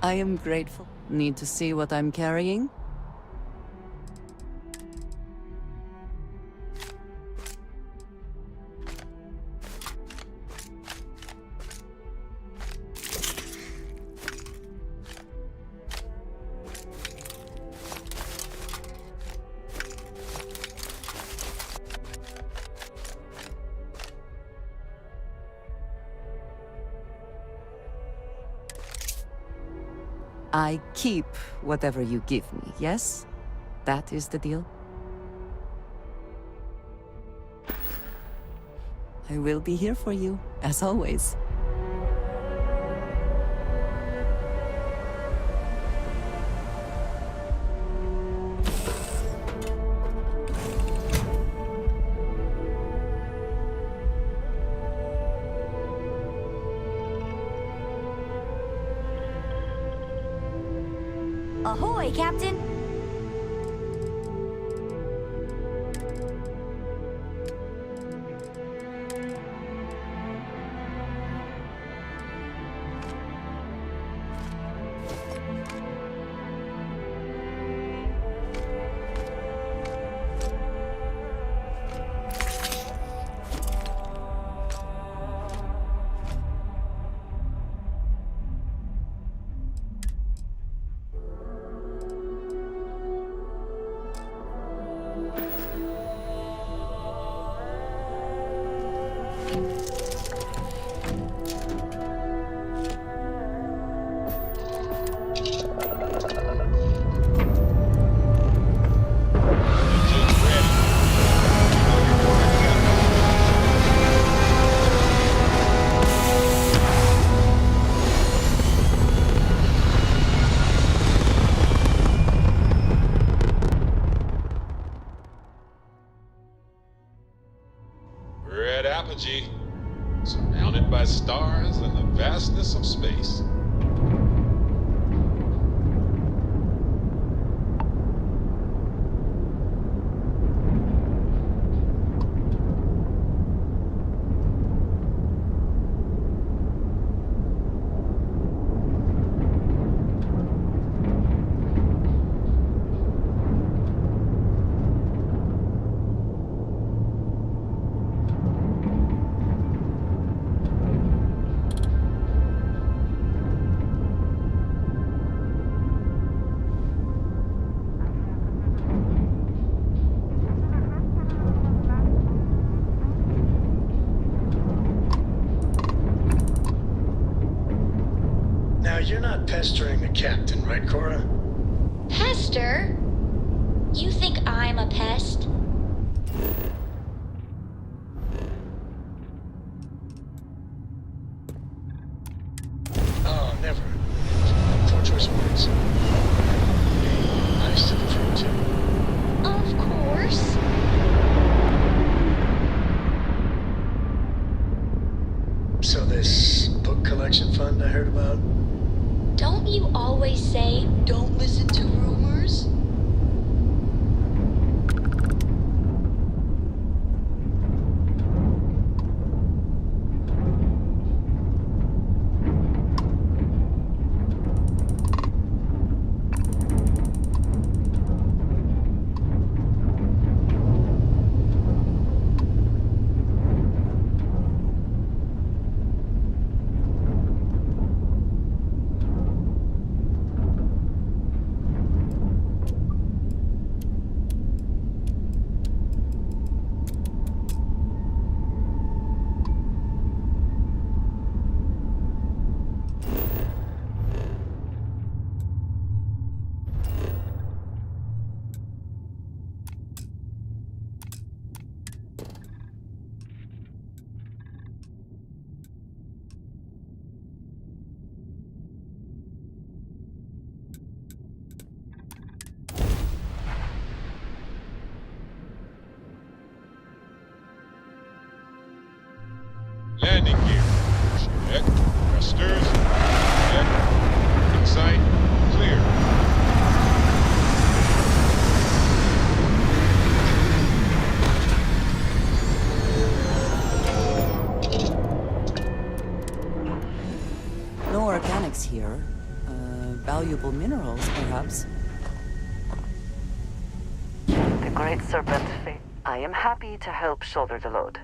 I am grateful. Need to see what I'm carrying? I keep whatever you give me, yes? That is the deal? I will be here for you, as always. Ahoy, Captain! Red apogee, surrounded by stars and the vastness of space. Now, you're not pestering the captain, right, Cora? Pester? You think I'm a pest? Oh, never. Poor choice of words. Nice to the fruit, too. Of course. So this book collection fund I heard about? Don't you always say, don't listen to rumors? Landing gear. Check. Thrusters. Check. Insight. Clear. No organics here. valuable minerals, perhaps. The Great Serpent. I am happy to help shoulder the load.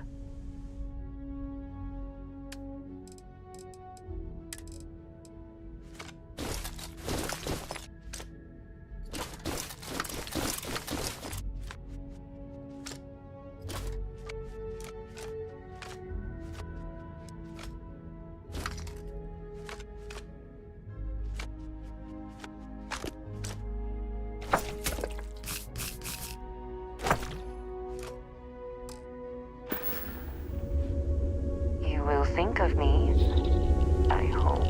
You will think of me, I hope.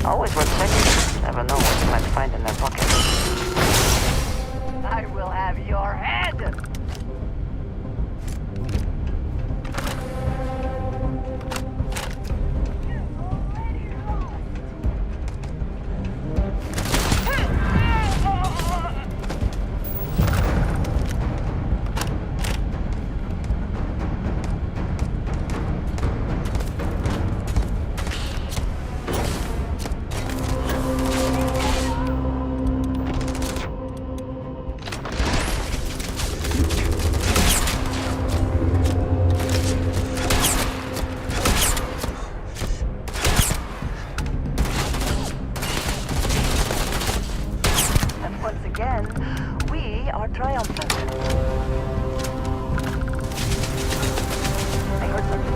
Always worth checking. Never know what you might find in their pocket. I will have your head! Once again, we are triumphant. I heard something.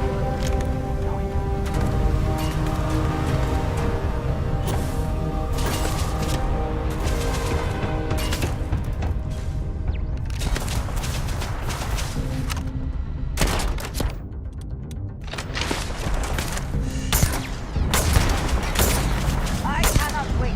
I cannot wait.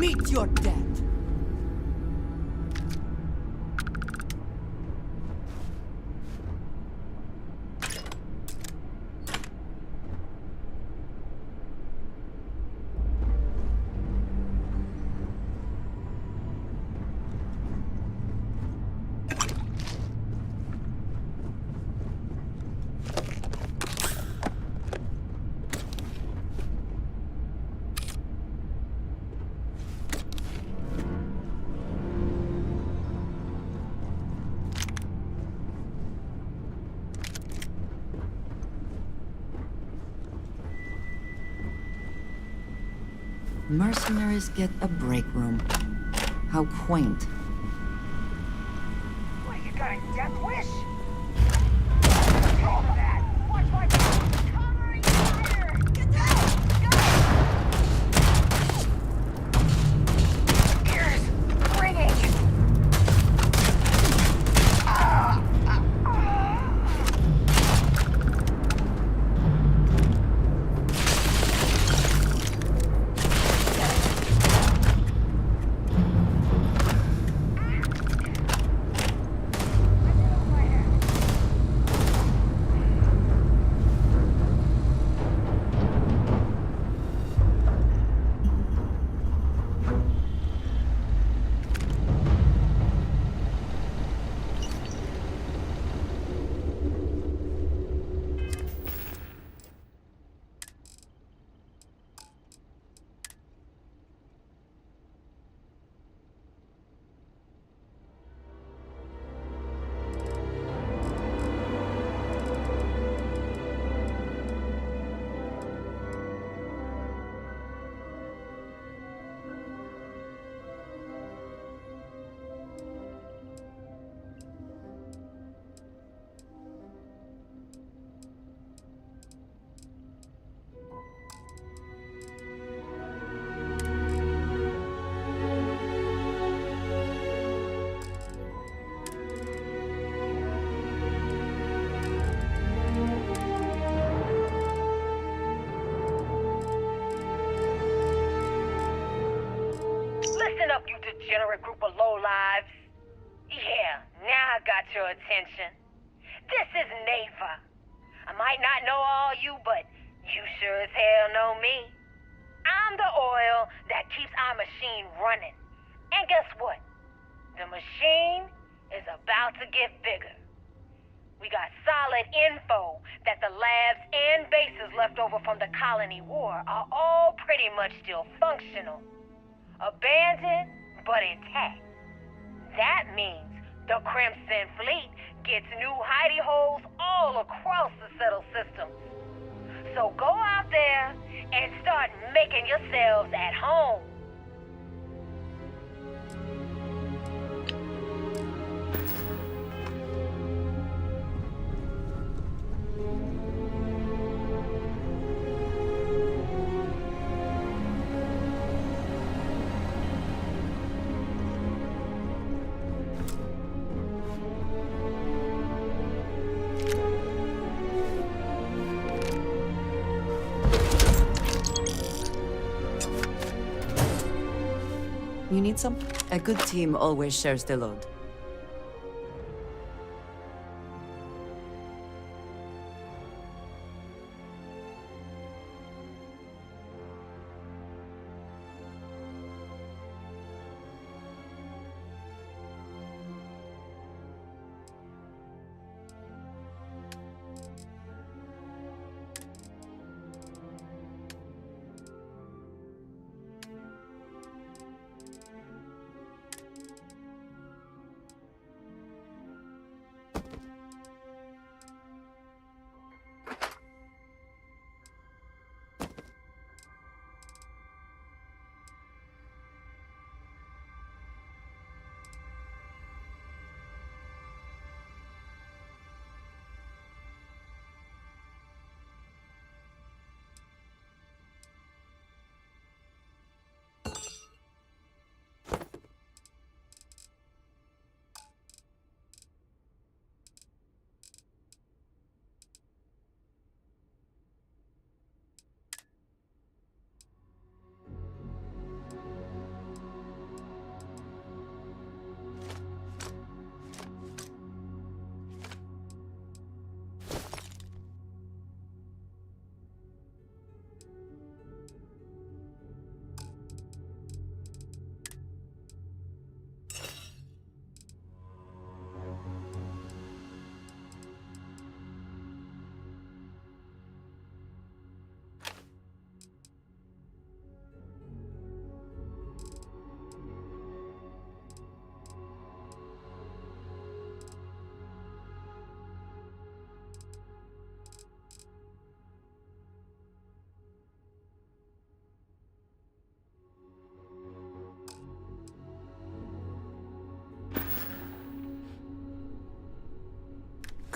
Meet your death! Mercenaries get a break room. How quaint. What, you got a death wish? Control of that! Watch my covering fire! Get down! Go! Ears ringing! Listen up, you degenerate group of lowlives. Yeah, now I got your attention. This is Neva. I might not know all you, but you sure as hell know me. I'm the oil that keeps our machine running. And guess what? The machine is about to get bigger. We got solid info that the labs and bases left over from the colony war are all pretty much still functional. Abandoned, but intact. That means the Crimson Fleet gets new hidey holes all across the settled systems. So go out there and start making yourselves at home. You need some? A good team always shares the load.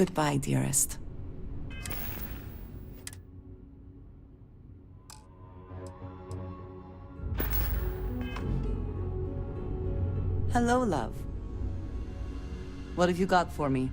Goodbye, dearest. Hello, love. What have you got for me?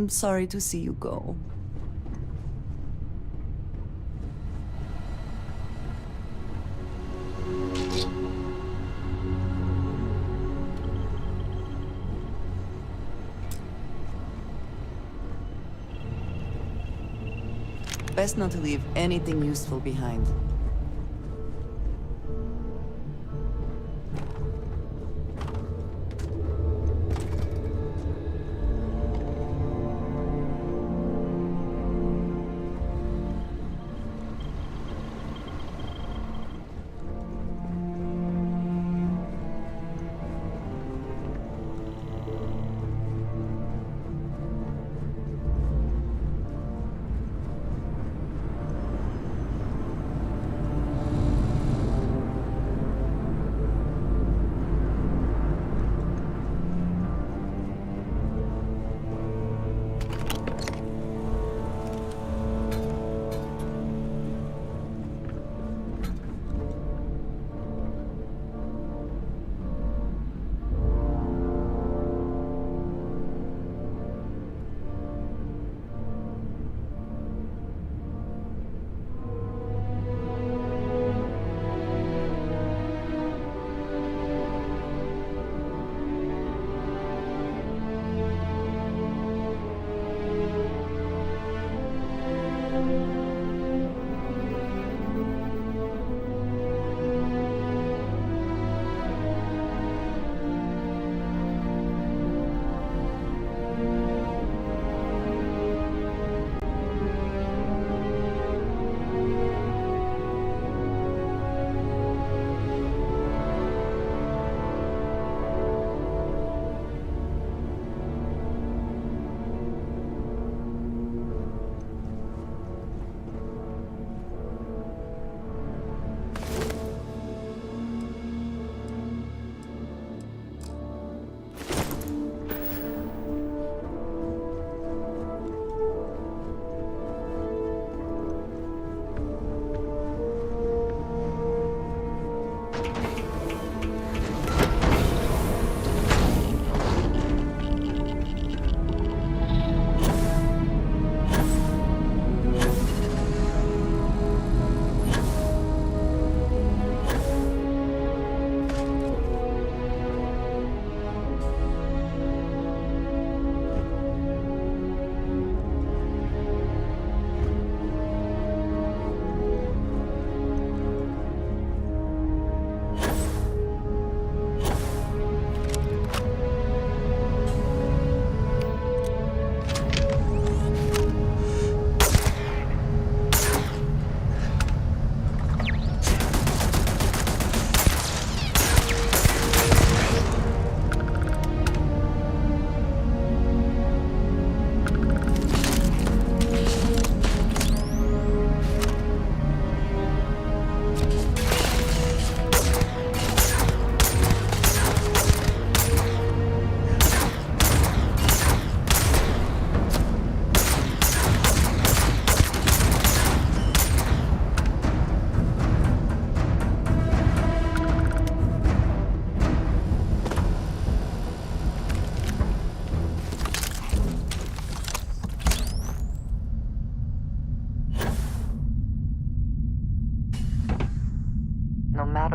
I'm sorry to see you go. Best not to leave anything useful behind.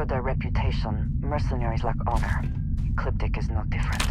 their reputation, mercenaries lack honor. Ecliptic is no different.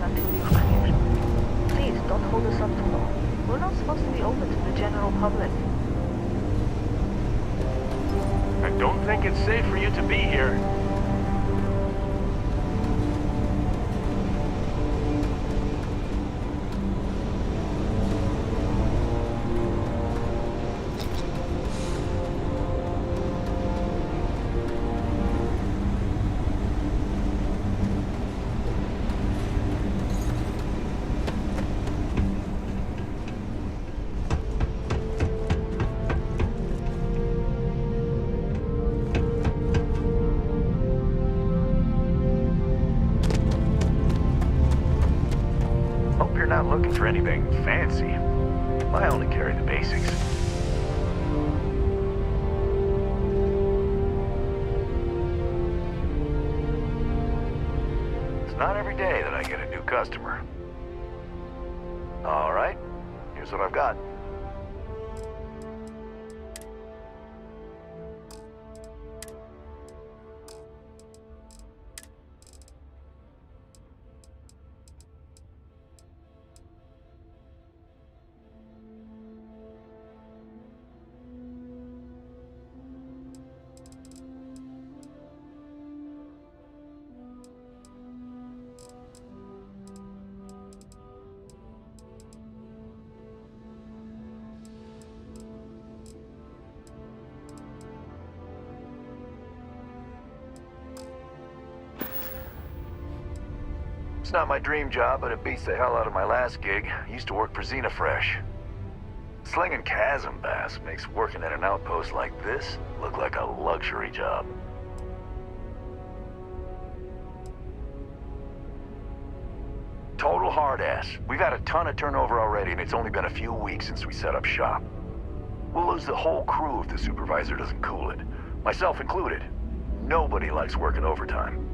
everything until you've cleared. Please, don't hold us up too long. We're not supposed to be open to the general public. I don't think it's safe for you to be here. Not looking for anything fancy. I only carry the basics. It's not every day that I get a new customer. All right, here's what I've got. It's not my dream job, but it beats the hell out of my last gig. I used to work for Xenofresh. Slinging chasm bass makes working at an outpost like this look like a luxury job. Total hard ass. We've had a ton of turnover already, and it's only been a few weeks since we set up shop. We'll lose the whole crew if the supervisor doesn't cool it. Myself included. Nobody likes working overtime.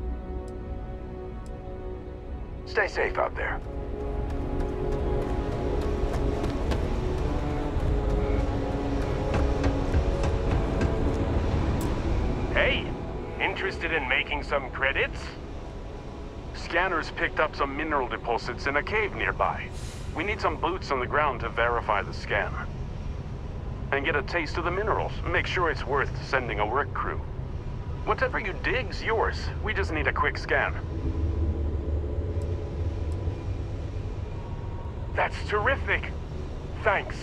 Stay safe out there. Hey, interested in making some credits? Scanners picked up some mineral deposits in a cave nearby. We need some boots on the ground to verify the scan. And get a taste of the minerals. Make sure it's worth sending a work crew. Whatever you dig's yours. We just need a quick scan. That's terrific. Thanks.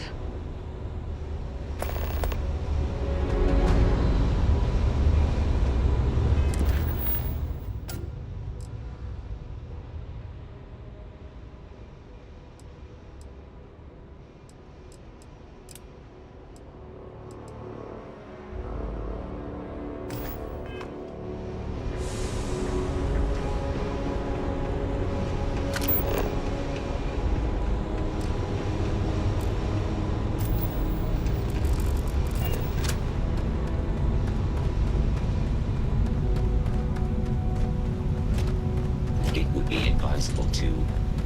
It would be advisable to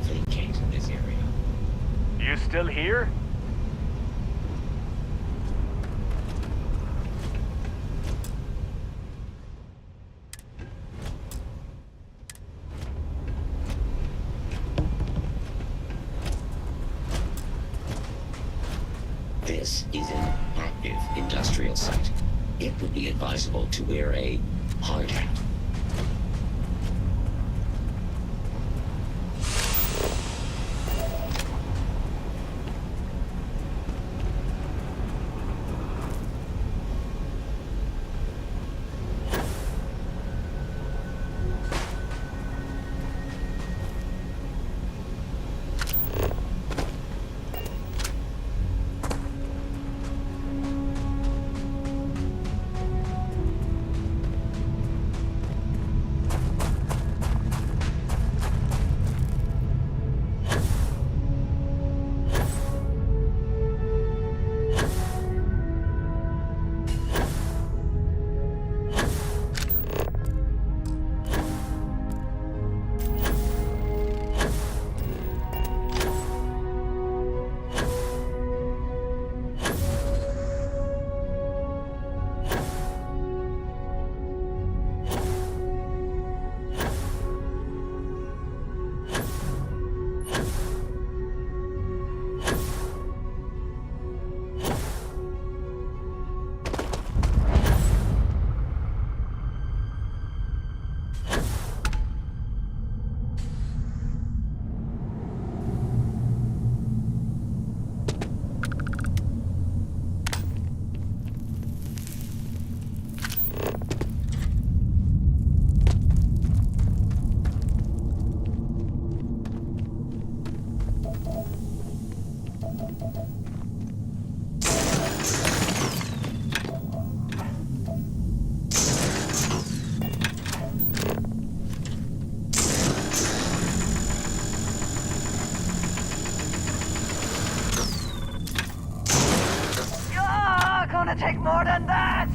vacate this area. You still here? This is an active industrial site. It would be advisable to wear a hard hat. take more than that!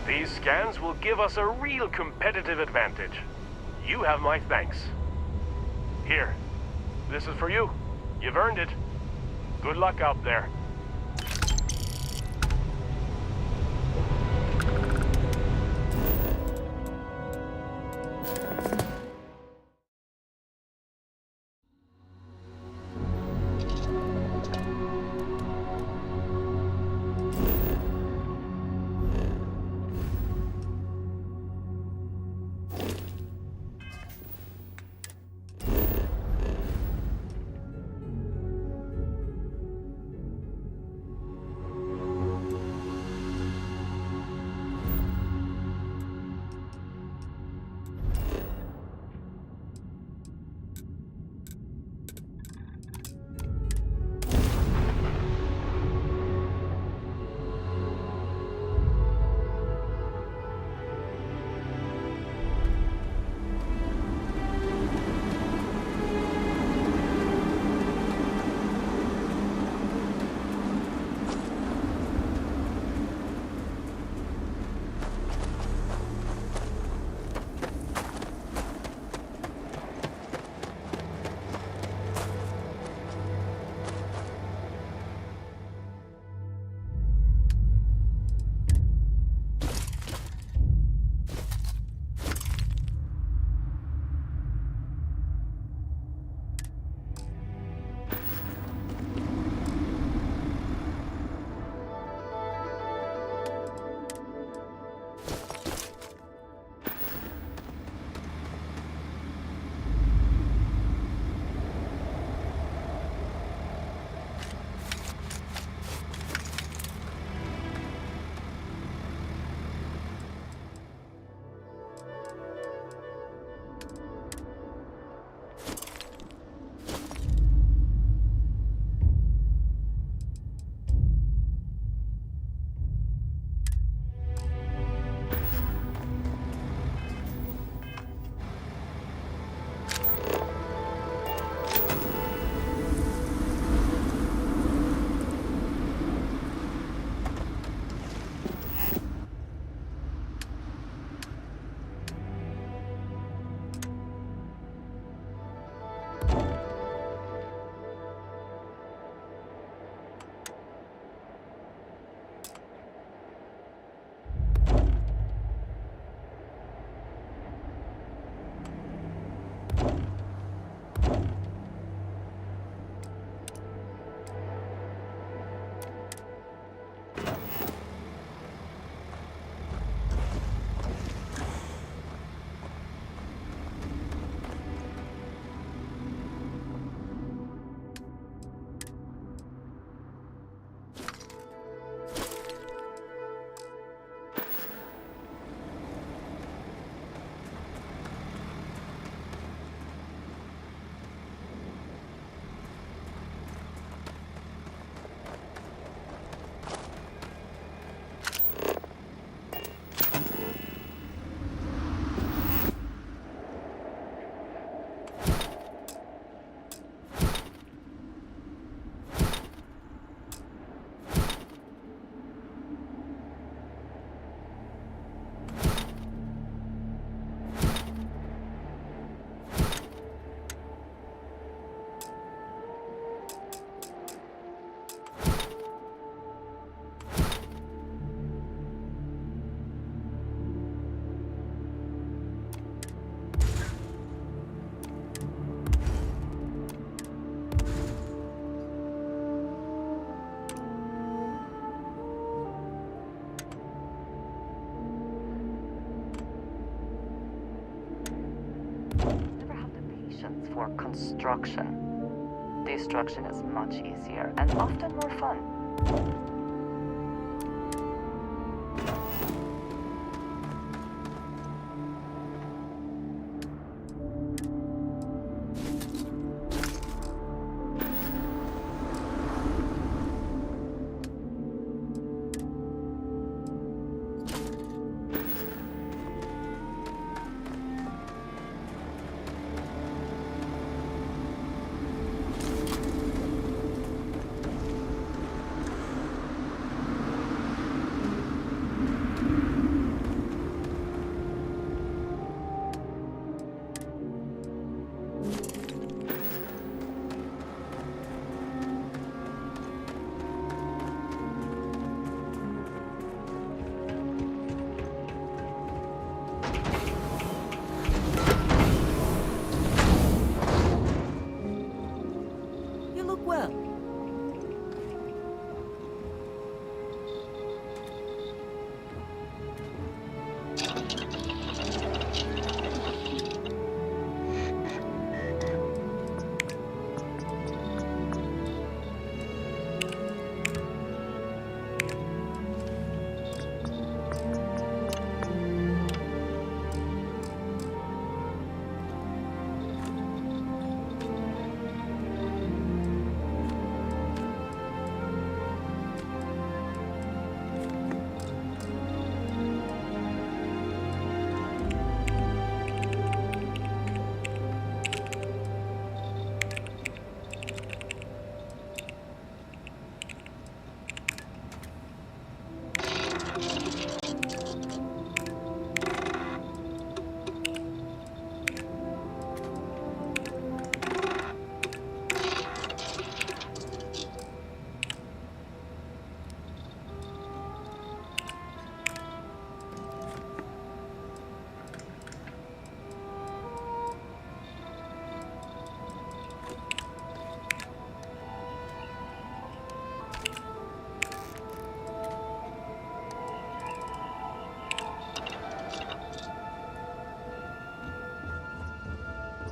These scans will give us a real competitive advantage. You have my thanks. Here, this is for you. You've earned it. Good luck out there. for construction. Destruction is much easier and often more fun.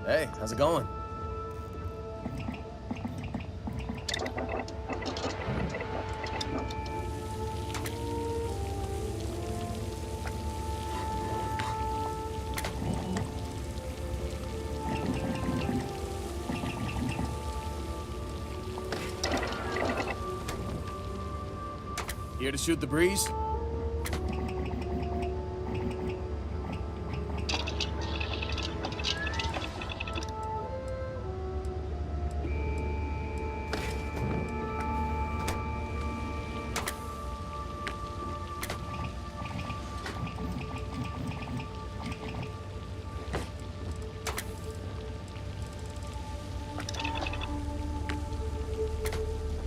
Hey, how's it going? Here to shoot the breeze?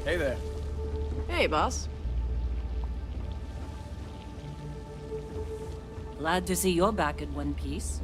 Hey there. Hey, boss. Glad to see you're back in one piece.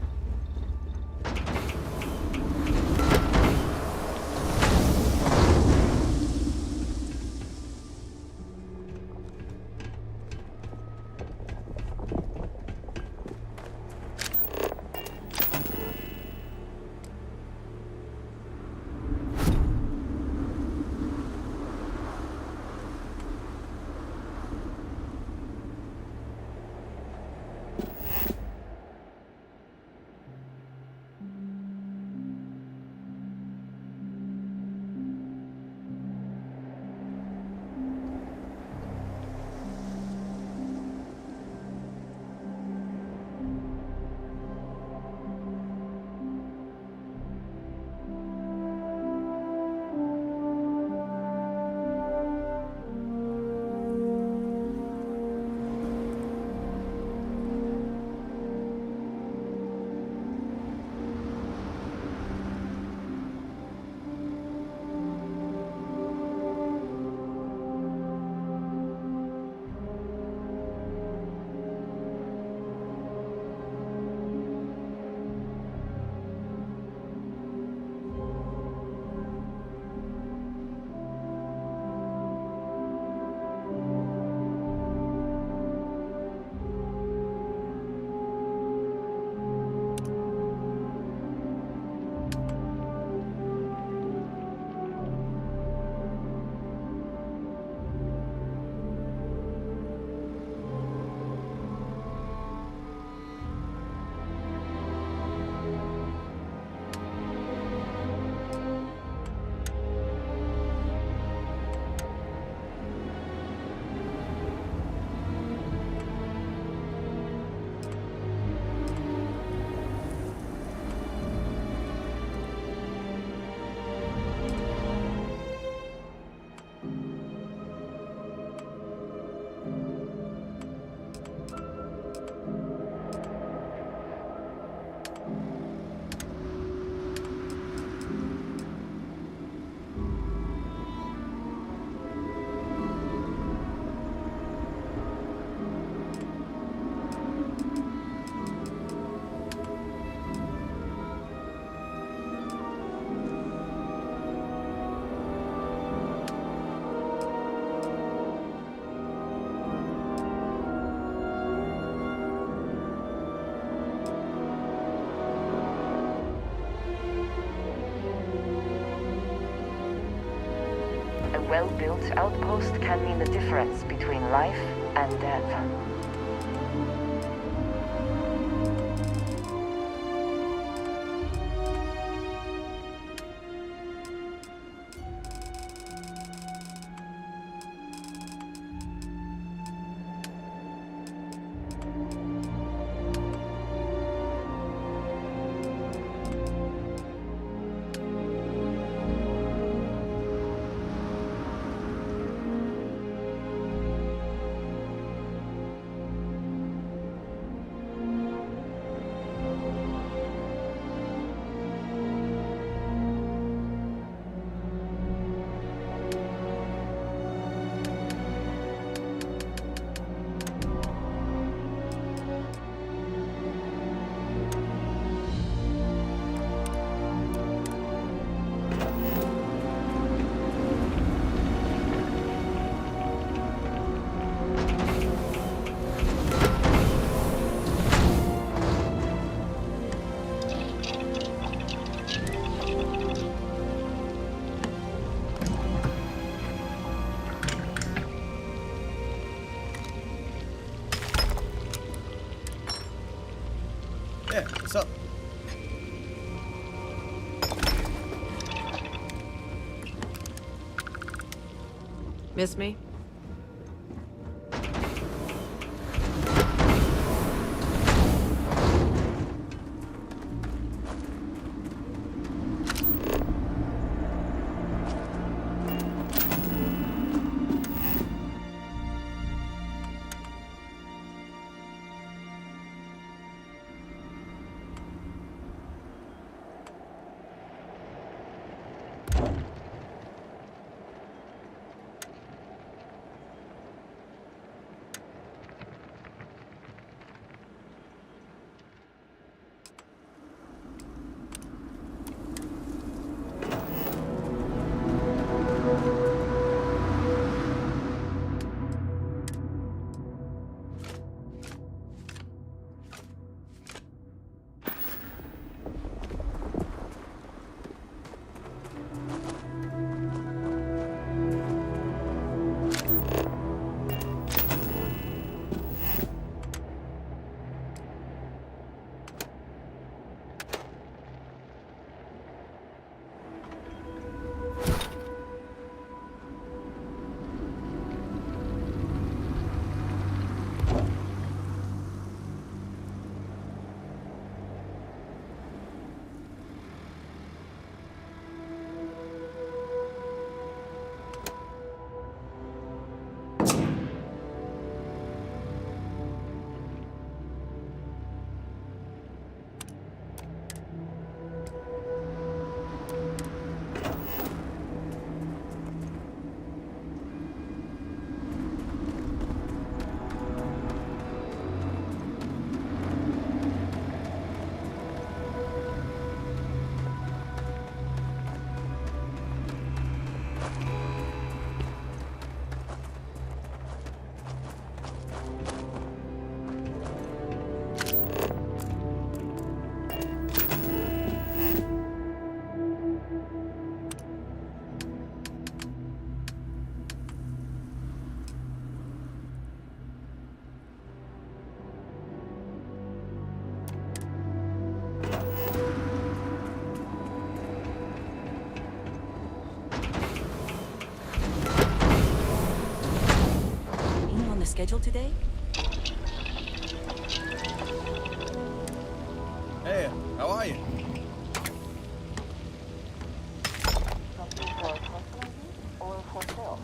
well-built outpost can mean the difference between life and death. Yeah, what's up? Miss me? Schedule today? Hey, how are you? Something for personal use or for sale?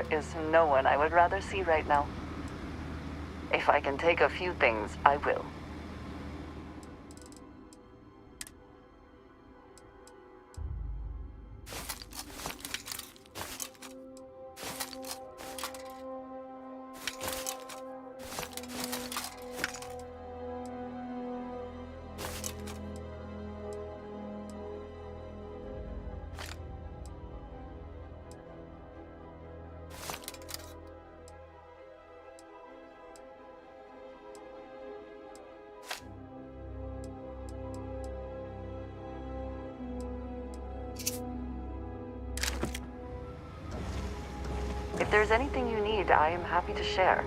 There is no one I would rather see right now. If I can take a few things, I will. If there's anything you need, I am happy to share.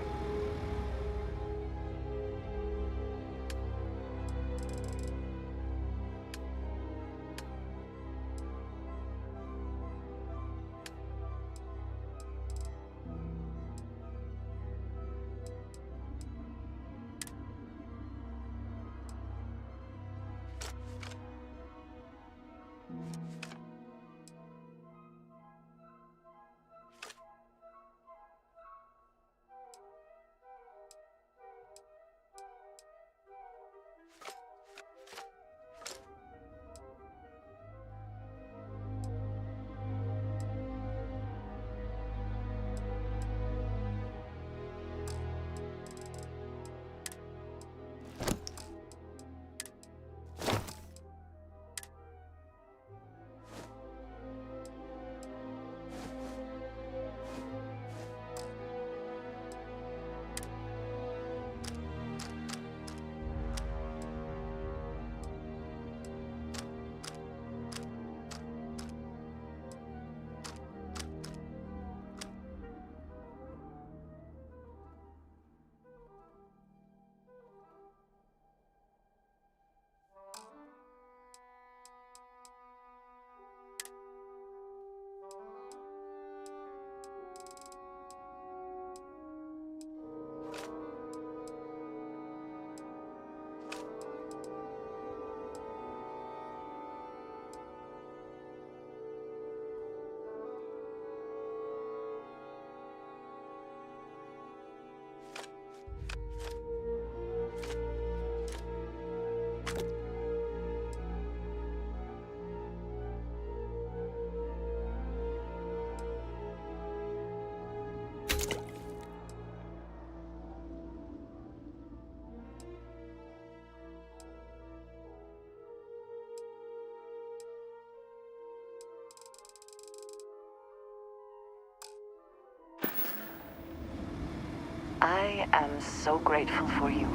I am so grateful for you.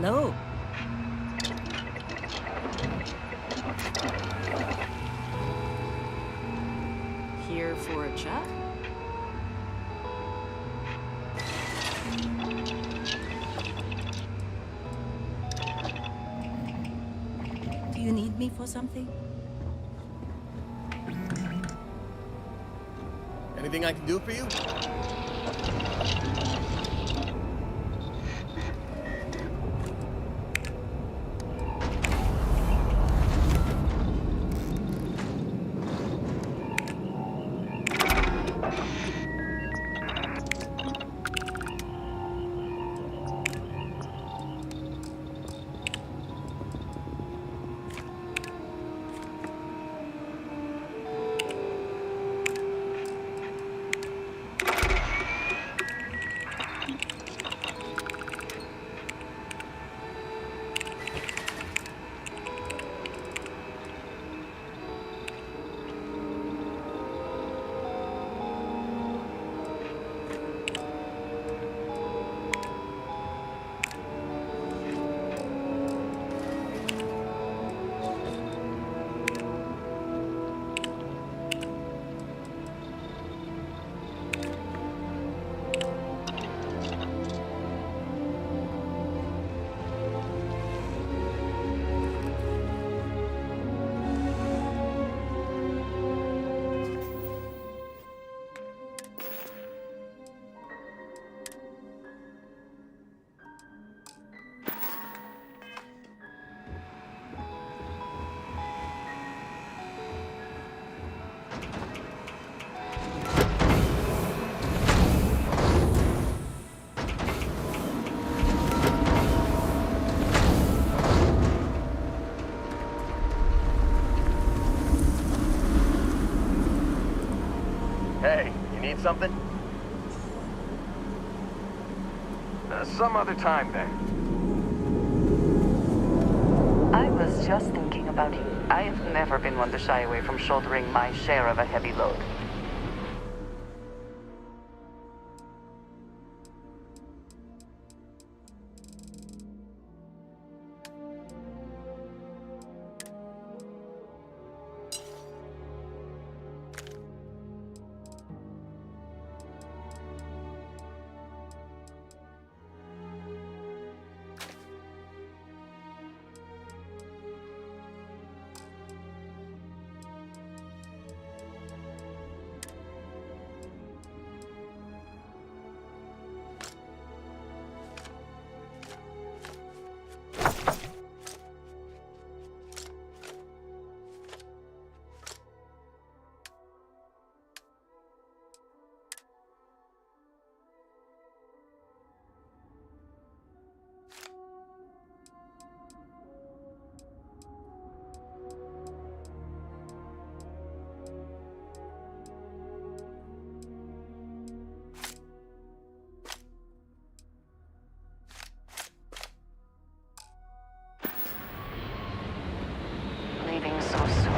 Hello. Here for a chat? Do you need me for something? Anything I can do for you? Hey, you need something? Some other time, then. I was just thinking about you. I have never been one to shy away from shouldering my share of a heavy load. Leaving so soon.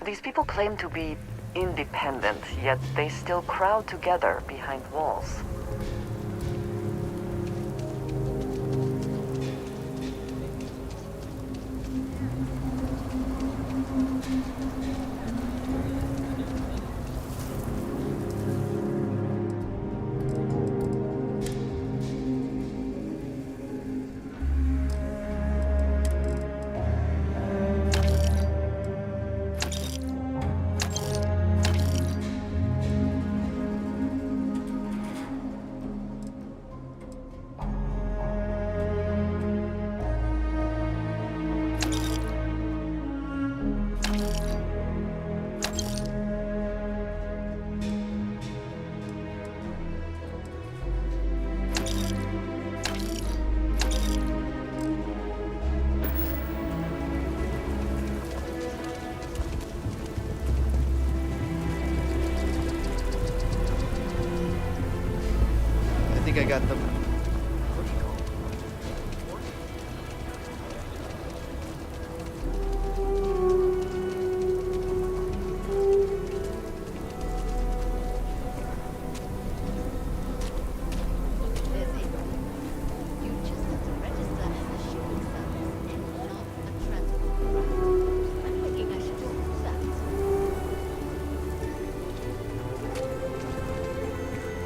These people claim to be independent, yet they still crowd together behind walls. got the...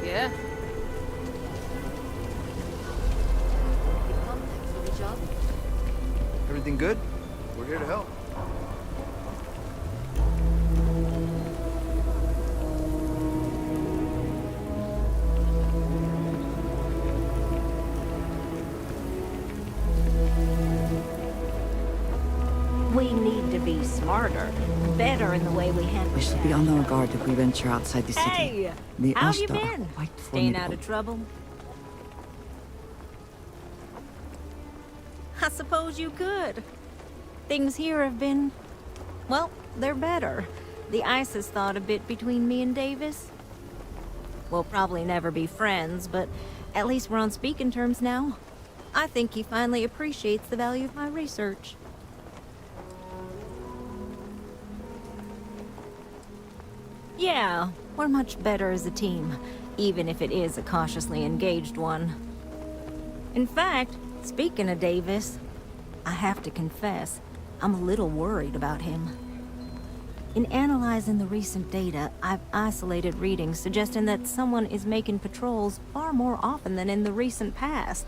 Yeah. Everything good? We're here to help. We need to be smarter, better in the way we handle We should be on our guard if we venture outside the city. Hey! The How have you Ashtar are been? quite Staying out formidable. of trouble? I suppose you could. Things here have been... well, they're better. The ISIS thought a bit between me and Davis. We'll probably never be friends, but at least we're on speaking terms now. I think he finally appreciates the value of my research. Yeah, we're much better as a team, even if it is a cautiously engaged one. In fact, speaking of Davis, I have to confess, I'm a little worried about him. In analyzing the recent data, I've isolated readings suggesting that someone is making patrols far more often than in the recent past.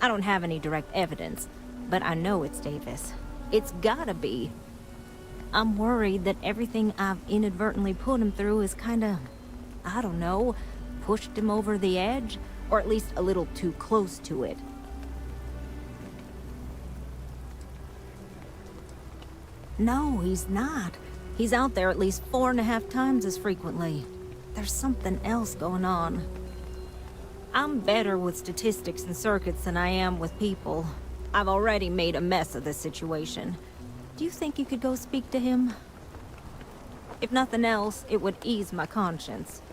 I don't have any direct evidence, but I know it's Davis. It's gotta be. I'm worried that everything I've inadvertently put him through is kinda, I don't know, pushed him over the edge, or at least a little too close to it. No, he's not. He's out there at least 4.5 times as frequently. There's something else going on. I'm better with statistics and circuits than I am with people. I've already made a mess of this situation. Do you think you could go speak to him? If nothing else, it would ease my conscience.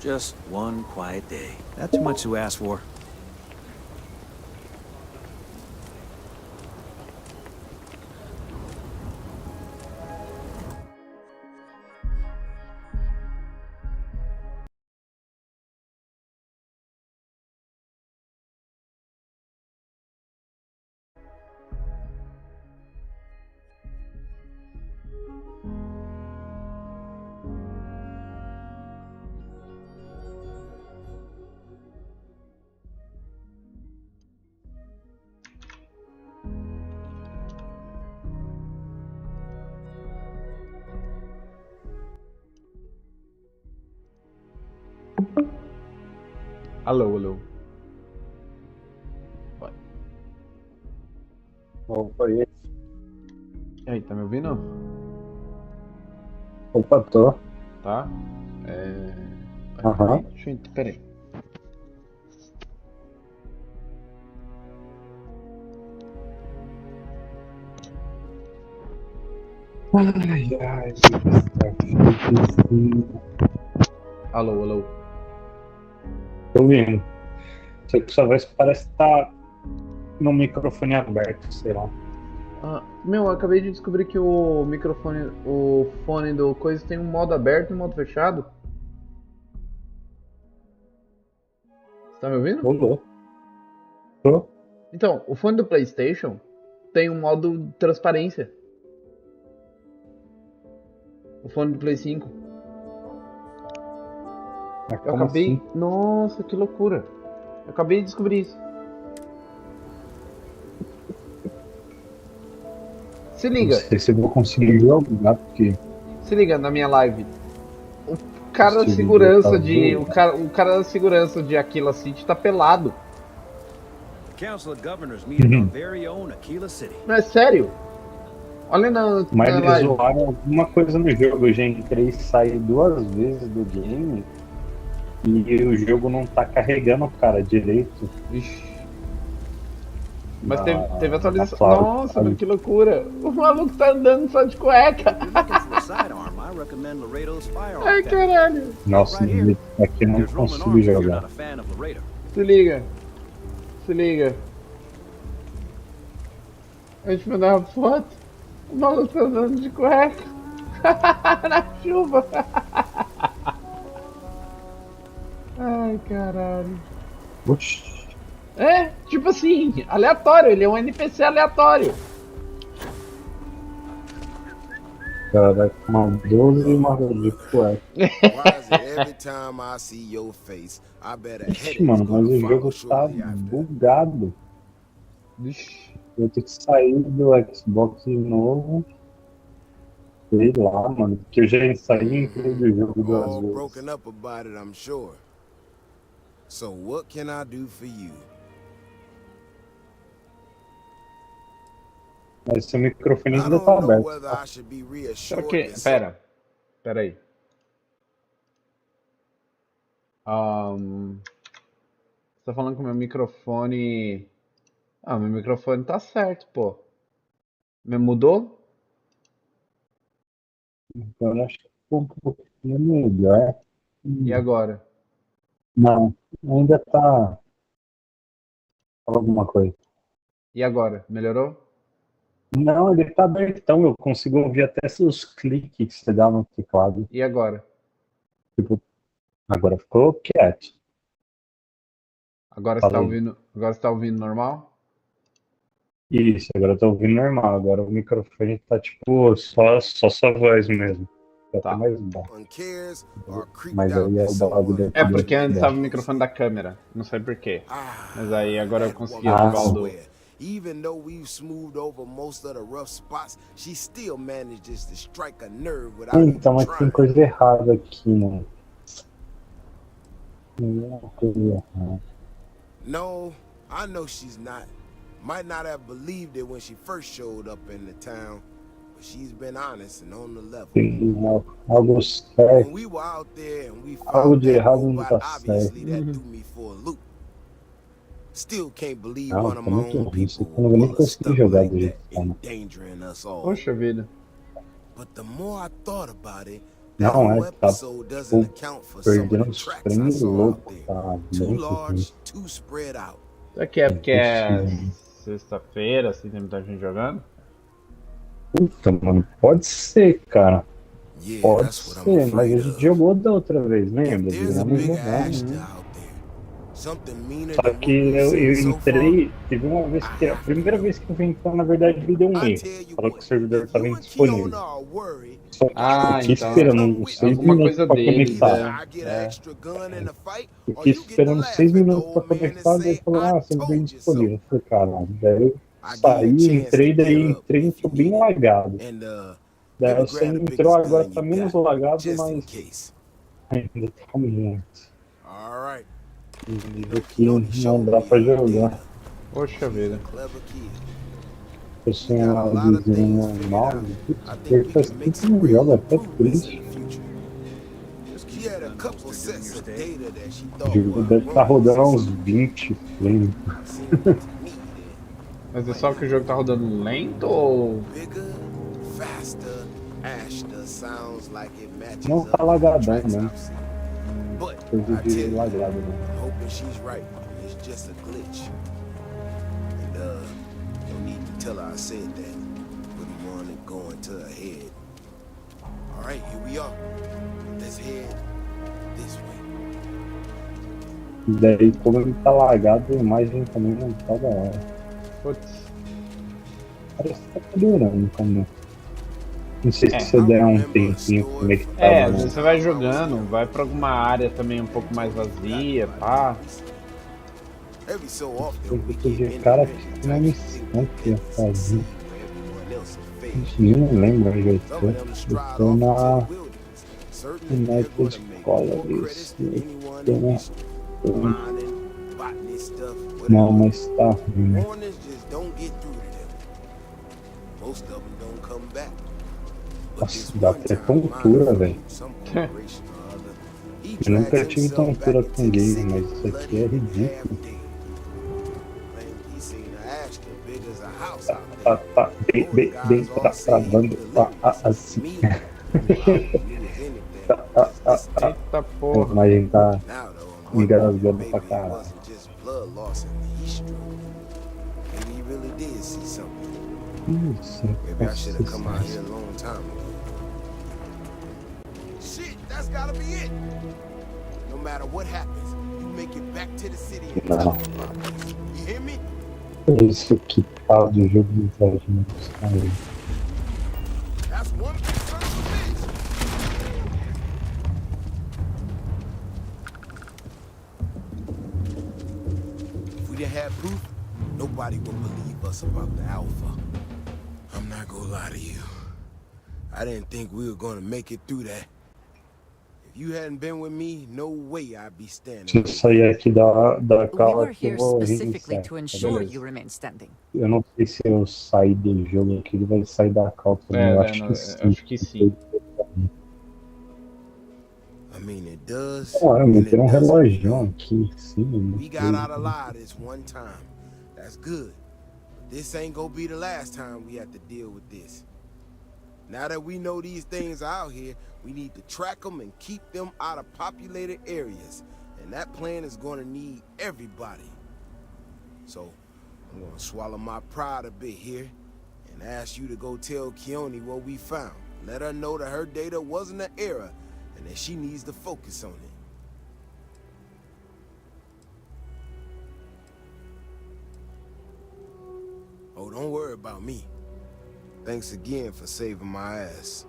Just one quiet day. Not too much to ask for. Alô, alô. Vai. Opa, e aí? E aí, tá me ouvindo? Opa, tô. Tá? Aham. Peraí. Ai, Starfield. Alô, alô. Tô ouvindo. Sei que sua voz parece estar no microfone aberto, sei lá. Meu, eu acabei de descobrir que o microfone, o fone do coisa tem um modo aberto e um modo fechado. Você tá me ouvindo? Tô. Então, o fone do PlayStation tem um modo transparência. O fone do Play 5. Eu acabei... Assim? Nossa, que loucura. Eu acabei de descobrir isso. Se liga. Não sei se eu vou conseguir jogar, porque... Se liga na minha live. O cara da Esse segurança vídeo de... tá O cara da segurança de Aquila City tá pelado. Council of Governors meeting our very own Aquila City. Não, é sério. Olha na Mas eles live. zoaram alguma coisa no jogo. Eu já entrei e saí 2 vezes do game e o jogo não tá carregando o cara direito. Ixi. Mas teve da atualização. Flávia, Nossa, sabe? mas que loucura. O maluco tá andando só de cueca. Ai, caralho. Nossa, aqui não consigo jogar. Se liga. Se liga. A gente mandar uma foto. O maluco tá andando de cueca. Na chuva. Ai, caralho. Oxi. É, tipo assim, aleatório. Ele é um NPC aleatório. Cara, vai com uma 12 e uma de cueca. Ixi, mano, mas o jogo tá bugado. Vixe. Eu tenho que sair do Xbox de novo. Sei lá, mano, porque eu já saí e entrei do jogo duas vezes. Broken up about it, I'm sure. So what can I do for you? Mas seu microfone ainda tá aberto. Será que... Pera aí. Você tá falando que o meu microfone... Ah, meu microfone tá certo, pô. Me mudou? Eu acho que ficou um pouquinho melhor. E agora? Não, ainda tá... Fala alguma coisa. E agora? Melhorou? Não, ele tá abertão, eu consigo ouvir até seus cliques que você dá no teclado. E agora? Tipo, agora ficou quieto. Agora você tá ouvindo normal? Isso, agora eu tô ouvindo normal. Agora o microfone tá tipo só sua voz mesmo. Tá mais baixo. Mas aí é o bagulho É porque antes tava o microfone da câmera. Não sei porquê. Mas aí agora eu consegui ativar o do... Even though we've smoothed over most of the rough spots, she still manages to strike a nerve without então, mas tem coisa errada aqui, né? No, I know she's not. Might not have believed it when she first showed up in the town, but she's been honest and on the level. Tem algo certo. When we were out there and we Algo found de that errado não robot, tá obviously certo. that threw me for a loop. Still can't believe Não, one tá of my muito own ruim. Isso people aqui eu não vou nem will conseguir jogar do jeito que tá. endangering us all. Poxa vida. But the more I thought about it, Não, tá tipo, perdendo uns frames loucos, tá? too large, too spread out. Será que é porque é sexta-feira, assim, tem muita gente jogando? Puta, mano, pode ser, cara. Pode ser, mas a gente jogou da outra vez, lembra? Viramos jogar. Só que eu entrei, teve uma vez que, a primeira vez que eu vim entrar, na verdade, me deu um erro. Falou que o servidor estava indisponível. Só que eu fiquei esperando uns 6 minutos pra conectar. Eu fiquei esperando 6 minutos pra conectar, daí falou, servidor indisponível. Eu falei, caralho, daí eu saí, entrei, entrou bem lagado. Daí você entrou, agora tá menos lagado, mas ainda tá muito. Aqui não dá pra jogar. Poxa vida. Eu sou um vizinho normal, porque faz tempo que não joga, até triste. O jogo deve estar rodando uns 20 frames. Mas é só que o jogo tá rodando lento ou... Não tá lagadão mesmo. Coisa de lagado mesmo. Hoping she's right. It's just a glitch. And no need to tell her I said that. Wouldn't want it going to her head. All right, here we are. Let's head this way. Daí, como ele tá lagado, a imagem também não tá da hora. Putz. Parece que tá melhorando também. Não sei se você der um tempinho como é que tá. É, você vai jogando, vai pra alguma área também um pouco mais vazia, pá. De cara que uma missão que ia fazer. Eu não lembro onde eu tô. Eu tô na escola disso. Não, mas tá ruim. Nossa, dá até tontura, velho. Eu nunca tive tontura com game, mas isso aqui é ridículo. Bem travando assim. Eita A porra. imagem tá Now though, I'm wondering if engasgando pra maybe it caralho. wasn't just blood loss and heat stroke. Maybe he really did see something. Isso, Maybe I should have come out here a long time ago. Shit, that's gotta be it. No matter what happens, you make it back to the city and tell Não. them about this. You hear me? Isso que tal do jogo de inveja aí. That's one big son of a bitch. If we didn't have proof, nobody would believe us about the Alpha. I'm not gonna lie to you. I didn't think we were gonna make it through that. If you hadn't been with me, no way I'd be standing. Se eu sair aqui da We cala were aqui, eu here vou specifically reiniciar. to Tá ensure beleza? you remain standing. Eu não sei se eu sair do jogo aqui, ele vai sair da call também. Eu acho que sim. Acho que sim. I mean, it does. Ah, and meteram it um doesn't, relógio aqui, sim. We got out alive this one time. That's good. But this ain't gonna be the last time we have to deal with this. Now that we know these things are out here, we need to track them and keep them out of populated areas. And that plan is gonna need everybody. So, I'm gonna swallow my pride a bit here and ask you to go tell Keone what we found. Let her know that her data wasn't an error and that she needs to focus on it. Oh, don't worry about me. Thanks again for saving my ass.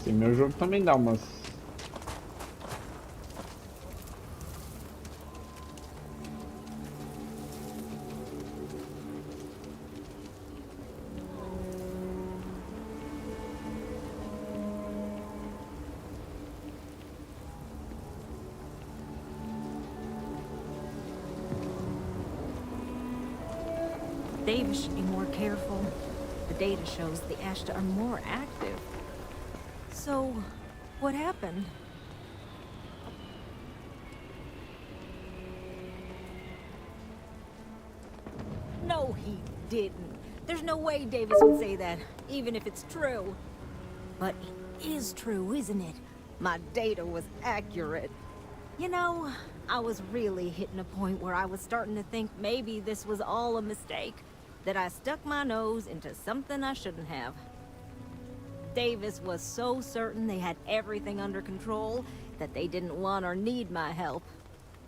Sim, meu jogo também dá umas. Davis should be more careful. The data shows the Ashta are more active. So, what happened? No, he didn't. There's no way Davis would say that, even if it's true. But it is true, isn't it? My data was accurate. You know, I was really hitting a point where I was starting to think maybe this was all a mistake. That I stuck my nose into something I shouldn't have. Davis was so certain they had everything under control that they didn't want or need my help.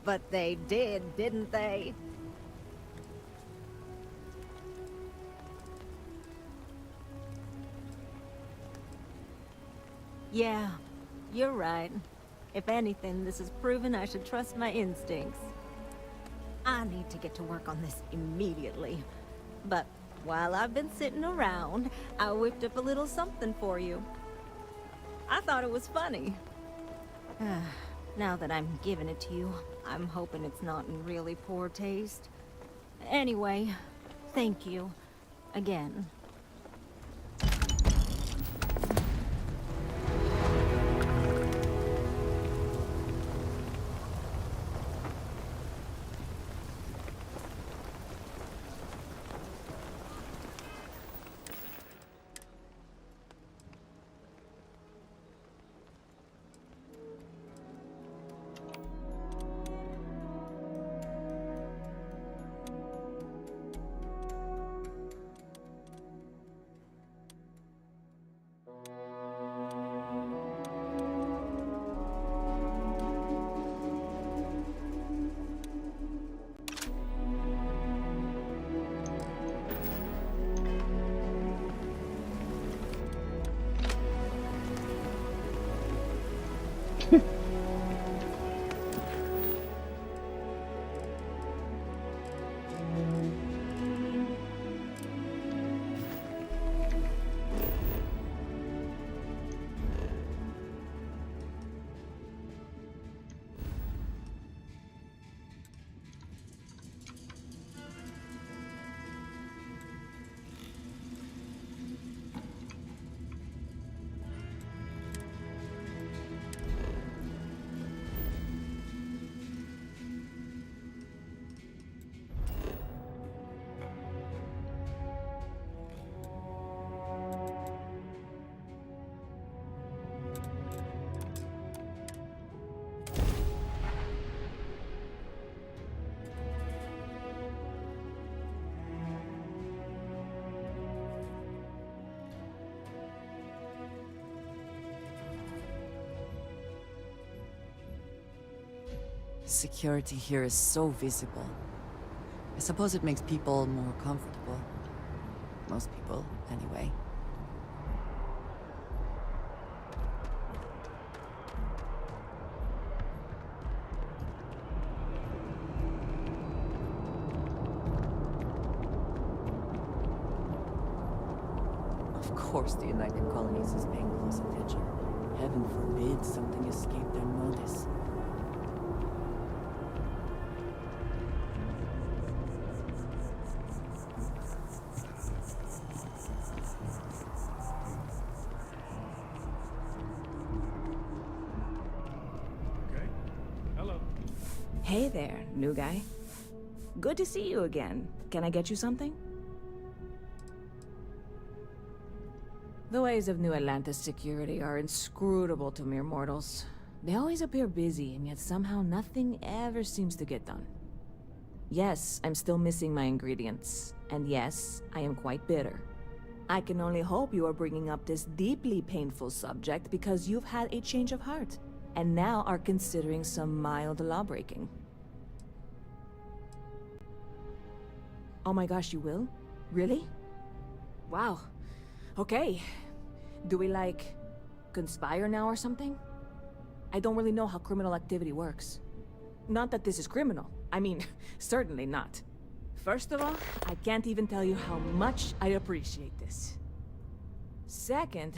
But they did, didn't they? Yeah, you're right. If anything, this has proven I should trust my instincts. I need to get to work on this immediately. But while I've been sitting around, I whipped up a little something for you. I thought it was funny. Now that I'm giving it to you, I'm hoping it's not in really poor taste. Anyway, thank you. Again. Security here is so visible. I suppose it makes people more comfortable. Most people, anyway. Of course the United Colonies is paying close attention. Heaven forbid something escaped their notice. Hey there, new guy. Good to see you again. Can I get you something? The ways of New Atlantis security are inscrutable to mere mortals. They always appear busy, and yet somehow nothing ever seems to get done. Yes, I'm still missing my ingredients. And yes, I am quite bitter. I can only hope you are bringing up this deeply painful subject because you've had a change of heart, and now are considering some mild lawbreaking. Oh my gosh, you will? Really? Wow. Okay. Do we, like, conspire now or something? I don't really know how criminal activity works. Not that this is criminal. I mean, certainly not. First of all, I can't even tell you how much I appreciate this. Second,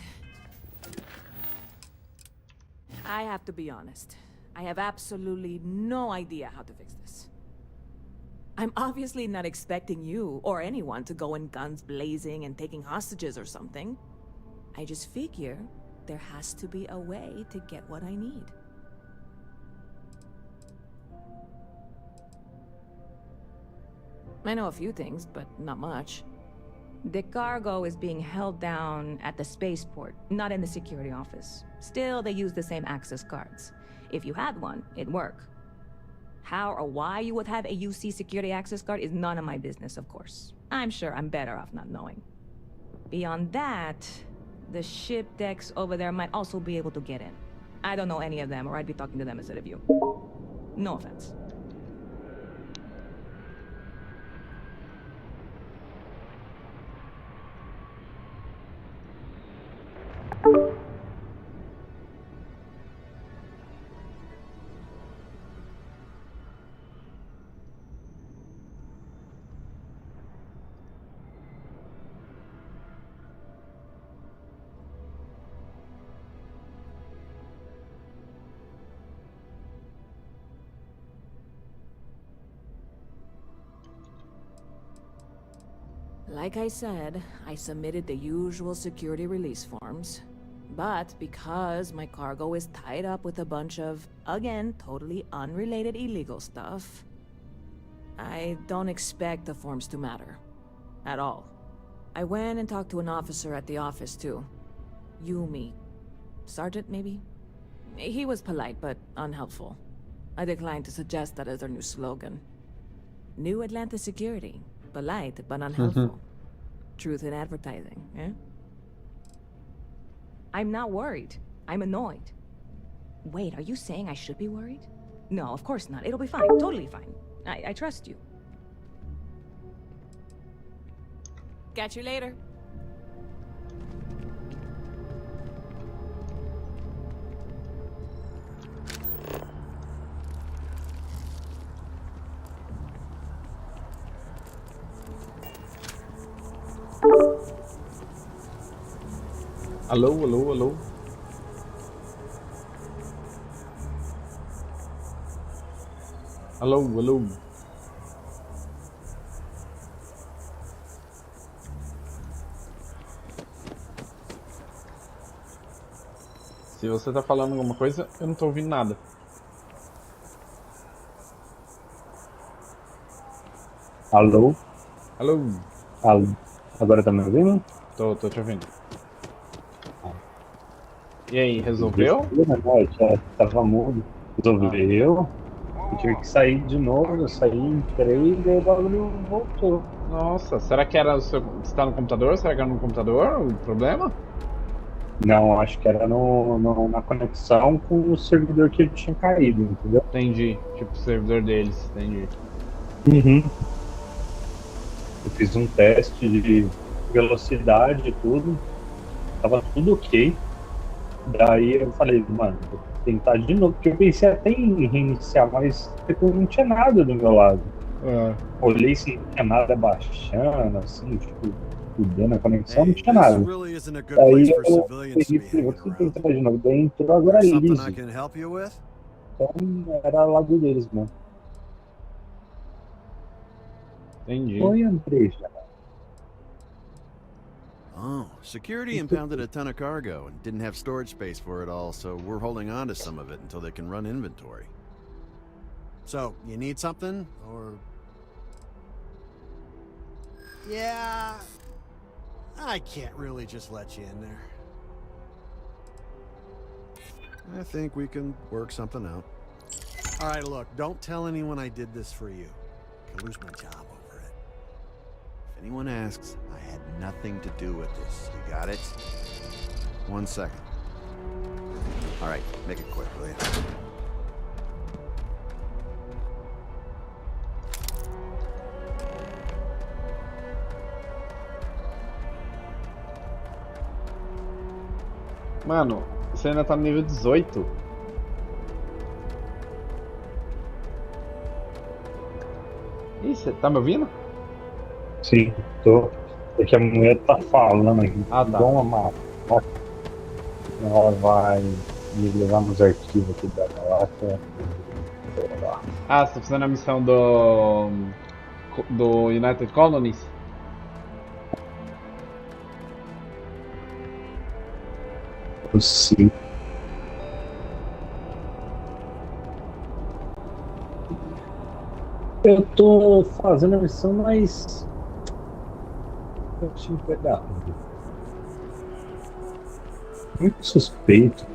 I have to be honest. I have absolutely no idea how to fix this. I'm obviously not expecting you or anyone to go in guns blazing and taking hostages or something. I just figure there has to be a way to get what I need. I know a few things, but not much. The cargo is being held down at the spaceport, not in the security office. Still, they use the same access cards. If you had one, it'd work. How or why you would have a UC security access card is none of my business, of course. I'm sure I'm better off not knowing. Beyond that, the ship decks over there might also be able to get in. I don't know any of them, or I'd be talking to them instead of you. No offense. Like I said, I submitted the usual security release forms. But because my cargo is tied up with a bunch of, again, totally unrelated illegal stuff, I don't expect the forms to matter. At all. I went and talked to an officer at the office, too. Yumi. Sergeant, maybe? He was polite, but unhelpful. I declined to suggest that as their new slogan. New Atlantis Security. Polite, but unhelpful. Truth in advertising, eh? I'm not worried. I'm annoyed. Wait, are you saying I should be worried? No, of course not. It'll be fine. Totally fine. I trust you. Catch you later. Alô, alô, alô. Alô, alô. Se você tá falando alguma coisa, eu não tô ouvindo nada. Alô? Alô? Alô? Agora tá me ouvindo? Tô te ouvindo. E aí, resolveu? Já tava mudo. Resolveu. Eu tive que sair de novo, eu saí, entrei e daí o bagulho voltou. Nossa, será que era o seu... Você tá no computador? Será que era no computador o problema? Não, acho que era na conexão com o servidor que ele tinha caído, entendeu? Entendi. Tipo, o servidor deles, entendi. Uhum. Eu fiz um teste de velocidade e tudo. Tava tudo ok. Daí eu falei, mano, vou tentar de novo, porque eu pensei até em reiniciar, mas tipo, não tinha nada do meu lado. Olhei se não tinha nada baixando, assim, tipo, mudando a conexão, não tinha nada. Daí eu peguei e falei, vou tentar de novo. Daí entrou agora liso. Então era lado deles, mano. Entendi. Oi, André. Oh, security impounded a ton of cargo and didn't have storage space for it all, so we're holding on to some of it until they can run inventory. So, you need something, or... Yeah, I can't really just let you in there. I think we can work something out. All right, look, don't tell anyone I did this for you. I could lose my job over it. If anyone asks, I had nothing to do with this. You got it? 1 second. All right, make it quick, will you? Mano, você ainda tá no nível 18. Ih, você tá me ouvindo? Sim, tô. É que a mulher tá falando aqui. Ah, tá. Igual uma maroca. Ela vai me levar nos arquivos aqui da galáxia. Ah, você tá fazendo a missão do United Colonies? Sim. Eu tô fazendo a missão, mas eu achei que vai dar ruim. Muito suspeito.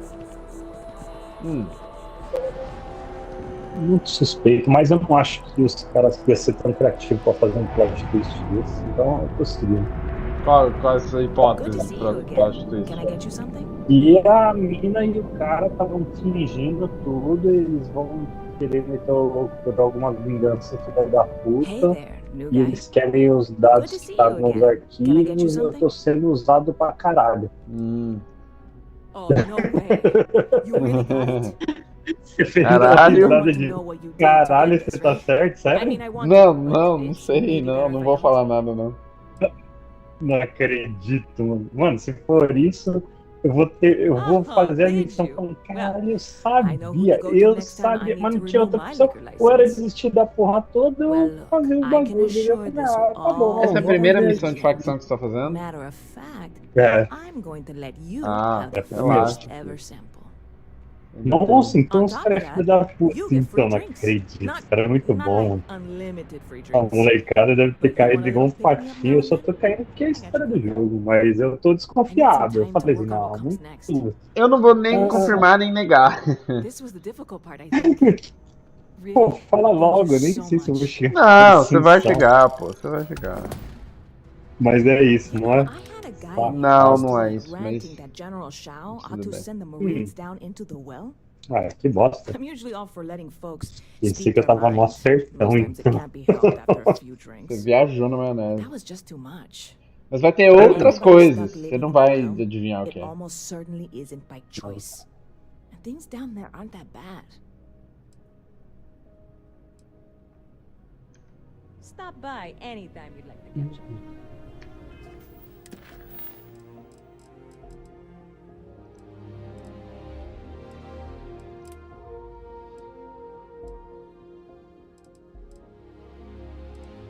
Muito suspeito, mas eu não acho que os caras iam ser tão criativos pra fazer um plot twist desse, então eu tô seguindo. Qual é a sua hipótese pra plot twist? E a mina e o cara estavam fingindo tudo, eles vão querer meter o louco por alguma vingança filha da puta. E eles querem os dados que estavam nos arquivos, eu tô sendo usado pra caralho. Oh, no way. You really got it? Você fez Caralho. uma risada de caralho, você tá certo, sério? Não sei, não vou falar nada, não. Não acredito, mano. Mano, se for isso, eu vou fazer a missão falando, caralho, eu sabia, mas não tinha outra opção. Ou era desistir da porra toda ou fazer o bagulho. Eu falei, tá bom. Essa é a primeira missão de facção que você tá fazendo? É. Relaxa. Nossa, então os caras é filho da puta. Então, não acredito. Esse cara é muito bom. A molecada deve ter caído igual um patinho. Eu só tô caindo porque é a história do jogo, mas eu tô desconfiado. Eu falei assim, não, muito. Eu não vou nem confirmar nem negar. Pô, fala logo, eu nem sei se eu vou chegar. Não, você vai chegar, pô, você vai chegar. Mas é isso, não é? Não é isso, mas... Ah, que bosta. Pensei que eu tava no acertão, então. Você viajou na maionese. Mas vai ter outras coisas, você não vai adivinhar o que é. Stop by anytime you'd like to catch up.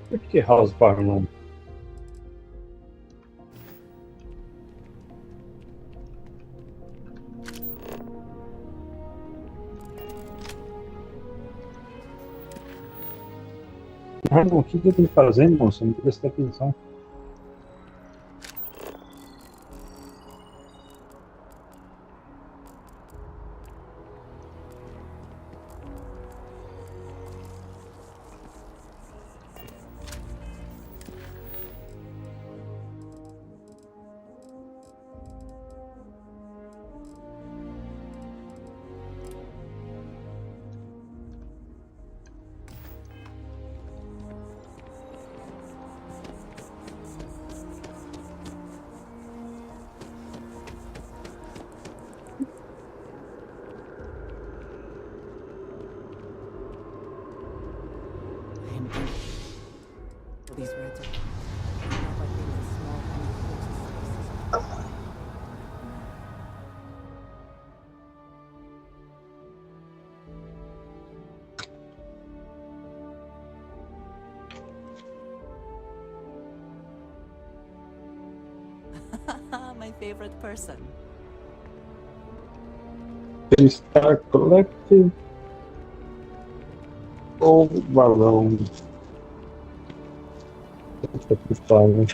Por que House Barman? Não, o que eu tenho que fazer, moço? Eu não prestei atenção. can do. These reds are not like being in small unenclosed spaces. My favorite person. Star Collective ou balão? Puta que pariu.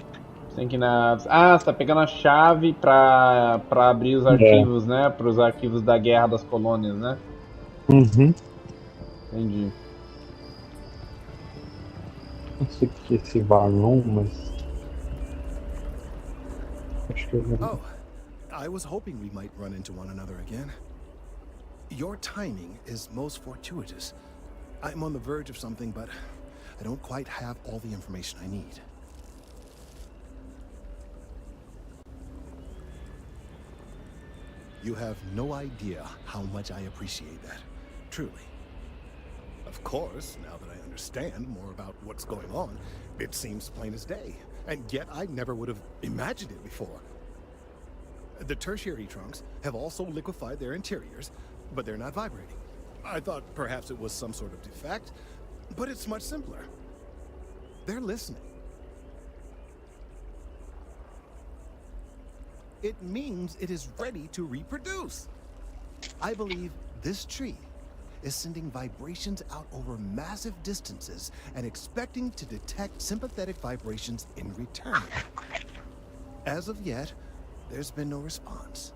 Tem que ir na... Ah, você tá pegando a chave pra abrir os arquivos, né? Para os arquivos da Guerra das Colônias, né? Uhum. Entendi. Não sei o que é esse balão, mas... Acho que eu vou... Oh, I was hoping we might run into one another again. Your timing is most fortuitous. I'm on the verge of something, but I don't quite have all the information I need. You have no idea how much I appreciate that. Truly. Of course, now that I understand more about what's going on, it seems plain as day. And yet I never would have imagined it before. The tertiary trunks have also liquefied their interiors, but they're not vibrating. I thought perhaps it was some sort of defect, but it's much simpler. They're listening. It means it is ready to reproduce. I believe this tree is sending vibrations out over massive distances and expecting to detect sympathetic vibrations in return. As of yet, there's been no response.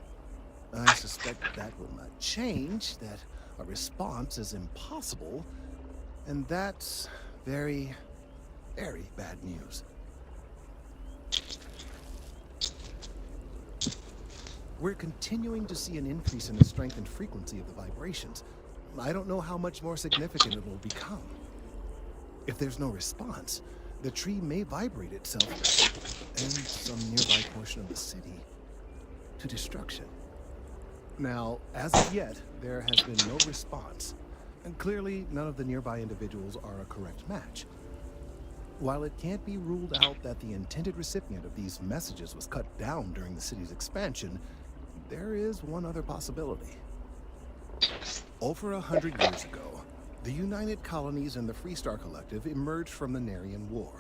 I suspect that will not change, that a response is impossible, and that's very, very bad news. We're continuing to see an increase in the strength and frequency of the vibrations. I don't know how much more significant it will become. If there's no response, the tree may vibrate itself and some nearby portion of the city to destruction. Now, as of yet, there has been no response, and clearly none of the nearby individuals are a correct match. While it can't be ruled out that the intended recipient of these messages was cut down during the city's expansion, there is one other possibility. Over 100 years ago, the United Colonies and the Freestar Collective emerged from the Narian War.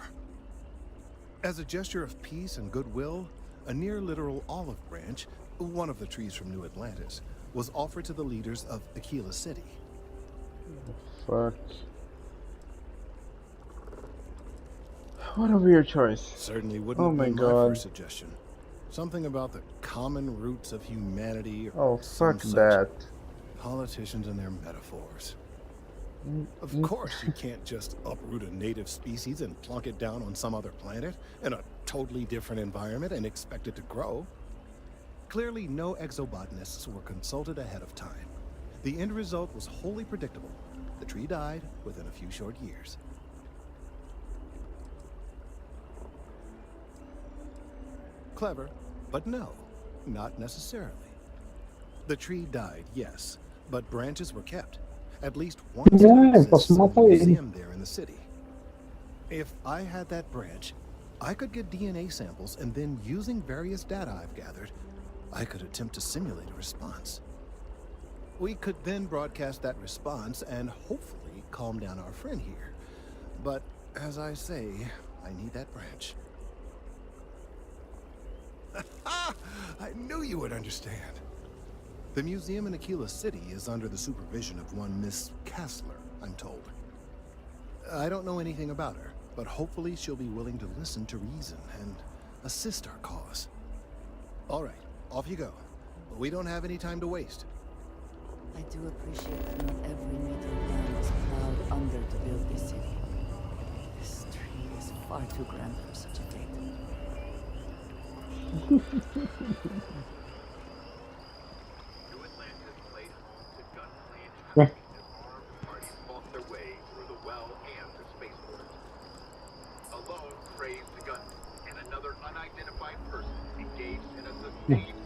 As a gesture of peace and goodwill, a near-literal olive branch, one of the trees from New Atlantis, was offered to the leaders of Aquila City. Fuck. What a weird choice. Certainly wouldn't have been my first suggestion. Something about the common roots of humanity or fuck that. Politicians and their metaphors. Of course, you can't just uproot a native species and plunk it down on some other planet in a totally different environment and expect it to grow. Clearly, no exobotanists were consulted ahead of time. The end result was wholly predictable. The tree died within a few short years. Clever, but no, not necessarily. The tree died, yes, but branches were kept. At least one museum there in the city. If I had that branch, I could get DNA samples, and then using various data I've gathered, I could attempt to simulate a response. We could then broadcast that response and hopefully calm down our friend here. But as I say, I need that branch. I knew you would understand. The museum in Aquila City is under the supervision of one Miss Kassler, I'm told. I don't know anything about her, but hopefully she'll be willing to listen to reason and assist our cause. All right, off you go. We don't have any time to waste. I do appreciate that not every meter of land was plowed under to build this city. This tree is far too grand for such a fate. Yeah.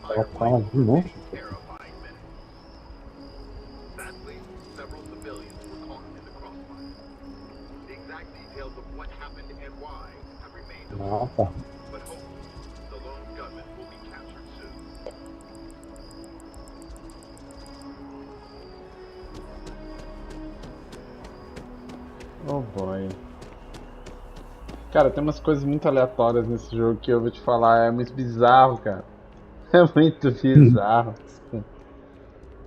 Ela fala de novo. Sadly, several civilians were caught in the crossfire. The exact Details of what happened and why have remained Ah, tá. but hopefully the lone gunman will be captured soon. Oh boy. Cara, tem umas coisas muito aleatórias nesse jogo que eu vou te falar, é muito bizarro, cara. É muito bizarro.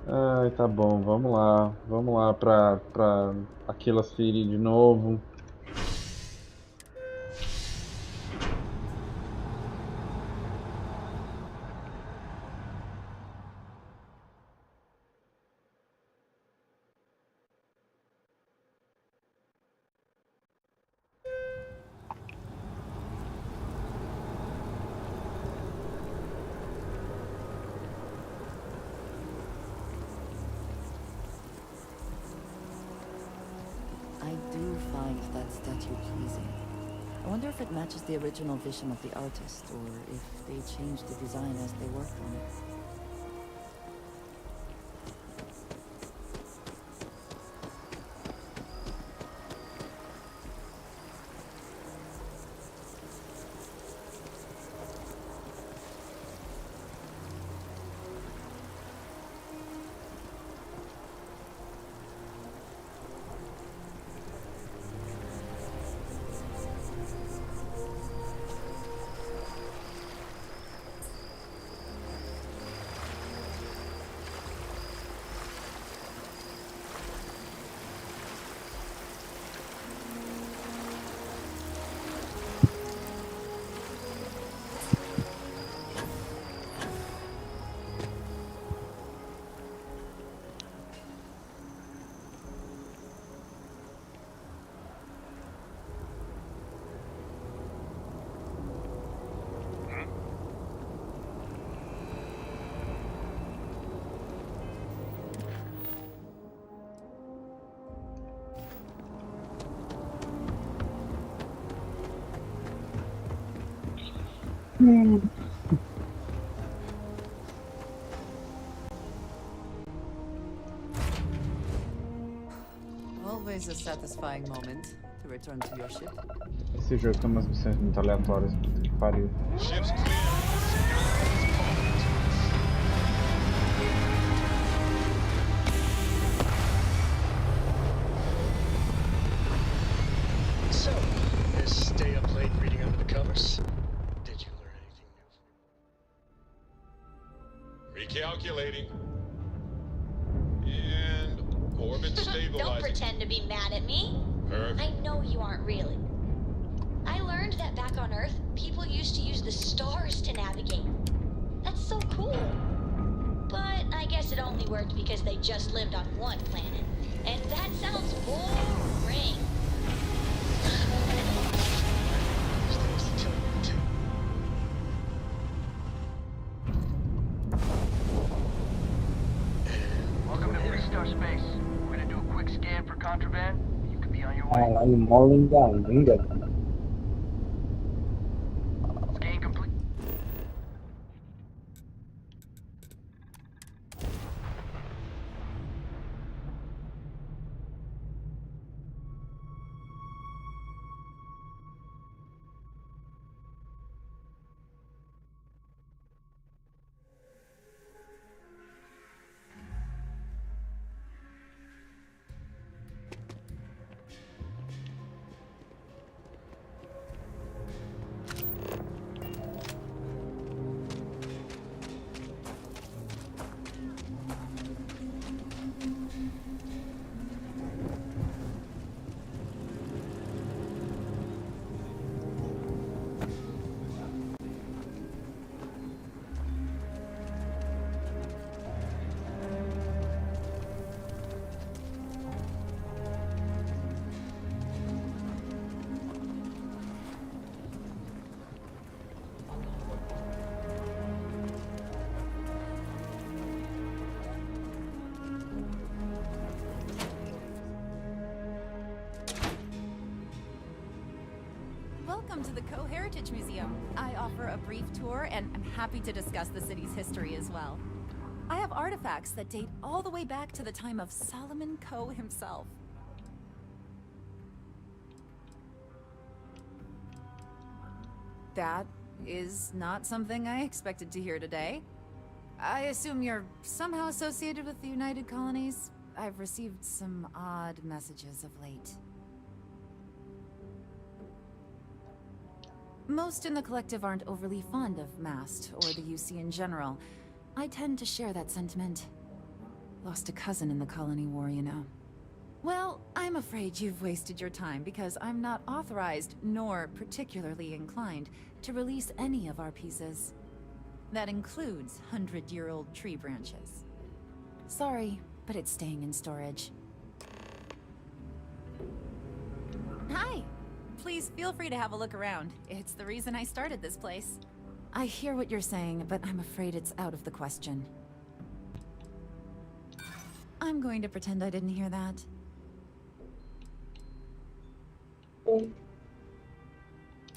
Ai, tá bom, vamos lá. Vamos lá pra Aquila City de novo. I do find that statue pleasing. I wonder if it matches the original vision of the artist, or if they changed the design as they worked on it. Always a satisfying moment to return to your ship. Esse jogo tem umas missões muito aleatórias, puta que pariu. Ship's clear. So, this stay up late reading under the covers. Did you learn anything new? Recalculating. And orbit stabilizing. Don't pretend to be mad at me. Perfect. I know you aren't really. I learned that back on Earth, people used to use the stars to navigate. That's so cool. But I guess it only worked because they just lived on one planet. And that sounds boring. Welcome to Free Star Space. We're gonna do a quick scan for contraband. You can be on your way. Caralho, mó ainda. Scan complete. Welcome to the Co-Heritage Museum. I offer a brief tour, and I'm happy to discuss the city's history as well. I have artifacts that date all the way back to the time of Solomon Coe himself. That is not something I expected to hear today. I assume you're somehow associated with the United Colonies? I've received some odd messages of late. Most in the collective aren't overly fond of MAST or the UC in general. I tend to share that sentiment. Lost a cousin in the colony war, you know. Well, I'm afraid you've wasted your time because I'm not authorized, nor particularly inclined, to release any of our pieces. That includes 100-year-old tree branches. Sorry, but it's staying in storage. Hi! Please feel free to have a look around. It's the reason I started this place. I hear what you're saying, but I'm afraid it's out of the question. I'm going to pretend I didn't hear that.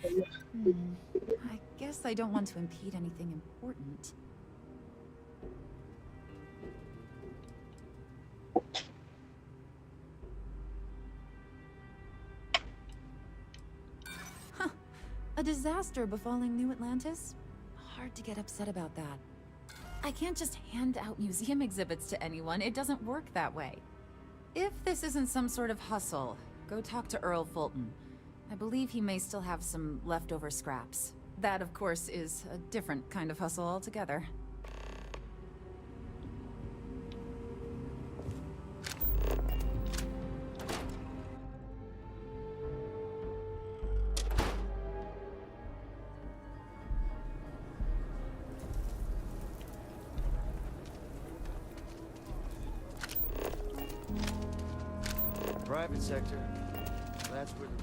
I guess I don't want to impede anything important. Huh. A disaster befalling New Atlantis? Hard to get upset about that. I can't just hand out museum exhibits to anyone. It doesn't work that way. If this isn't some sort of hustle, go talk to Earl Fulton. I believe he may still have some leftover scraps. That, of course, is a different kind of hustle altogether. Private sector. That's where the...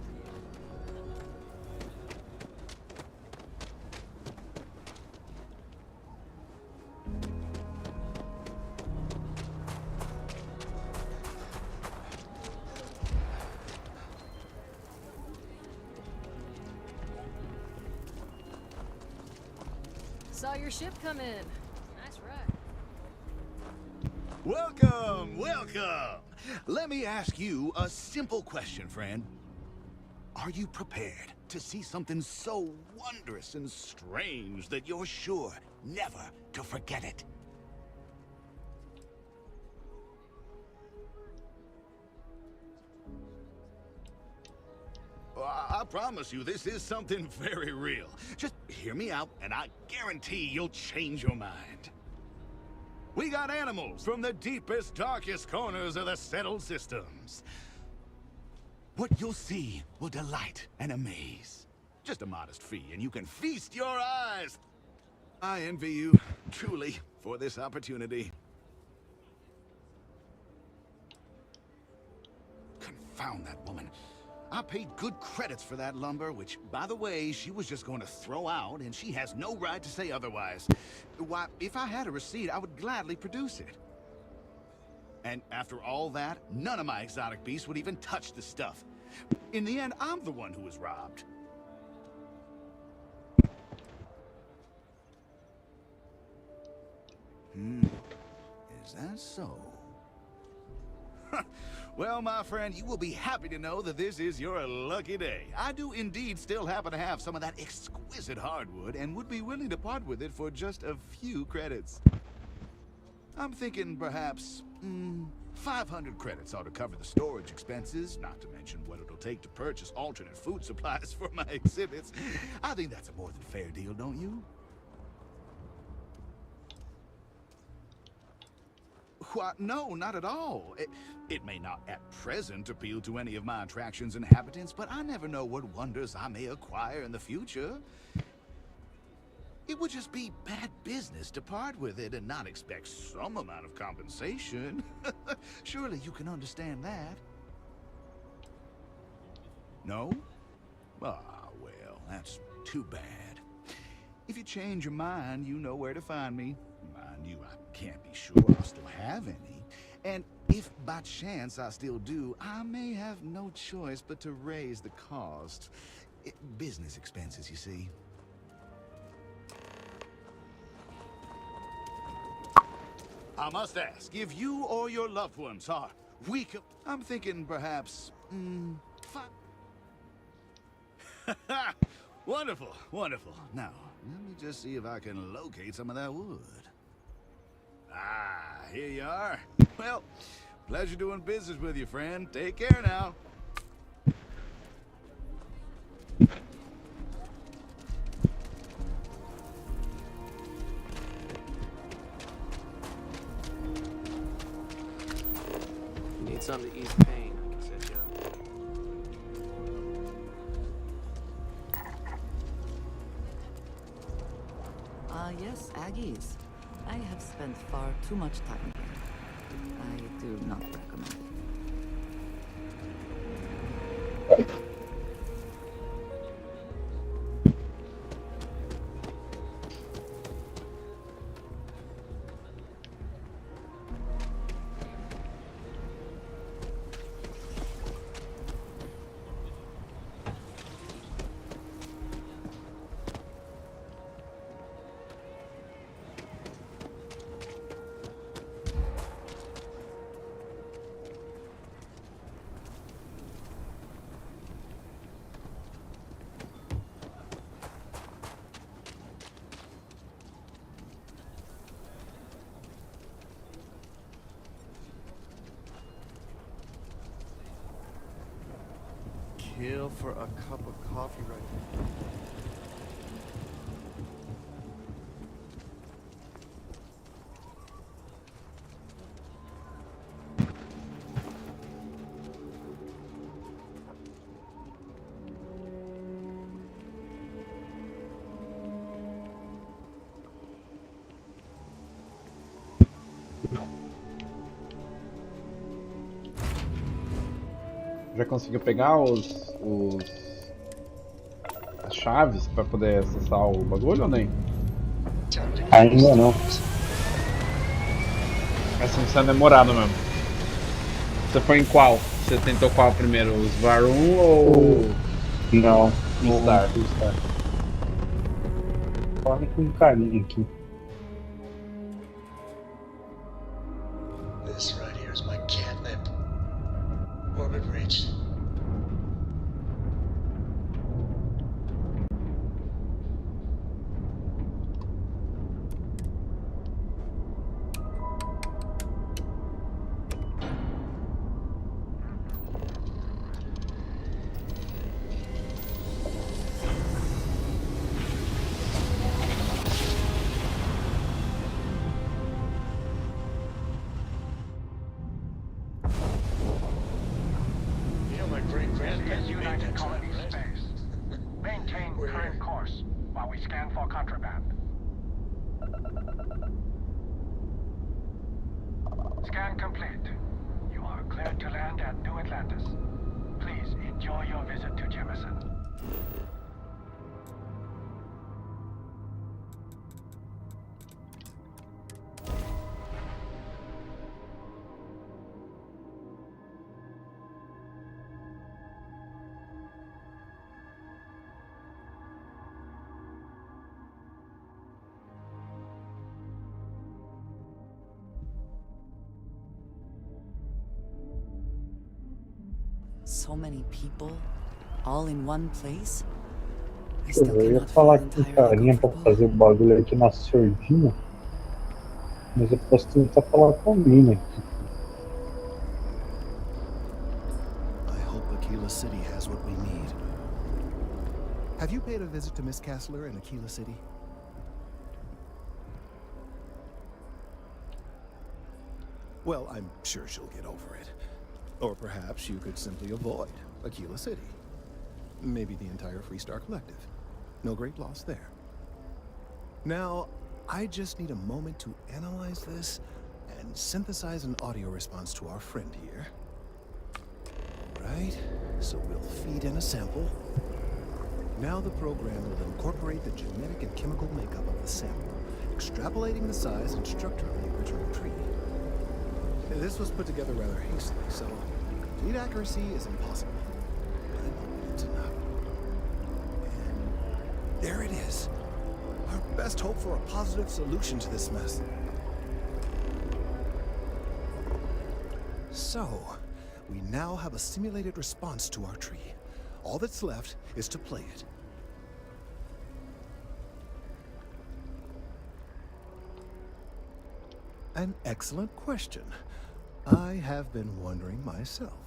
Saw your ship come in. Nice ride. Welcome, welcome! Let me ask you a simple question, friend. Are you prepared to see something so wondrous and strange that you're sure never to forget it? I promise you, this is something very real. Just hear me out, and I guarantee you'll change your mind. We got animals from the deepest, darkest corners of the settled systems. What you'll see will delight and amaze. Just a modest fee, and you can feast your eyes. I envy you, truly, for this opportunity. Confound that woman. I paid good credits for that lumber, which, by the way, she was just going to throw out, and she has no right to say otherwise. Why, if I had a receipt, I would gladly produce it. And after all that, none of my exotic beasts would even touch the stuff. In the end, I'm the one who was robbed. Is that so? Well, my friend, you will be happy to know that this is your lucky day. I do indeed still happen to have some of that exquisite hardwood and would be willing to part with it for just a few credits. I'm thinking perhaps, 500 credits ought to cover the storage expenses, not to mention what it'll take to purchase alternate food supplies for my exhibits. I think that's a more than fair deal, don't you? Why, no, not at all. It may not at present appeal to any of my attraction's inhabitants, but I never know what wonders I may acquire in the future. It would just be bad business to part with it and not expect some amount of compensation. Surely you can understand that. No? Ah, well, that's too bad. If you change your mind, you know where to find me. Mind you, I can't be sure I'll still have any. And if by chance I still do, I may have no choice but to raise the cost. Business expenses, you see. I must ask, if you or your loved ones are weak, I'm thinking perhaps, Wonderful, wonderful. Now, let me just see if I can locate some of that wood. Ah, here you are. Well, pleasure doing business with you, friend. Take care now. Need something to ease pain, I can set you up. Yes, Aggies. I have spent far too much time here. I do not recommend it. Kill for a cup of coffee right now. Já conseguiu pegar as chaves pra poder acessar o bagulho ou nem? Ainda não. Essa missão é demorada mesmo. Você foi em qual? Você tentou qual primeiro? Os Varum ou... Não. O Star? Fala com um carinho aqui. This right here is my catnip. Orbit reached. Scan complete. You are cleared to land at New Atlantis. Please enjoy your visit to Jemison. So many people, all in one place? Eu ia falar com o carinha pra fazer o bagulho aqui na surdina, mas eu posso tentar falar com alguém aqui. I hope Aquila City has what we need. Have you paid a visit to Miss Castler in Aquila City? Well, I'm sure she'll get over it. Or perhaps you could simply avoid Aquila City. Maybe the entire Freestar Collective. No great loss there. Now, I just need a moment to analyze this and synthesize an audio response to our friend here. Right, so we'll feed in a sample. Now the program will incorporate the genetic and chemical makeup of the sample, extrapolating the size and structure of the original tree. This was put together rather hastily, so complete accuracy is impossible. But it's enough. And there it is. Our best hope for a positive solution to this mess. So, we now have a simulated response to our tree. All that's left is to play it. An excellent question. I have been wondering myself.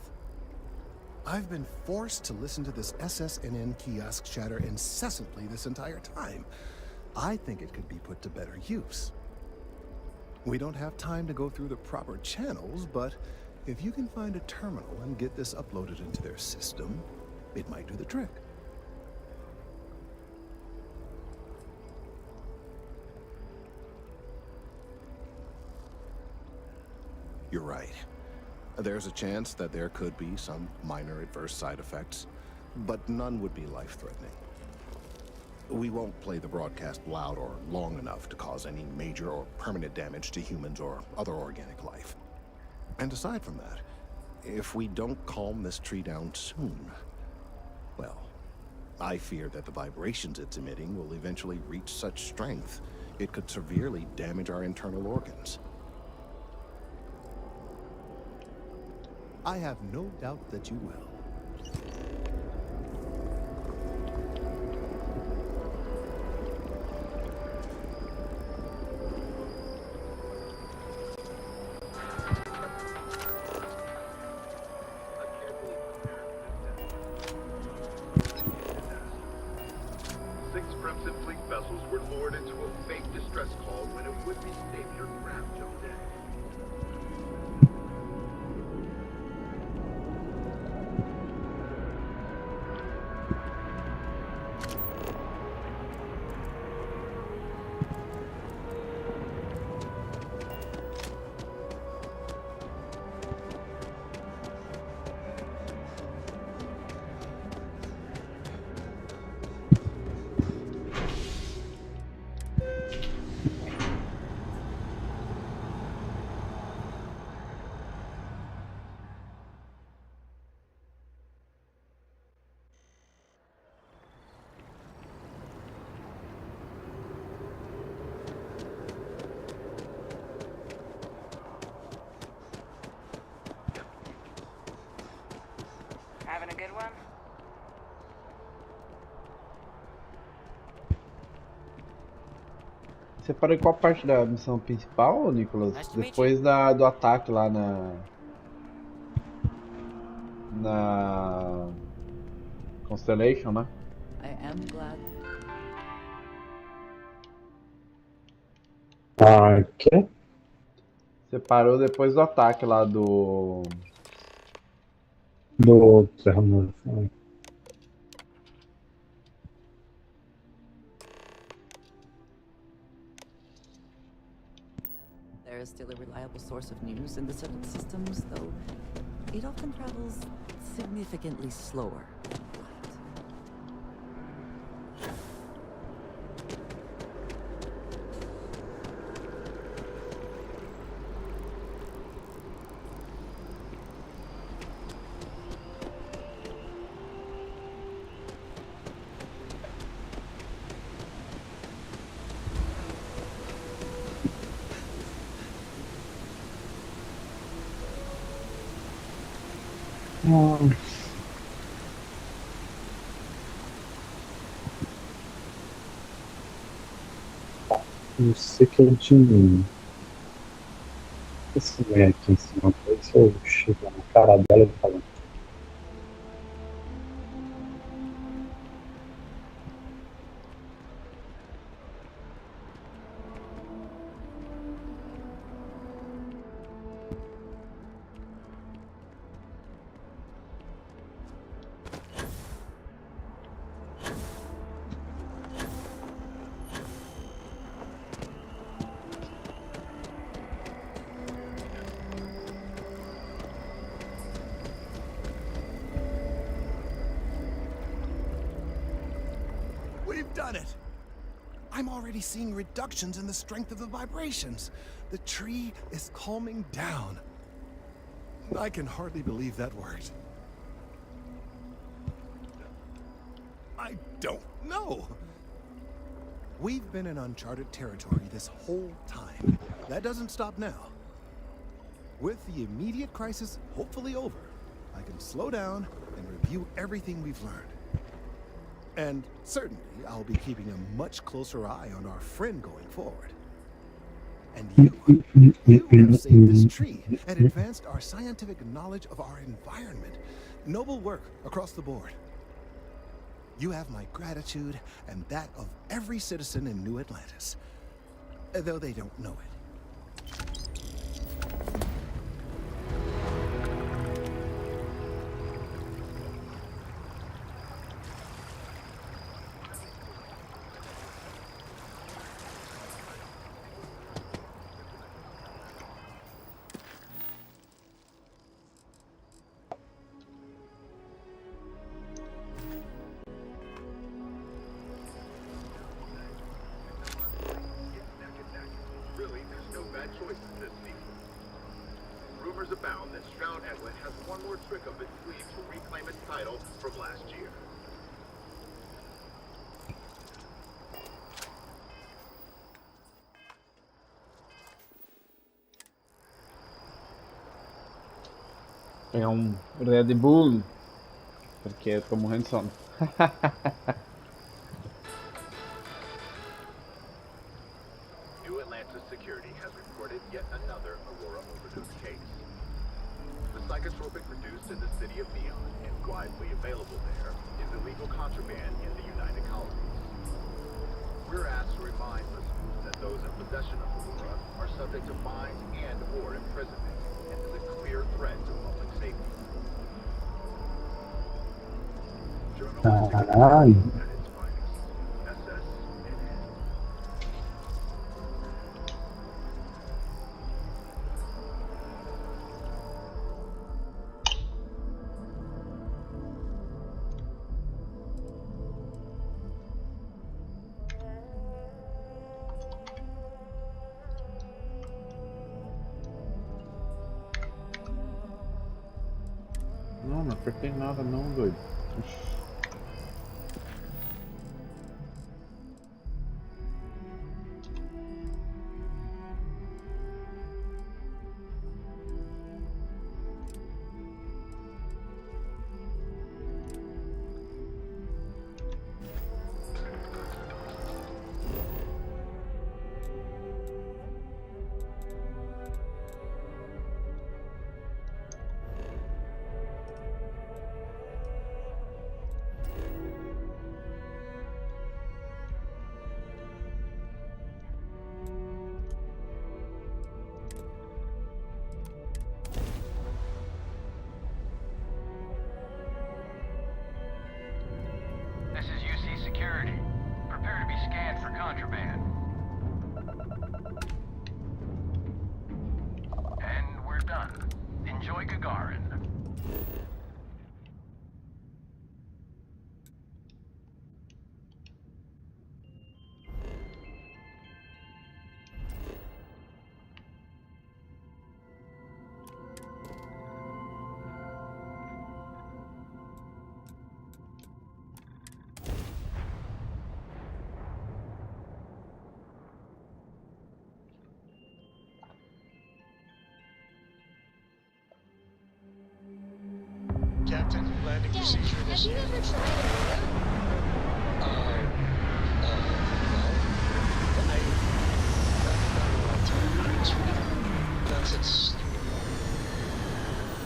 I've been forced to listen to this SSNN kiosk chatter incessantly this entire time. I think it could be put to better use. We don't have time to go through the proper channels, but if you can find a terminal and get this uploaded into their system, it might do the trick. You're right. There's a chance that there could be some minor adverse side effects, but none would be life-threatening. We won't play the broadcast loud or long enough to cause any major or permanent damage to humans or other organic life. And aside from that, if we don't calm this tree down soon, well, I fear that the vibrations it's emitting will eventually reach such strength it could severely damage our internal organs. I have no doubt that you will. Six Crimson Fleet vessels were lured into a fake distress call when a would-be savior grabbed them dead. Having a good one? Você parou em qual parte da missão principal, Nicholas? Depois do ataque lá na Constellation, né? I am glad. Ah, que? Você parou depois do ataque lá do Terra. There is still a reliable source of news in the settled systems, though it often travels significantly slower. Não sei que é de mim. Esse mulher aqui em cima, se eu chegar na cara dela e falar. We've done it! I'm already seeing reductions in the strength of the vibrations. The tree is calming down. I can hardly believe that worked. I don't know. We've been in uncharted territory this whole time. That doesn't stop now. With the immediate crisis hopefully over, I can slow down and review everything we've learned. And certainly, I'll be keeping a much closer eye on our friend going forward. And you have saved this tree and advanced our scientific knowledge of our environment. Noble work across the board. You have my gratitude and that of every citizen in New Atlantis, though they don't know it. Really, there's no bad choices this season. Rumors abound that Shroud Edwin has one more trick up its sleeve to reclaim its title from last year. Pegar Red Bull, porque eu tô morrendo de sono. New Atlantis Security has reported yet another Aurora overdose case. The psychotropic produced in the city of Neon and widely available there is illegal contraband in the United Colonies. We're asked to remind listeners that those in possession of Aurora are subject to fines and/or imprisonment and is a clear threat to public safety. Caralho. Não, não apertei nada não, doido. Ixi. This is UC Security. Prepare to be scanned for contraband. And we're done. Enjoy Gagarin. Captain, landing procedure Have you initiated. ever tried Aurora? No. Not in a long time. Not since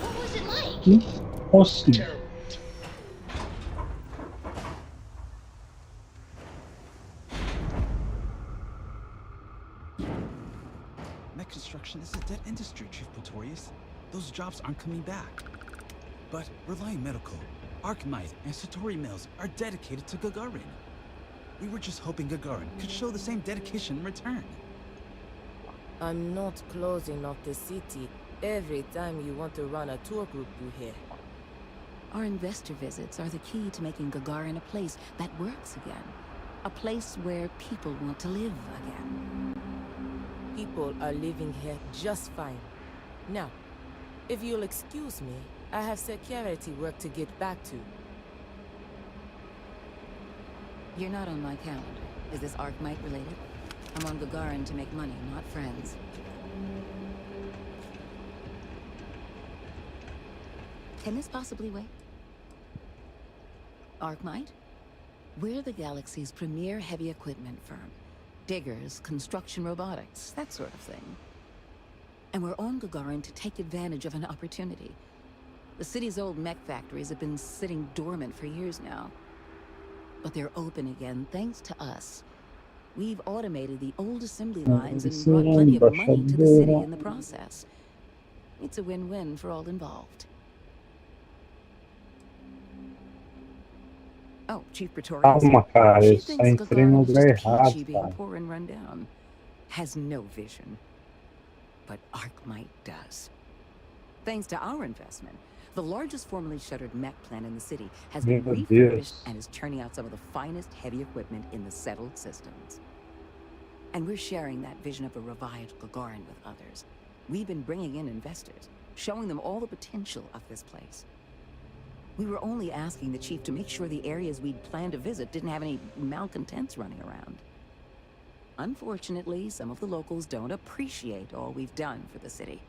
What was it like? Impossível. terrible. Mech construction is a dead industry, Chief Pretorius. Those jobs aren't coming back. But Reliant Medical, Arkmite, and Satori Mills are dedicated to Gagarin. We were just hoping Gagarin could show the same dedication in return. I'm not closing off the city every time you want to run a tour group through here. Our investor visits are the key to making Gagarin a place that works again. A place where people want to live again. People are living here just fine. Now, if you'll excuse me, I have security work to get back to. You're not on my calendar. Is this Arkmite related? I'm on Gagarin to make money, not friends. Can this possibly wait? Arkmite? We're the galaxy's premier heavy equipment firm. Diggers, construction robotics, that sort of thing. And we're on Gagarin to take advantage of an opportunity. The city's old mech factories have been sitting dormant for years now. But they're open again thanks to us. We've automated the old assembly lines and brought plenty of money to the city in the process. It's a win-win for all involved. Oh, Chief Pretorius. Calma, cara, She eu só thinks entrei no Gagarin is lugar just errado, peachy being cara. poor and run down. Has no vision. But Arkmite does. Thanks to our investment, the largest formerly shuttered mech plant in the city has been Meu refurbished Deus. and is churning out some of the finest heavy equipment in the settled systems. And we're sharing that vision of a revived Gagarin with others. We've been bringing in investors, showing them all the potential of this place. We were only asking the chief to make sure the areas we'd planned to visit didn't have any malcontents running around. Unfortunately, some of the locals don't appreciate all we've done for the city.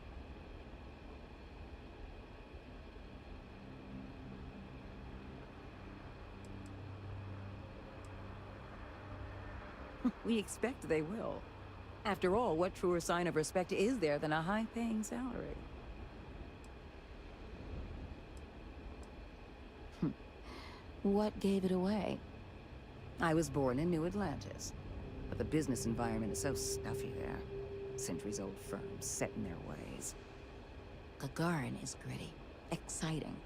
We expect they will. After all, what truer sign of respect is there than a high-paying salary? What gave it away? I was born in New Atlantis, but the business environment is so stuffy there. Centuries-old firms set in their ways. Gagarin is gritty, exciting,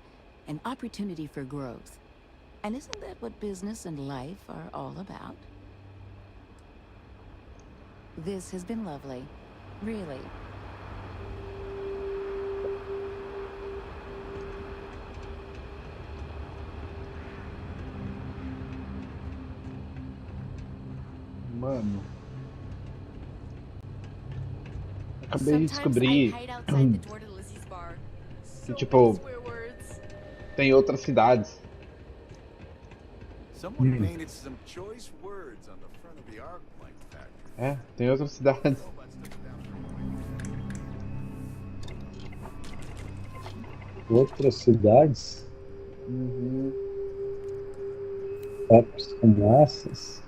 an opportunity for growth. And isn't that what business and life are all about? This has been lovely, really. Mano. Acabei de descobrir que, tipo, tem outras cidades. Someone painted some choice words on the front of the Arclight factory. É, tem outras cidades. Outras cidades? Uhum. Fábricas como essas?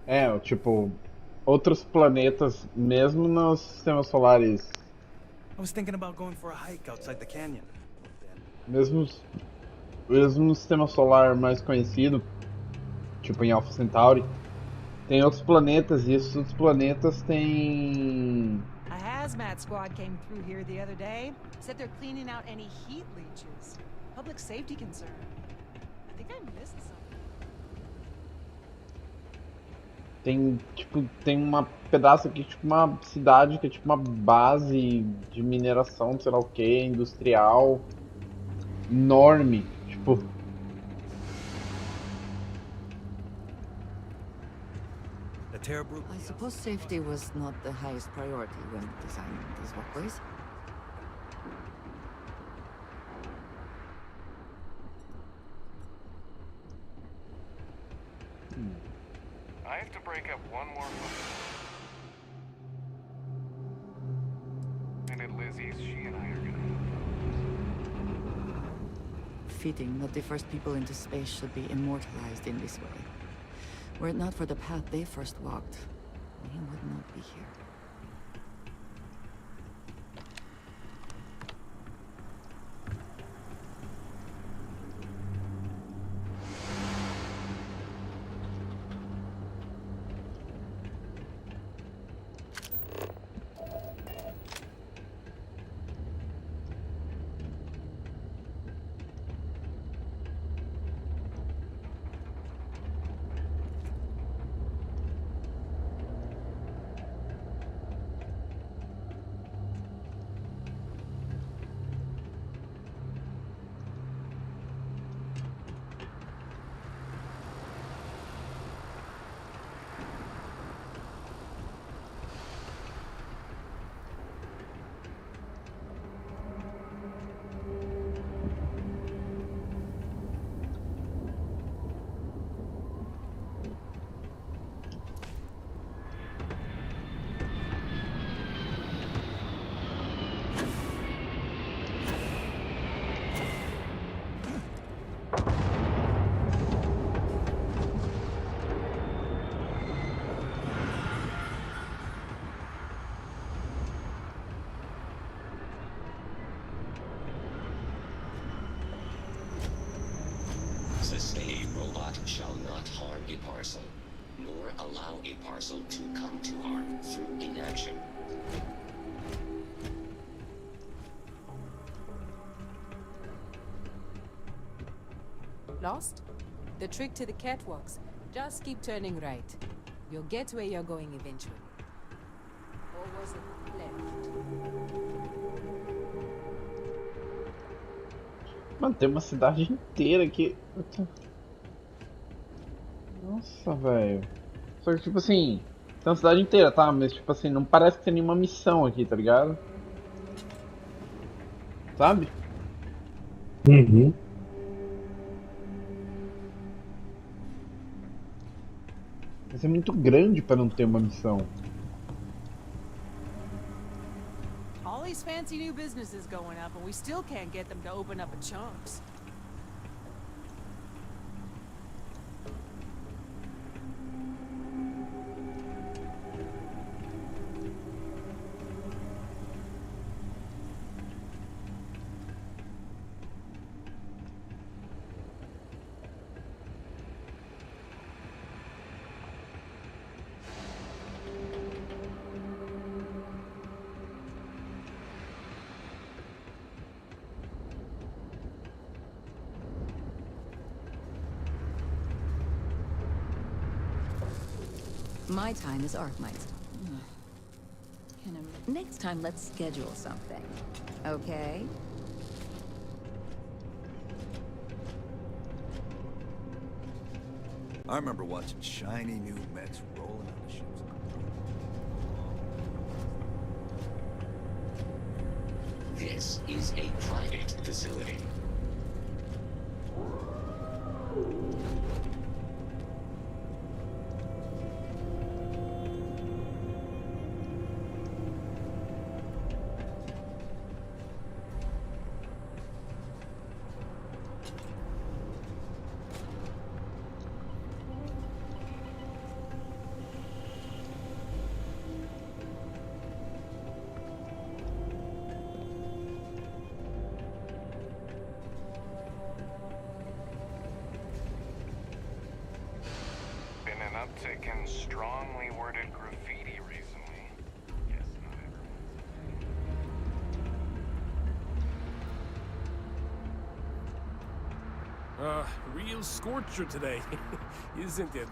É, tipo, outros planetas, mesmo nos sistemas solares, I was thinking about going for a hike outside the canyon. mesmo no sistema solar mais conhecido, tipo em Alpha Centauri, tem outros planetas e esses outros planetas têm... A hazmat squad came through here the other day. Said they're cleaning out any heat leeches. Public safety concern. I think I missed something. Tem, tipo, tem uma pedaço aqui, tipo uma cidade que é tipo uma base de mineração, sei lá o que, industrial, enorme, tipo... I suppose safety was not the highest priority when designing these walkways. I have to break up one more and at Lizzie's, she and I are gonna Fitting that the first people into space should be immortalized in this way. Were it not for the path they first walked, we would not be here. That shall not harm a parcel, nor allow a parcel to come to harm through inaction. Lost? The trick to the catwalks. Just keep turning right. You'll get where you're going eventually. Or was it left? Mano, tem uma cidade inteira aqui. Nossa, velho. Só que, tipo assim, tem uma cidade inteira, tá? Mas, tipo assim, não parece que tem nenhuma missão aqui, tá ligado? Sabe? Uhum. Mas é muito grande pra não ter uma missão. All these fancy new businesses going up, and we still can't get them to open up a chunks. My time is Arkmite's. Next time, let's schedule something. Okay? I remember watching shiny new mechs rolling out the ships. This is a private facility. Been an uptick in strongly worded graffiti recently. Yes, not everyone. Real scorcher today, isn't it?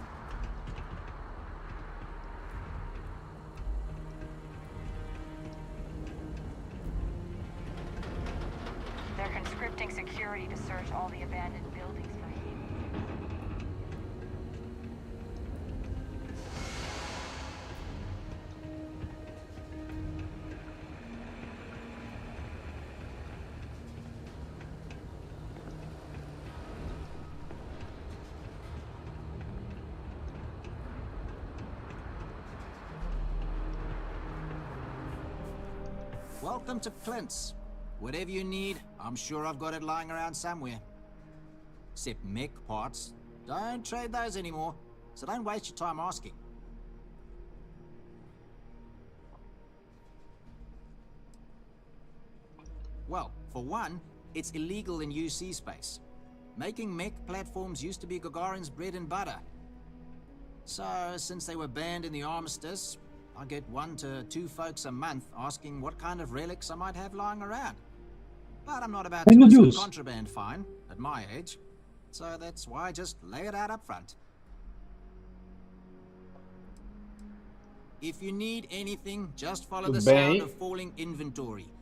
They're conscripting security to search all the abandoned buildings for heat. Welcome to Clint's. Whatever you need, I'm sure I've got it lying around somewhere. Except mech parts. Don't trade those anymore, so don't waste your time asking. Well, for one, it's illegal in UC space. Making mech platforms used to be Gagarin's bread and butter. So, since they were banned in the armistice, I get 1 to 2 folks a month asking what kind of relics I might have lying around. But I'm not about to miss a contraband fine at my age, so that's why I just lay it out up front. If you need anything, just follow the sound of falling inventory.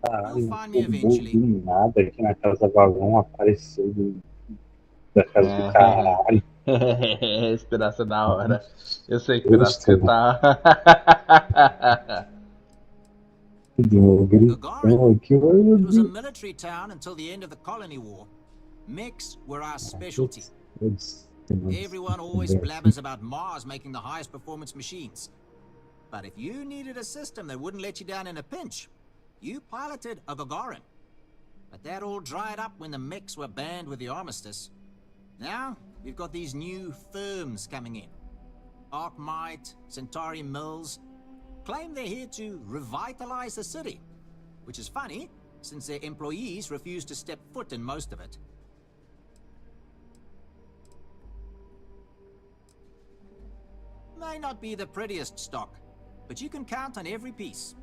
You'll find me eventually. Do nada aqui na casa vagão apareceu da casa do caralho. Esperança da hora. Eu sei que você tá. It was a military town until the end of the colony war. Mechs were our specialty. Everyone always blabbers about Mars making the highest performance machines. But if you needed a system that wouldn't let you down in a pinch, you piloted a Gagarin. But that all dried up when the mechs were banned with the armistice. Now, we've got these new firms coming in. Arkmite, Centauri Mills, claim they're here to revitalize the city. Which is funny, since their employees refuse to step foot in most of it. May not be the prettiest stock, but you can count on every piece.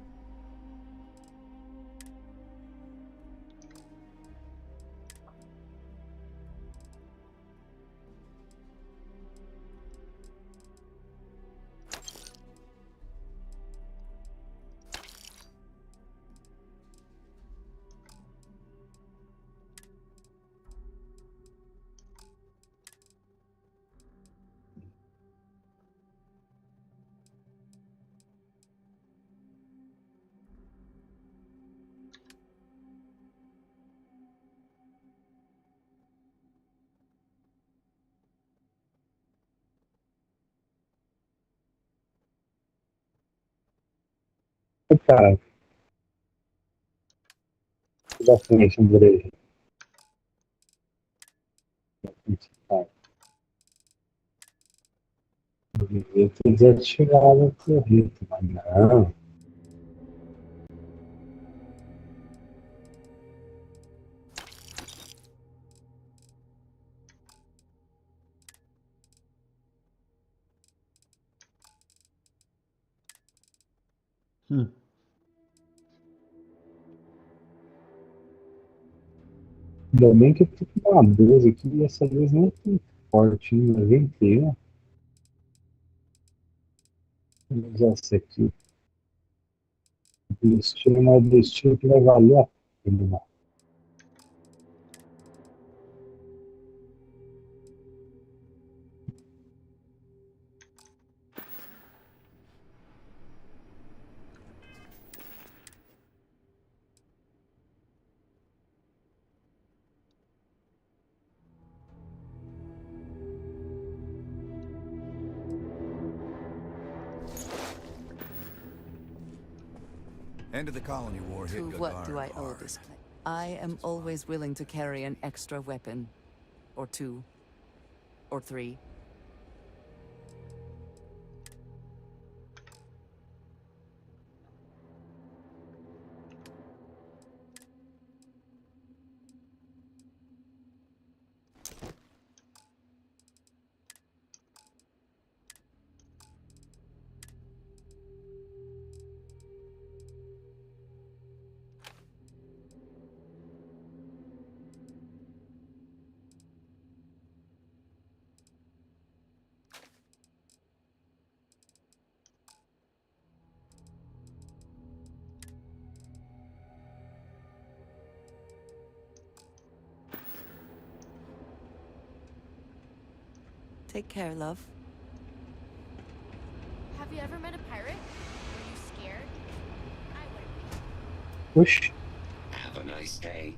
Cara, destination direito. Devia ter desativado o correto, mas não. Ainda bem que eu tô com uma 12 aqui e essa vez não é tão forte, mas venteia. Vamos usar essa aqui. Destino, mas destino que vai valer a pena. End of the colony war hit To what do I Gagarin owe hard. this place? I am always willing to carry an extra weapon. Or two. Or three. Take care, love. Have you ever met a pirate? Were you scared? I wouldn't be. Puxa. Have a nice day.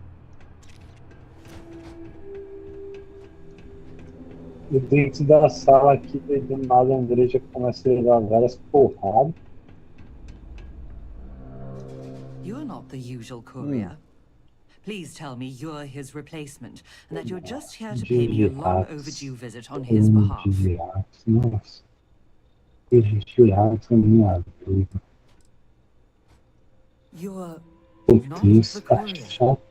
E dentro da sala aqui, do nada, a André já começa a levar várias porradas. You're not the usual courier. Please tell me you're his replacement, and that you're just here to pay me a long overdue visit on his behalf. Nossa. De minha vida. You're Putz, not the courier. chato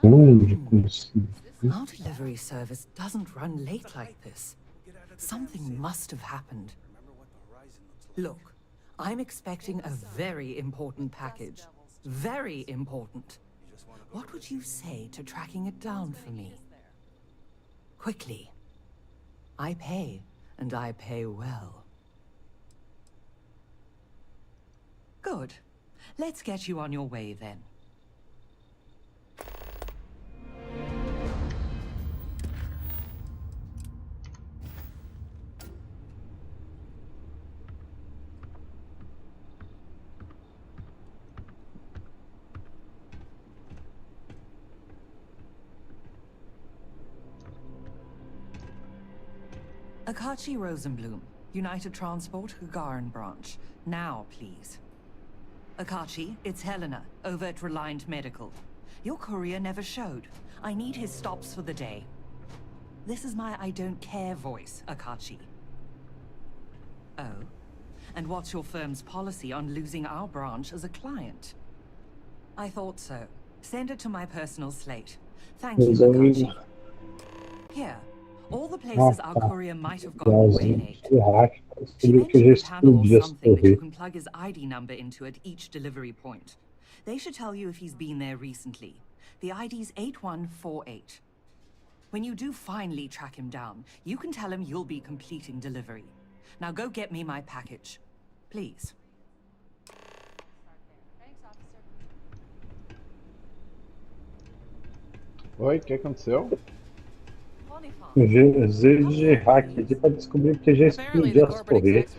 de conseguir. Our delivery service doesn't run late like this. Something must have happened. Look, I'm expecting a very important package. Very important. What would you say to tracking it down for me? Quickly. I pay, and I pay well. Good. Let's get you on your way then. Akachi Rosenblum, United Transport, Gagarin Branch. Now, please. Akachi, it's Helena, over at Reliant Medical. Your courier never showed. I need his stops for the day. This is my I don't care voice, Akachi. Oh? And what's your firm's policy on losing our branch as a client? I thought so. Send it to my personal slate. Thank you, Akachi. Here. All the Ah, places our tá. courier might have gotten Igualzinho way de late. hack. She Descobri que já mentioned a panel or explodiu as something that you torres. can plug his ID number into at each delivery point. They should tell you if he's been there recently. The ID's 8148. When you do finally track him down, you can tell him you'll be completing delivery. Now go get me my package. Please. Oi, o que aconteceu? Usei de hack aqui pra descobrir que já explodiu as torres.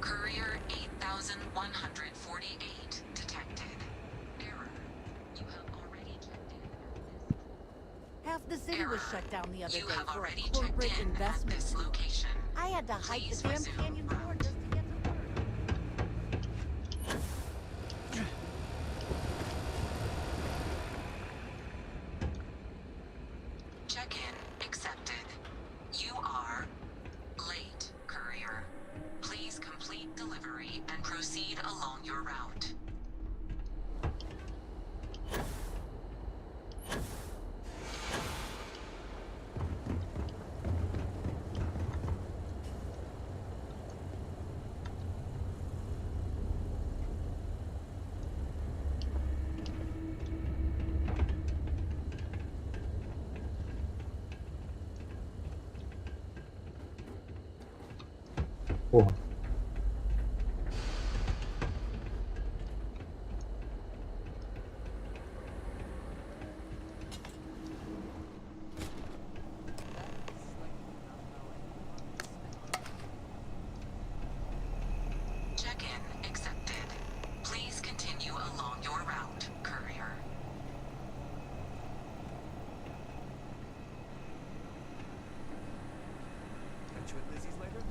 Courier 8148 detected. Error. You have already checked in. Half the city was shut down the other You day have for already a corporate checked in at investment this tour. location. I had to hike Please the Grand resume Canyon tour just to get to work. Check-in accepted. You are late, courier. Please complete delivery and proceed along your route. Porra. Check-in accepted. Please continue along your route, courier. Catch you at Lizzie's later?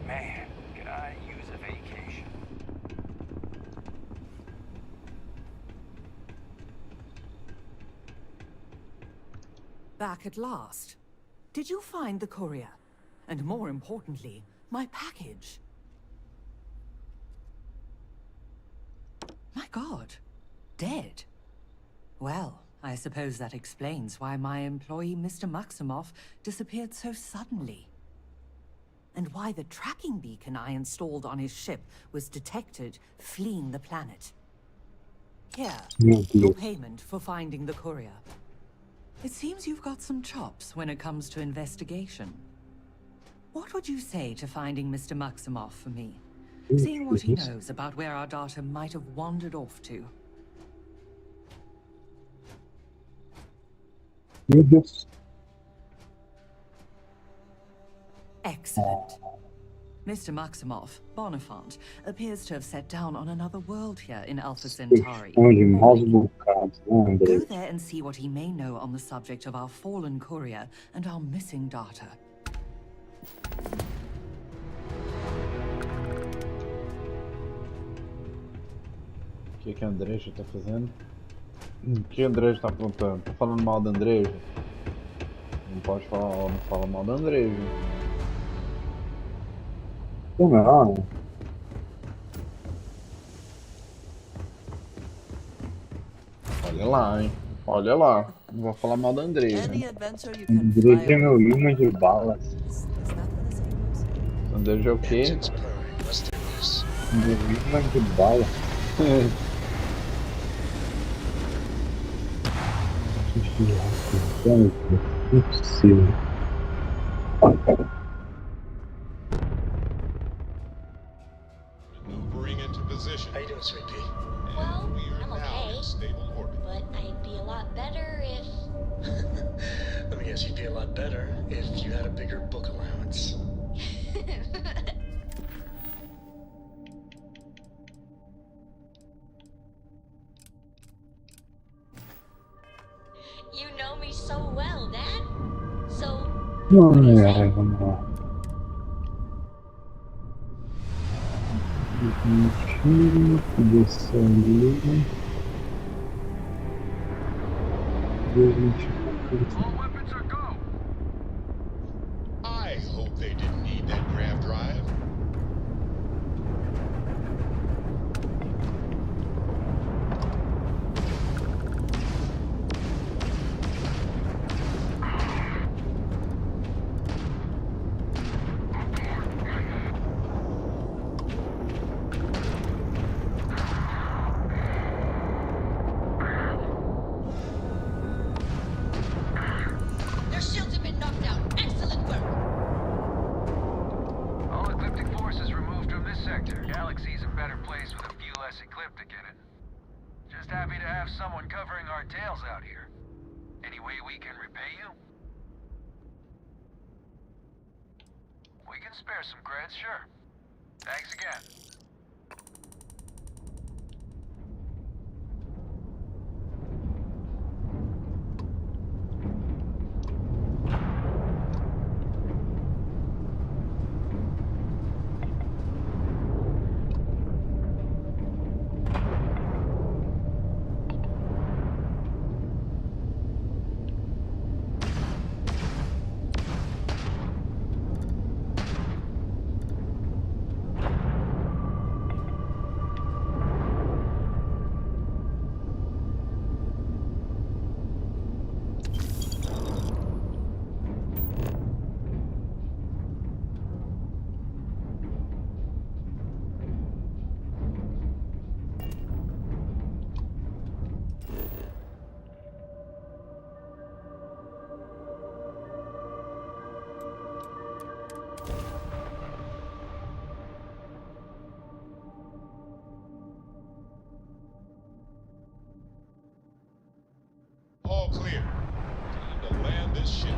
Man, could I use a vacation? Back at last. Did you find the courier? And more importantly, my package? My God. Dead. Well, I suppose that explains why my employee, Mr. Maximoff, disappeared so suddenly. And why the tracking beacon I installed on his ship was detected fleeing the planet. Here, Meu your Deus. payment for finding the courier. It seems you've got some chops when it comes to investigation. What would you say to finding Mr. Maximoff for me? Seeing what he knows about where our data might have wandered off to. Meu Deus. Excellent. Mr. Maximoff, Bonifant, appears to have set down on another world here in Alpha Centauri. Questão de maus bocados, né, André? Go there and see what he may know on the subject of our fallen courier and our missing data. O que a Andreja tá fazendo? O que a Andreja tá apontando? Tá falando mal da Andreja? Não pode falar, não fala mal da Andreja. Não. Olha lá, hein? Olha lá. Não vou falar mal da Andreja. Any adventure you can André fly é meu away. imã de balas. Is that what the saying goes? Andreja é o quê? Engines purring. Let's do this. Meu imã de bala. Não é possível. Maneuvering into position. How you doing, Sweet Pea? Well, We are I'm now okay. in stable orbit. But I'd be a lot better if... Let me guess, you'd be a lot better if you had a bigger book allowance. You know me so well, Dad. Ai, vamos lá. 20, descer ali. 20. I hope they didn't need that grav drive. Their shields have been knocked out. Excellent work. All ecliptic forces removed from this sector. Galaxy's a better place with a few less ecliptic in it. Just happy to have someone covering our tails out here. Any way we can repay you? We can spare some creds, sure. Thanks again. All clear. Time to land this ship.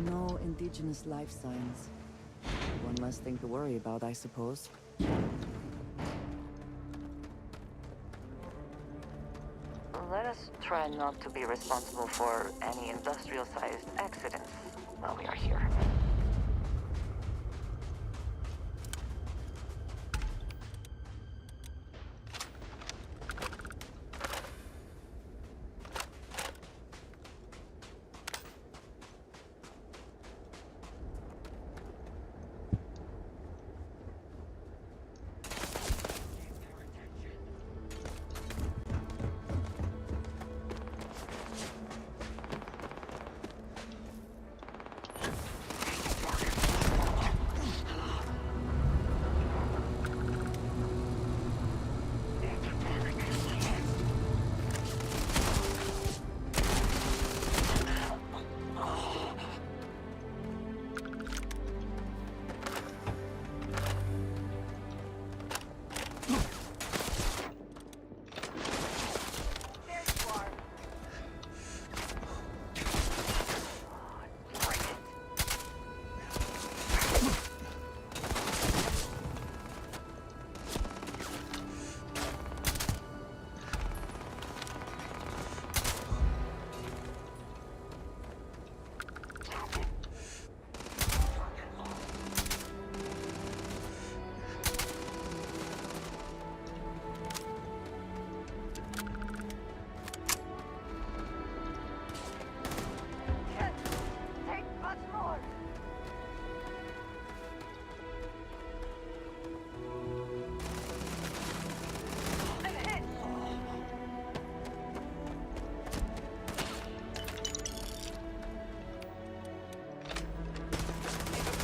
No indigenous life signs. One less thing to worry about, I suppose. Let us try not to be responsible for any industrial-sized accidents while we are here.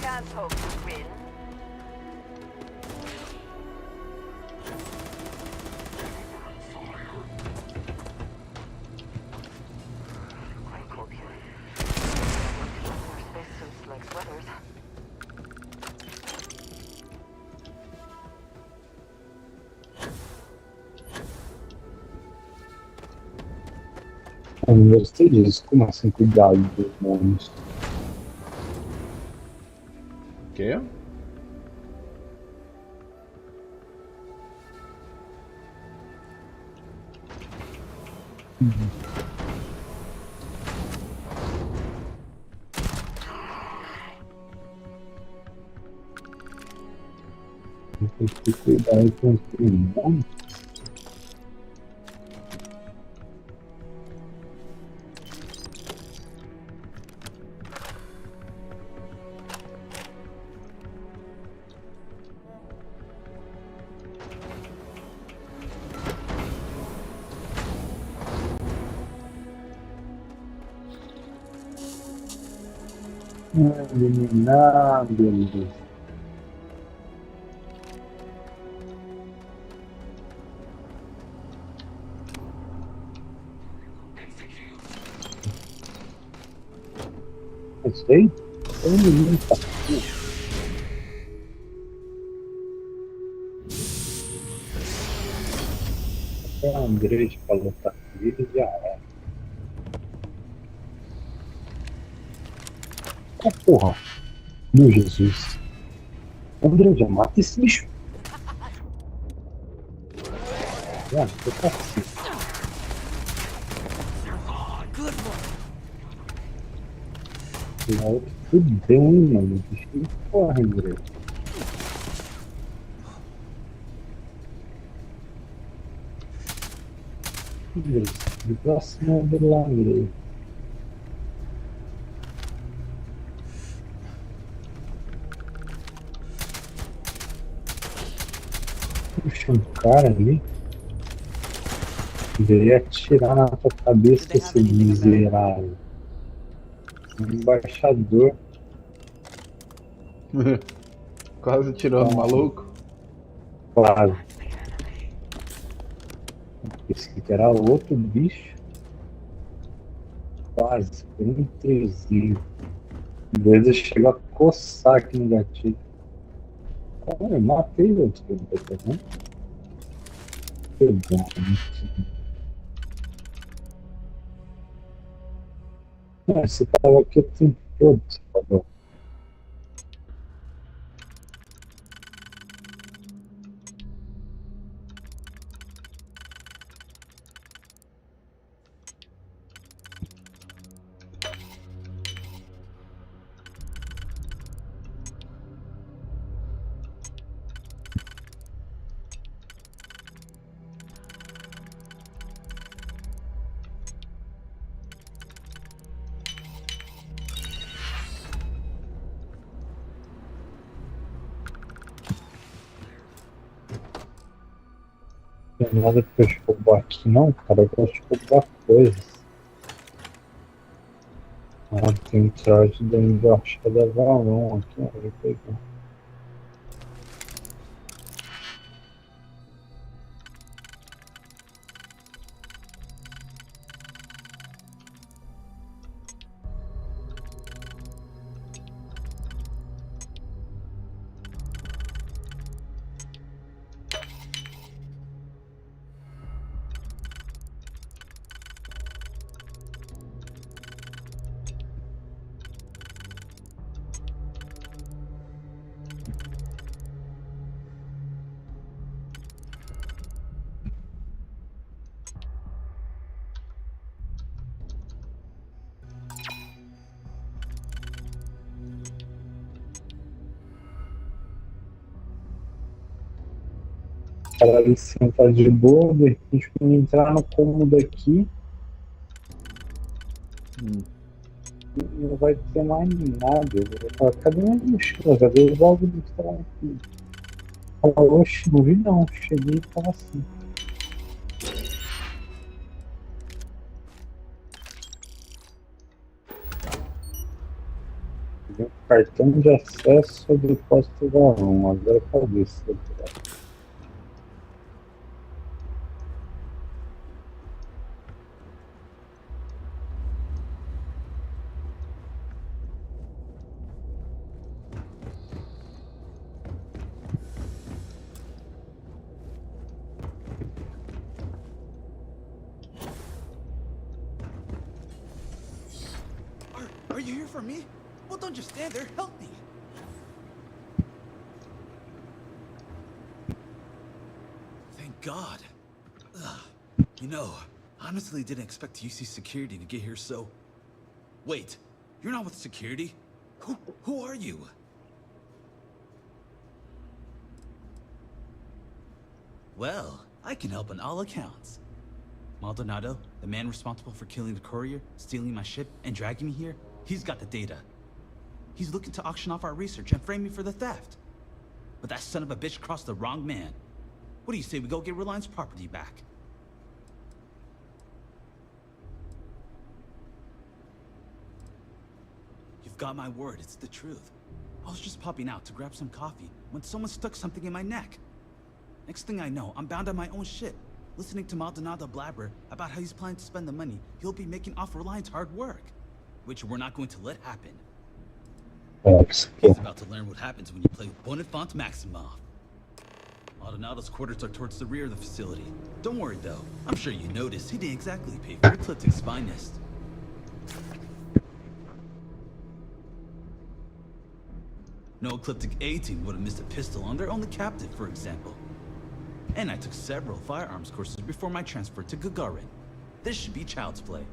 Can't hope to win. Quite cold here. More spacesuits like sweaters. Eu não gostei disso. Como assim, cuidado dos monstros? Quê? Tem que cuidar com os irmãos. Eliminar, beleza. Isso aí? Elimina. É um grande para lutar com ele já é. Ah, porra. Meu Jesus. André, já mata esse bicho. Já, tô assim. Não, fudeu, hein, mano. O bicho não corre, André. De próximo do lado. Puxa, um cara ali. Deveria atirar na tua cabeça esse miserável. Um embaixador. Quase tirou no maluco. Claro. Esse aqui era outro bicho. Quase. Foi um trezinho. Às vezes chega a coçar aqui no gatilho. Ah, eu matei o outro também. Foi bom. Você tava aqui o tempo todo, você falou. Não tem nada pra eu roubar aqui não, cara. Eu gosto de roubar coisas. Ah, tem um traje da embaixada Valon aqui, ó. Vou pegar. Para ali sentar de boa, de repente quando entrar no cômodo aqui, não vai ter mais nada. Eu vou falar, cadê minha mochila? Já veio logo de trás aqui. Fala, oxe, não vi não. Cheguei e tava assim. Peguei um cartão de acesso ao depósito Valon. Agora cadê esse depósito? Are you here for me? Well, don't just stand there. Help me. God. Ugh. You know, honestly didn't expect UC security to get here so... Wait, you're not with security? Who are you? Well, I can help on all accounts. Maldonado, the man responsible for killing the courier, stealing my ship, and dragging me here, he's got the data. He's looking to auction off our research and frame me for the theft. But that son of a bitch crossed the wrong man. What do you say we go get Reliance property back? You've got my word, it's the truth. I was just popping out to grab some coffee when someone stuck something in my neck. Next thing I know, I'm bound on my own ship, listening to Maldonado blabber about how he's planning to spend the money he'll be making off Reliance hard work, which we're not going to let happen. He's about to learn what happens when you play with Bonifant Maximoff. Maldonado's quarters are towards the rear of the facility. Don't worry though, I'm sure you noticed he didn't exactly pay for Ecliptic's finest. No Ecliptic A-team would have missed a pistol on their only captive, for example. And I took several firearms courses before my transfer to Gagarin. This should be child's play.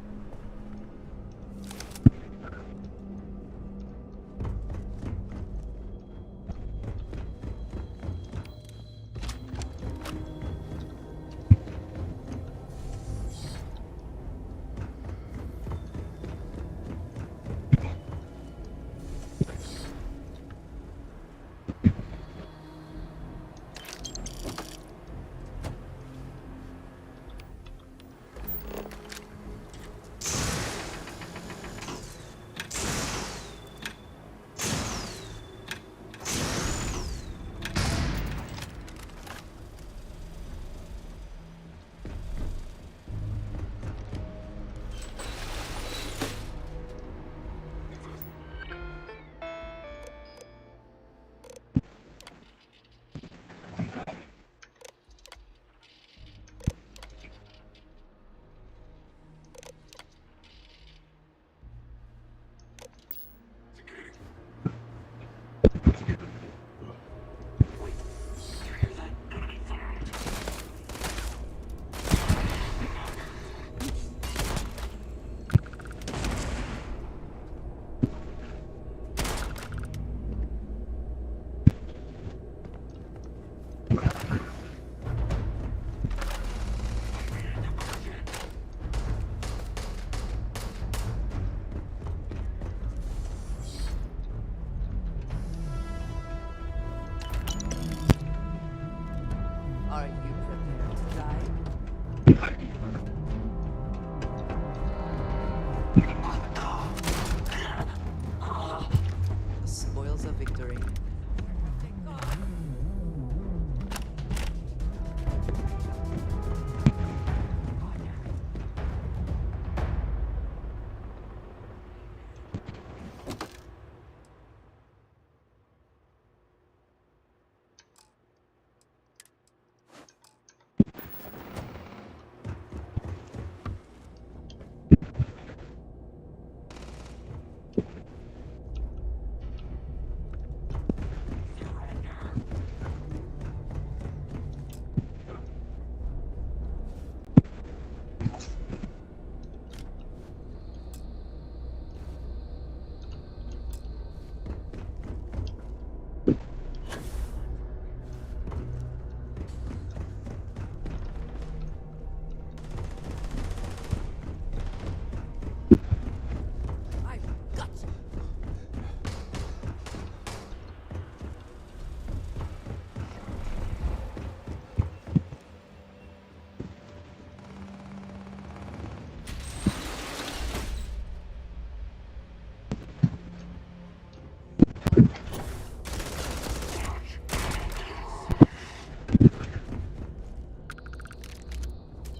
Are you prepared to die? The spoils of victory.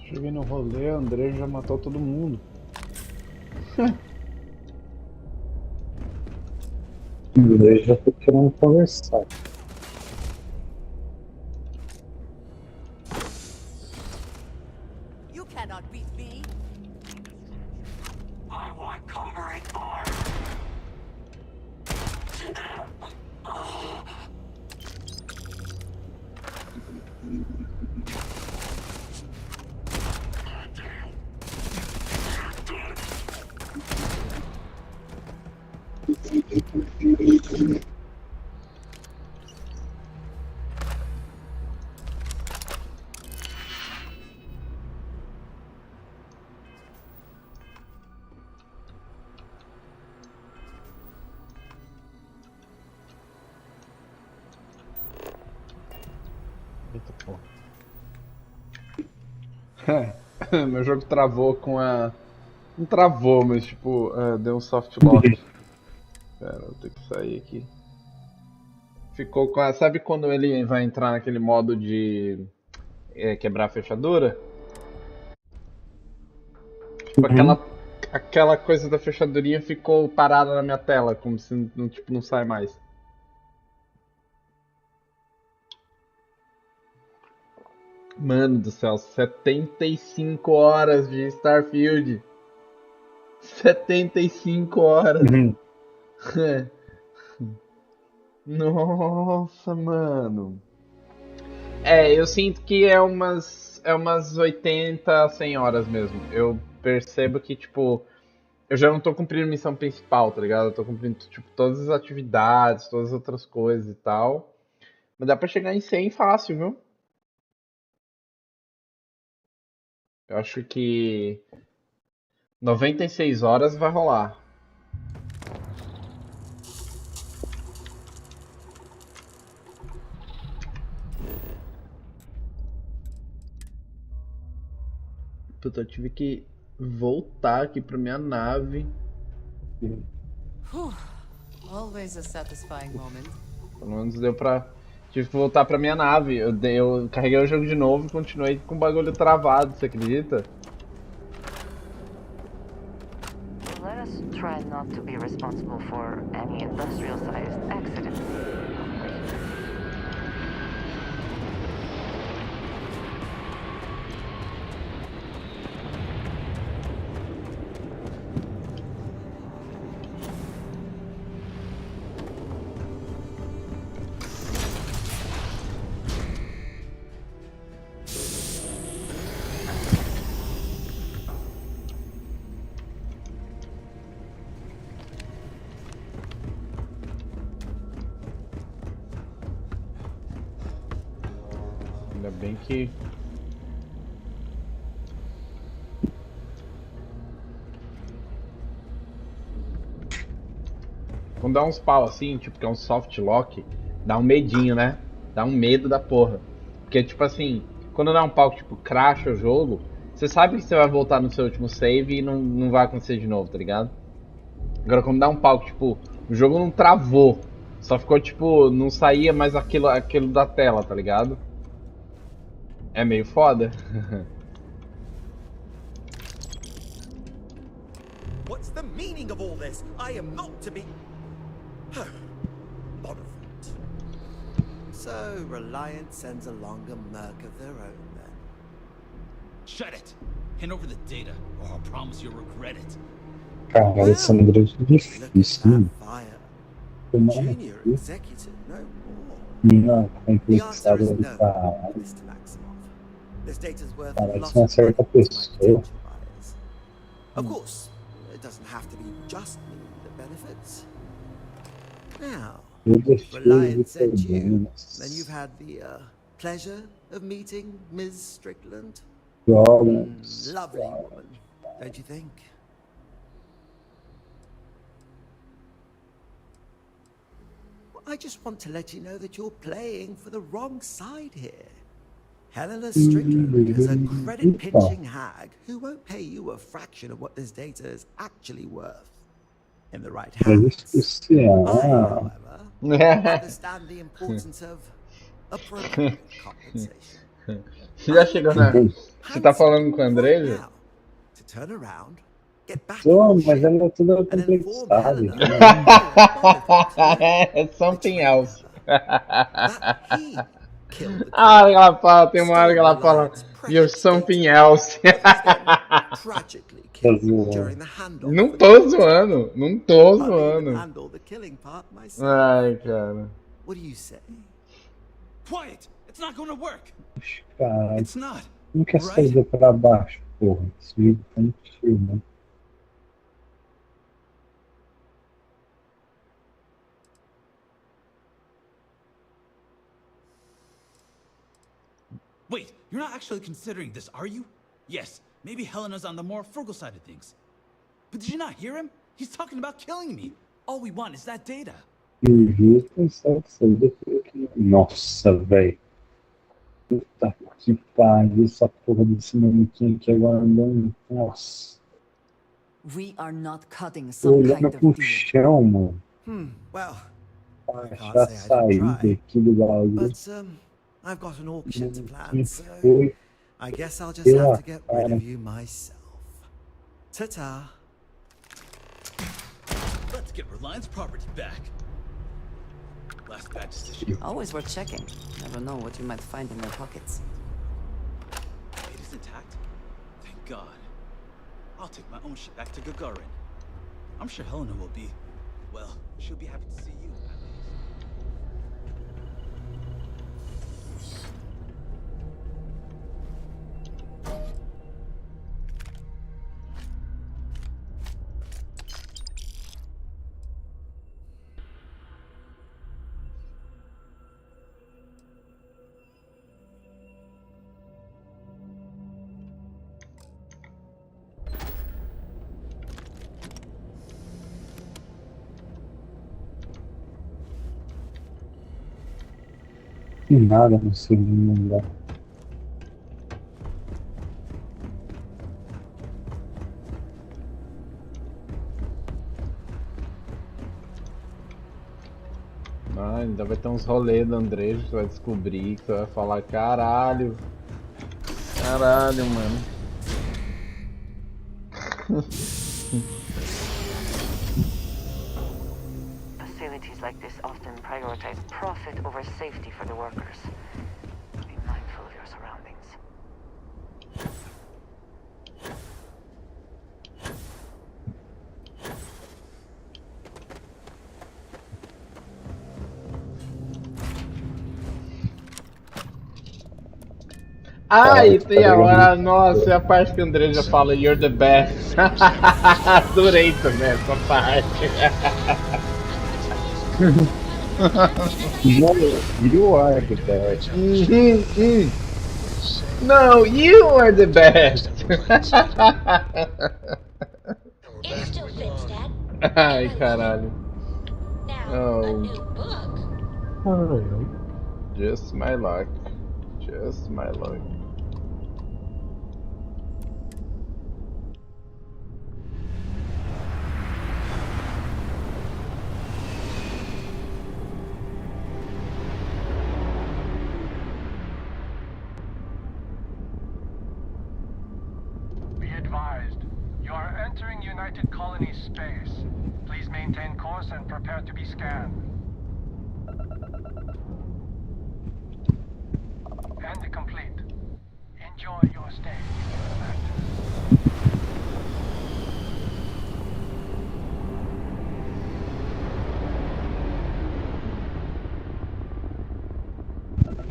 Cheguei no rolê, André já matou todo mundo. André já tô querendo conversar. You cannot beat me. I want conquering arms. Meu jogo travou com a... Não travou, mas tipo, deu um soft lock. Pera, vou ter que sair aqui. Ficou com a... Sabe quando ele vai entrar naquele modo de quebrar a fechadura? Tipo, aquela coisa da fechadurinha ficou parada na minha tela, como se não, tipo, não sai mais. Mano do céu, 75 horas de Starfield. 75 horas. Nossa, mano. Eu sinto que é umas 80, 100 horas mesmo. Eu percebo que, tipo, eu já não tô cumprindo missão principal, tá ligado? Eu tô cumprindo, tipo, todas as atividades, todas as outras coisas e tal. Mas dá pra chegar em 100 fácil, viu? Eu acho que 96 horas vai rolar. Puta, eu tive que voltar aqui pra minha nave. Always a satisfying moment. Pelo menos deu pra... Tive que voltar pra minha nave. Eu carreguei o jogo de novo e continuei com o bagulho travado, você acredita? Let us try not to be responsible for any industrial-sized accidents. Ainda bem que... Quando dá uns pau assim, tipo, que é um soft lock, dá um medinho, né? Dá um medo da porra. Porque, tipo assim, quando dá um pau, tipo, cracha o jogo, você sabe que você vai voltar no seu último save e não vai acontecer de novo, tá ligado? Agora, quando dá um pau, tipo, o jogo não travou, só ficou, tipo, não saía mais aquilo da tela, tá ligado? É meio foda. What's the meaning of all this? I am not to be... Bonifant. So, Reliant sends along a merc of their own, then. Shut it! Hand over the data, or I'll promise you'll regret it. Cara, essa mudança é difícil. Junior executive, no more. Minha The answer complexidade is ali no, tá. Mr. Maximov. This data's worth a Parece lot uma of certa money to my pessoa. potential buyers. Of course, it doesn't have to be just me that benefits. Now, if Reliant sent you, then you've had the pleasure of meeting Ms. Strickland. Lovely woman, don't you think? I just want to let you know that you're playing for the wrong side here. Helena Strickland is a credit-pinching hag who won't pay you a fraction of what this data is actually worth. In the right hands. I, however, understand the importance of appropriate compensation. Você já chegou na... Você tá falando com o André, já? To turn around, get back Pô, mas ela é toda complexada. É something else. Ah, ela fala, tem uma hora que ela fala, you're something else. Não tô zoando, não tô zoando. Ai, cara. What do you say? Quiet! It's not gonna work! Cara, It's not. não quer sair pra baixo, porra. Esse vídeo tá mentira, né? Wait, you're not actually considering this, are you? Yes, maybe Helena's on the more frugal side of things. But did you not hear him? He's talking about killing me. All we want is that data. Nossa, velho. Puta que pariu, essa porra desse manequim aqui agora andando. Nossa. We are not cutting Tô some olhando kind of pro deal. chão, mano. Well, Pra I can't achar a say I didn't saída try. aqui do bagulho. But, I've got an auction to Que plan, so foi I guess I'll just have pela to get rid cara. of you myself. Ta-ta. Let's get Reliance property back. Last bad decision. Always worth checking. Never know what you might find in their pockets. It is intact? Thank God. I'll take my own shit back to Gagarin. I'm sure Helena will be. Well, she'll be happy to see you, at least. Que nada nesse mundo. Ah, ainda vai ter uns rolês do André, que você vai descobrir, que você vai falar, caralho. Caralho, mano. Facilities like this often prioritize profit over safety for the workers. Be mindful of your surroundings. Ah, e tem a hora, nossa, é a parte que o André já fala, you're the best. Adorei também essa parte. No, you are the best. No, you are the best. It still fits, Dad. Ai, caralho. Now, a Oh, new book. just my luck. Just my luck. Be advised, you are entering United Colony space. Please maintain course and prepare to be scanned. And complete. Enjoy your stay in the sector.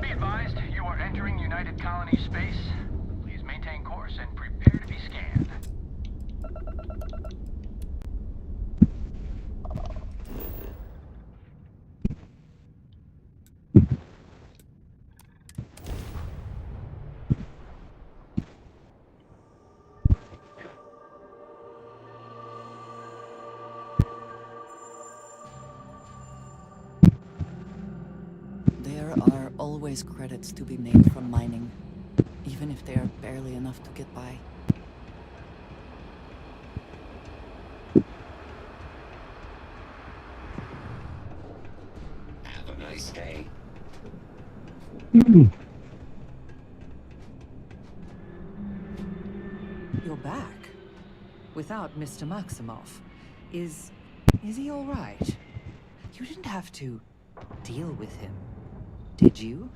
Be advised, you are entering United Colony space. Please maintain course and prepare to be scanned. There are always credits to be made from mining, even if they are barely enough to get by. Have a nice day. You're back. Without Mr. Maximoff. Is he all right? You didn't have to deal with him, did you?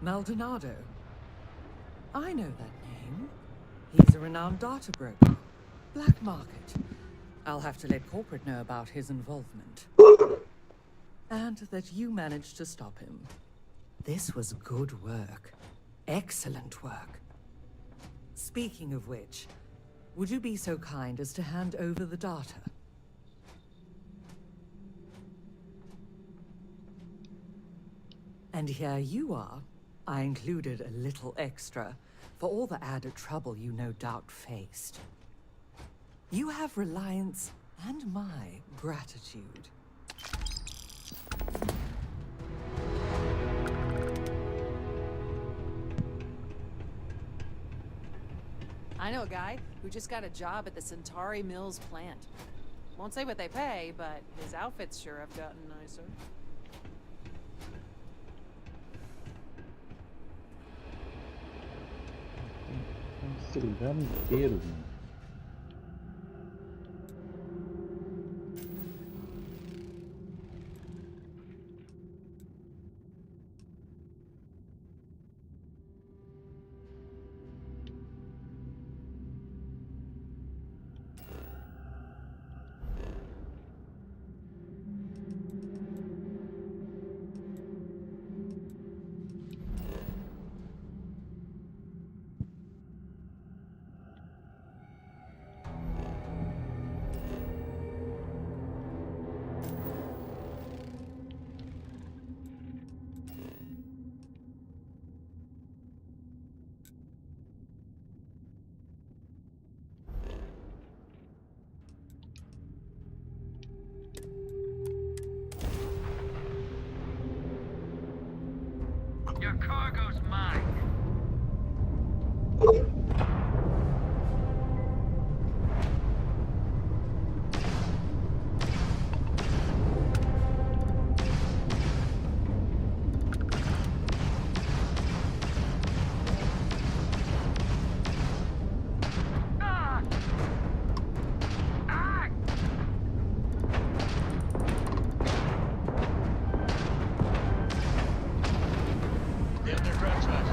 Maldonado. I know that name. He's a renowned data broker. Black market. I'll have to let corporate know about his involvement. And that you managed to stop him. This was good work. Excellent work. Speaking of which, would you be so kind as to hand over the data? And here you are. I included a little extra for all the added trouble you no doubt faced. You have Reliance and my gratitude. I know a guy who just got a job at the Centauri Mills plant. Won't say what they pay, but his outfits sure have gotten nicer. Esse lugar inteiro, mano. Your cargo's mine. They have their drugs back.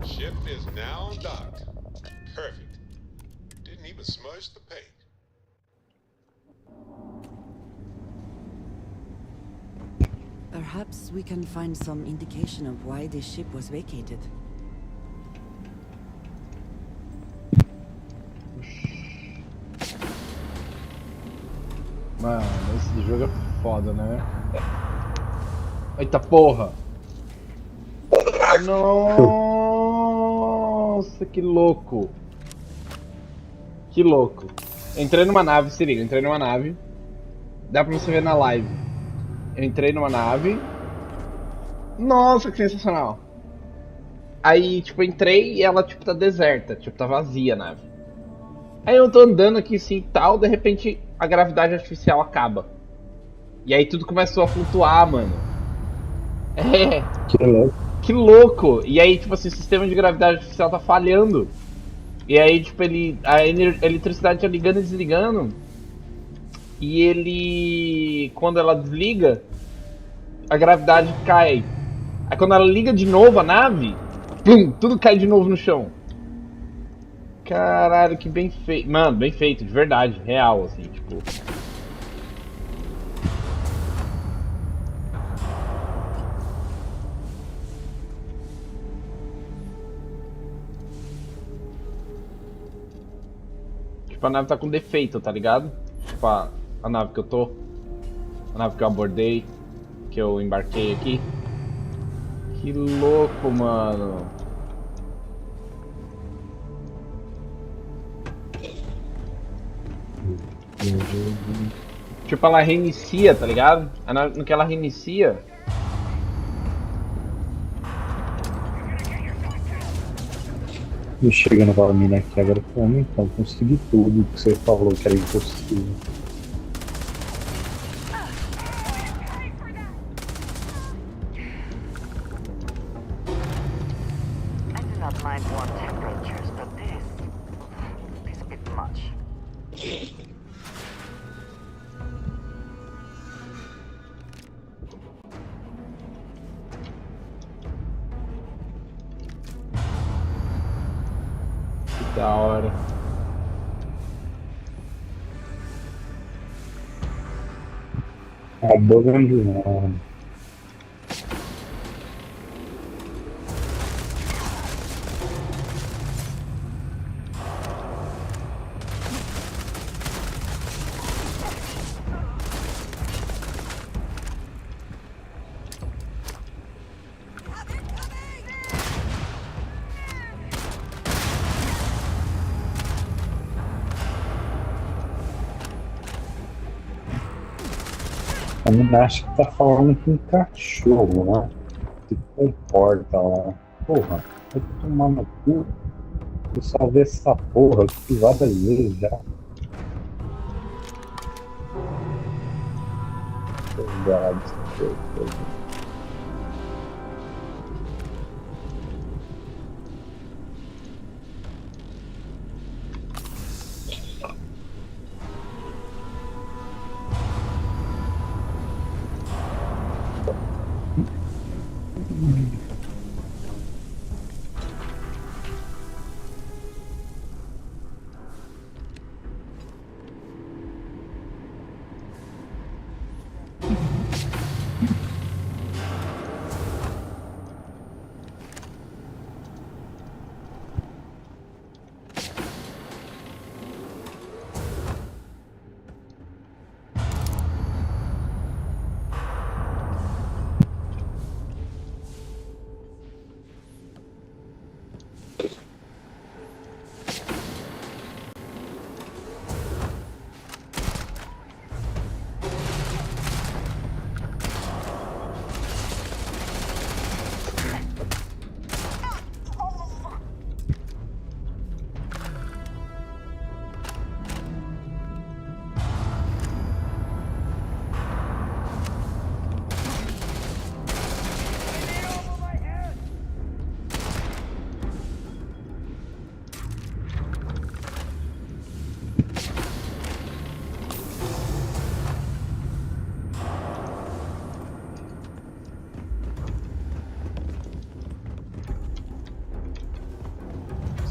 Ship is now docked. Perfect. Didn't even smudge the paint. Perhaps we can find some indication of why this ship was vacated. Mano, esse jogo é foda, né? Eita porra! Nossa, que louco! Que louco! Entrei numa nave, se liga, entrei numa nave. Dá pra você ver na live. Eu entrei numa nave. Nossa, que sensacional! Aí, tipo, entrei e ela, tipo, tá deserta. Tipo, tá vazia a nave. Aí eu tô andando aqui assim e tal, de repente a gravidade artificial acaba. E aí tudo começou a flutuar, mano. É. Que louco. Que louco! E aí, tipo assim, o sistema de gravidade artificial tá falhando. E aí, tipo, a eletricidade tá ligando e desligando. E ele... Quando ela desliga, a gravidade cai. Aí quando ela liga de novo a nave, pum, tudo cai de novo no chão. Caralho, que bem feito. Mano, bem feito, de verdade, real, assim, tipo... Tipo, a nave tá com defeito, tá ligado? Tipo, a nave que eu tô. A nave que eu abordei. Que eu embarquei aqui. Que louco, mano. Tipo, ela reinicia, tá ligado? No que ela reinicia... Eu chegando pra mina aqui agora como então consegui tudo que você falou que era impossível. I do not mind warm temperatures, but this is a bit much. Que da hora. Abandonado. menina acha que tá falando com um cachorro, né? Se comporta lá. Porra, vai tomar no cu. Eu só vi essa porra aqui várias vezes já. Obrigado,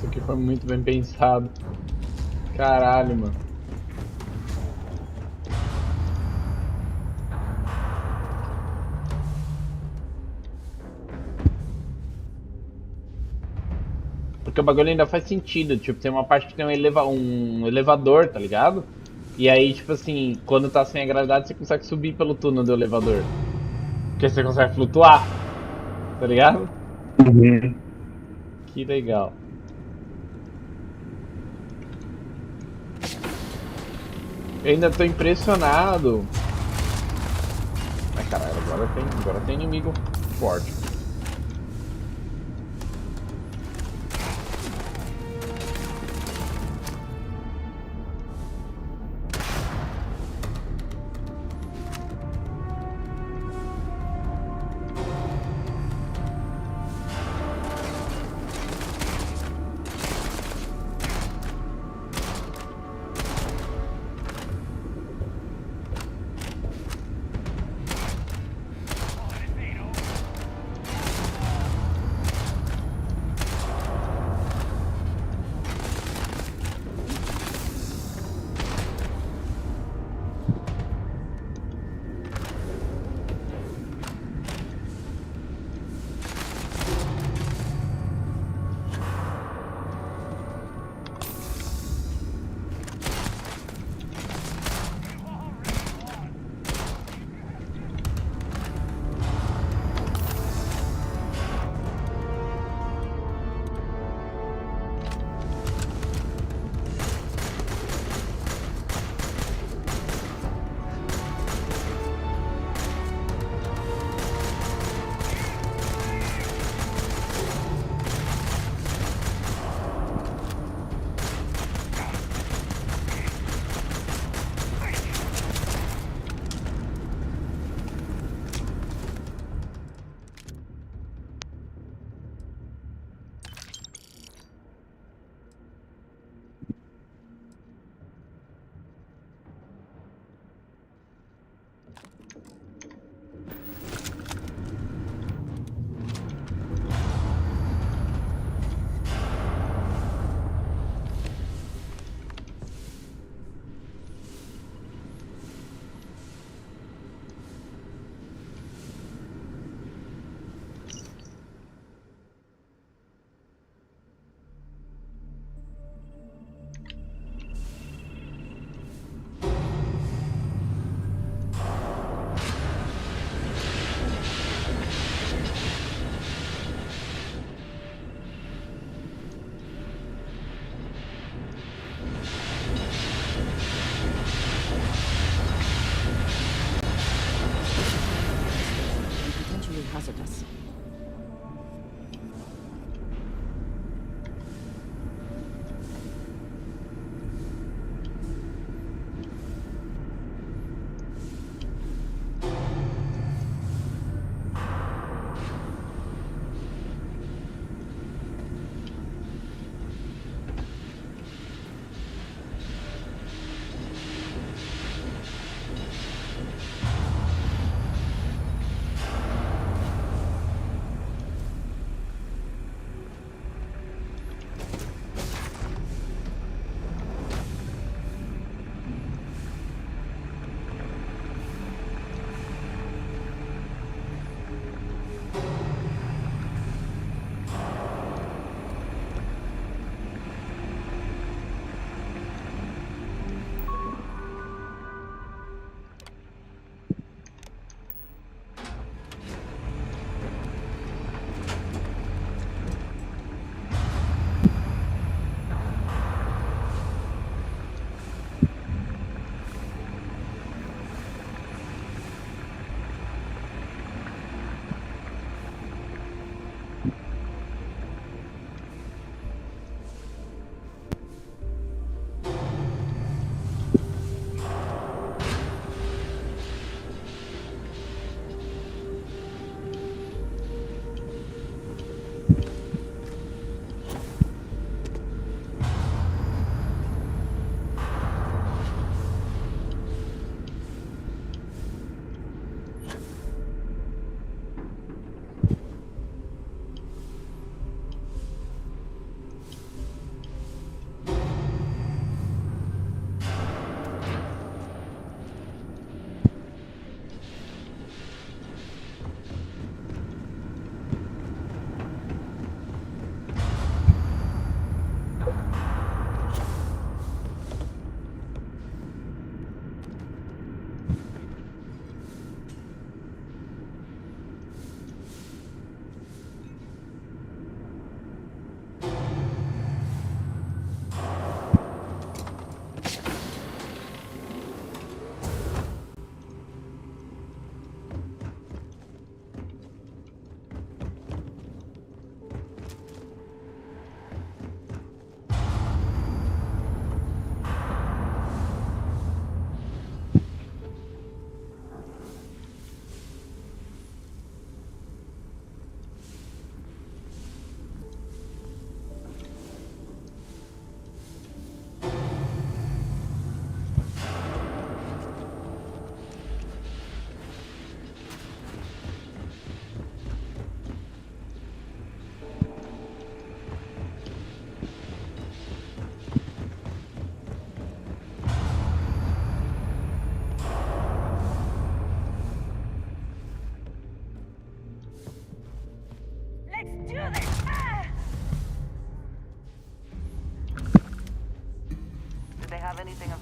Isso aqui foi muito bem pensado. Caralho, mano. Porque o bagulho ainda faz sentido. Tipo, tem uma parte que tem um elevador, tá ligado? E aí, tipo assim, quando tá sem a gravidade, você consegue subir pelo túnel do elevador. Porque você consegue flutuar. Tá ligado? Uhum. Que legal. Eu ainda tô impressionado. Ai caralho, agora tem inimigo forte.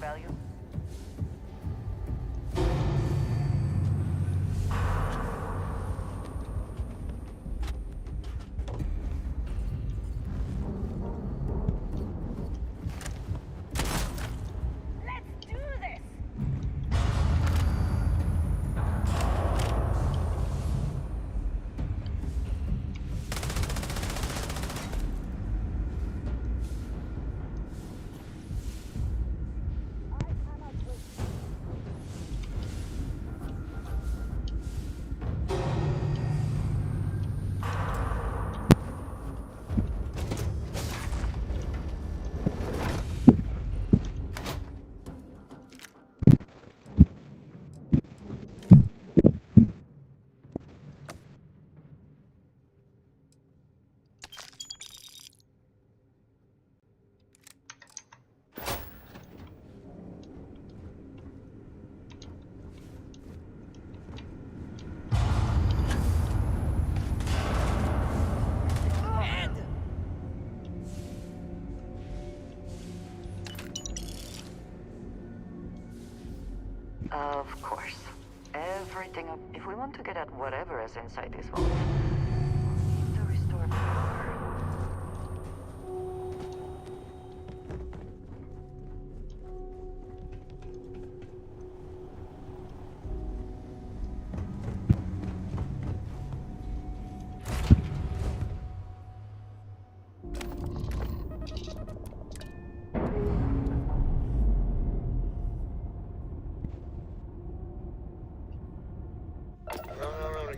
value? Let's do this! Of course. Everything up. If we want to get at whatever is inside this vault, we need to restore power.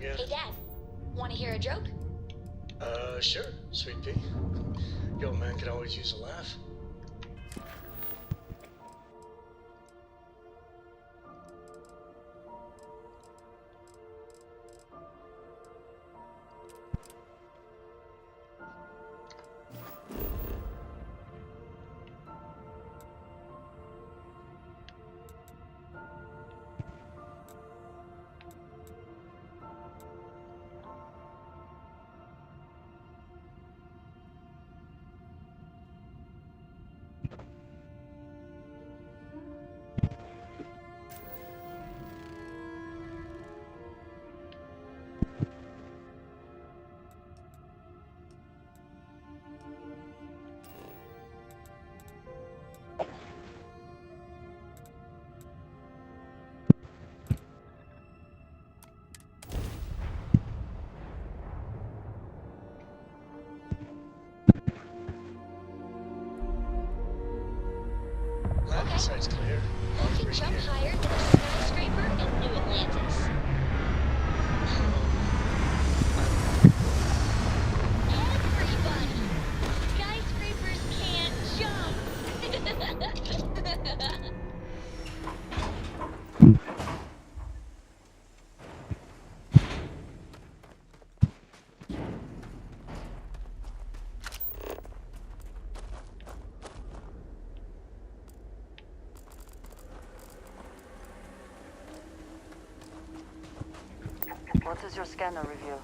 Hey, Dad. Want to hear a joke? Sure, Sweet Pea. Your old man could always use a laugh. Landing site's clear. You can jump higher than a skyscraper in New Atlantis. Everybody! Skyscrapers can't jump! What does your scanner reveal?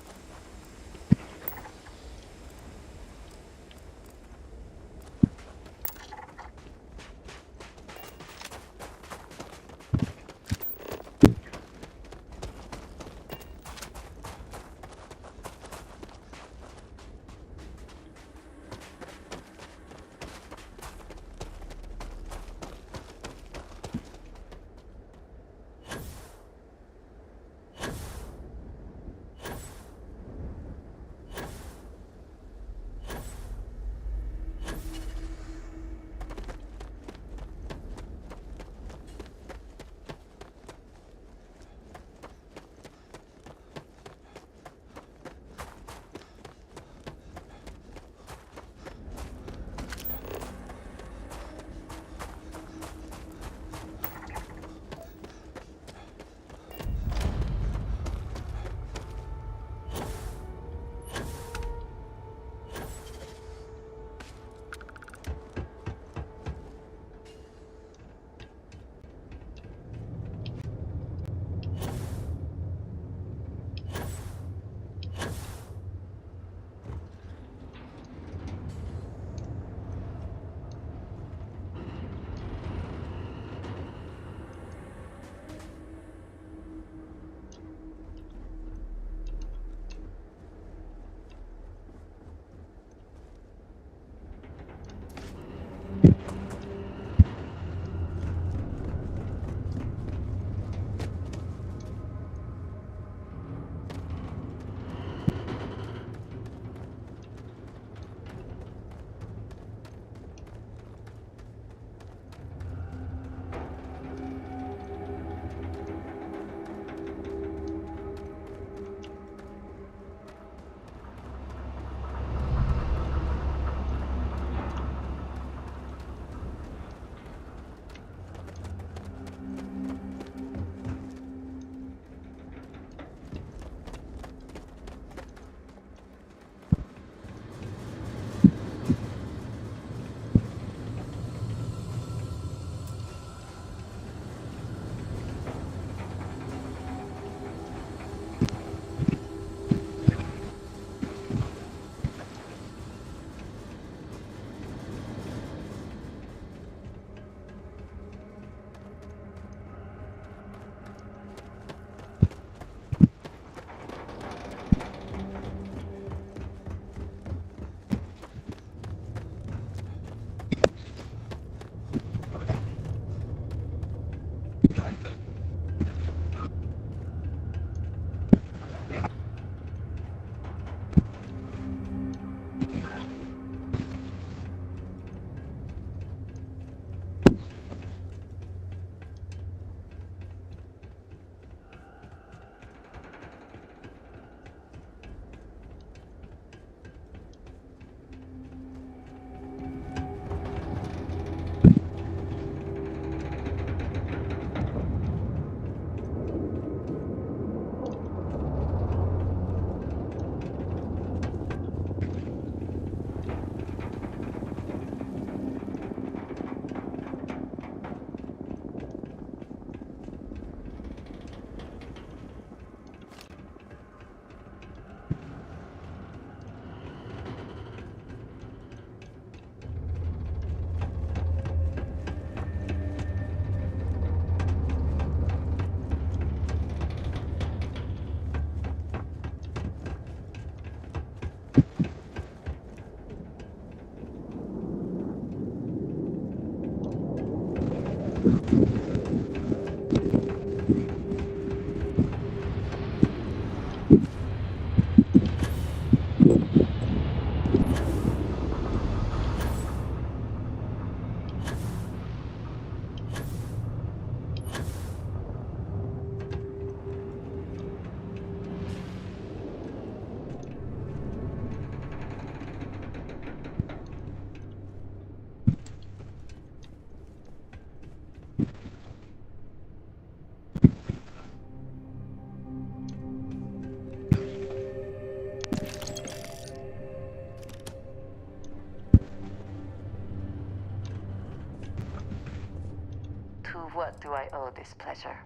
To what do I owe this pleasure?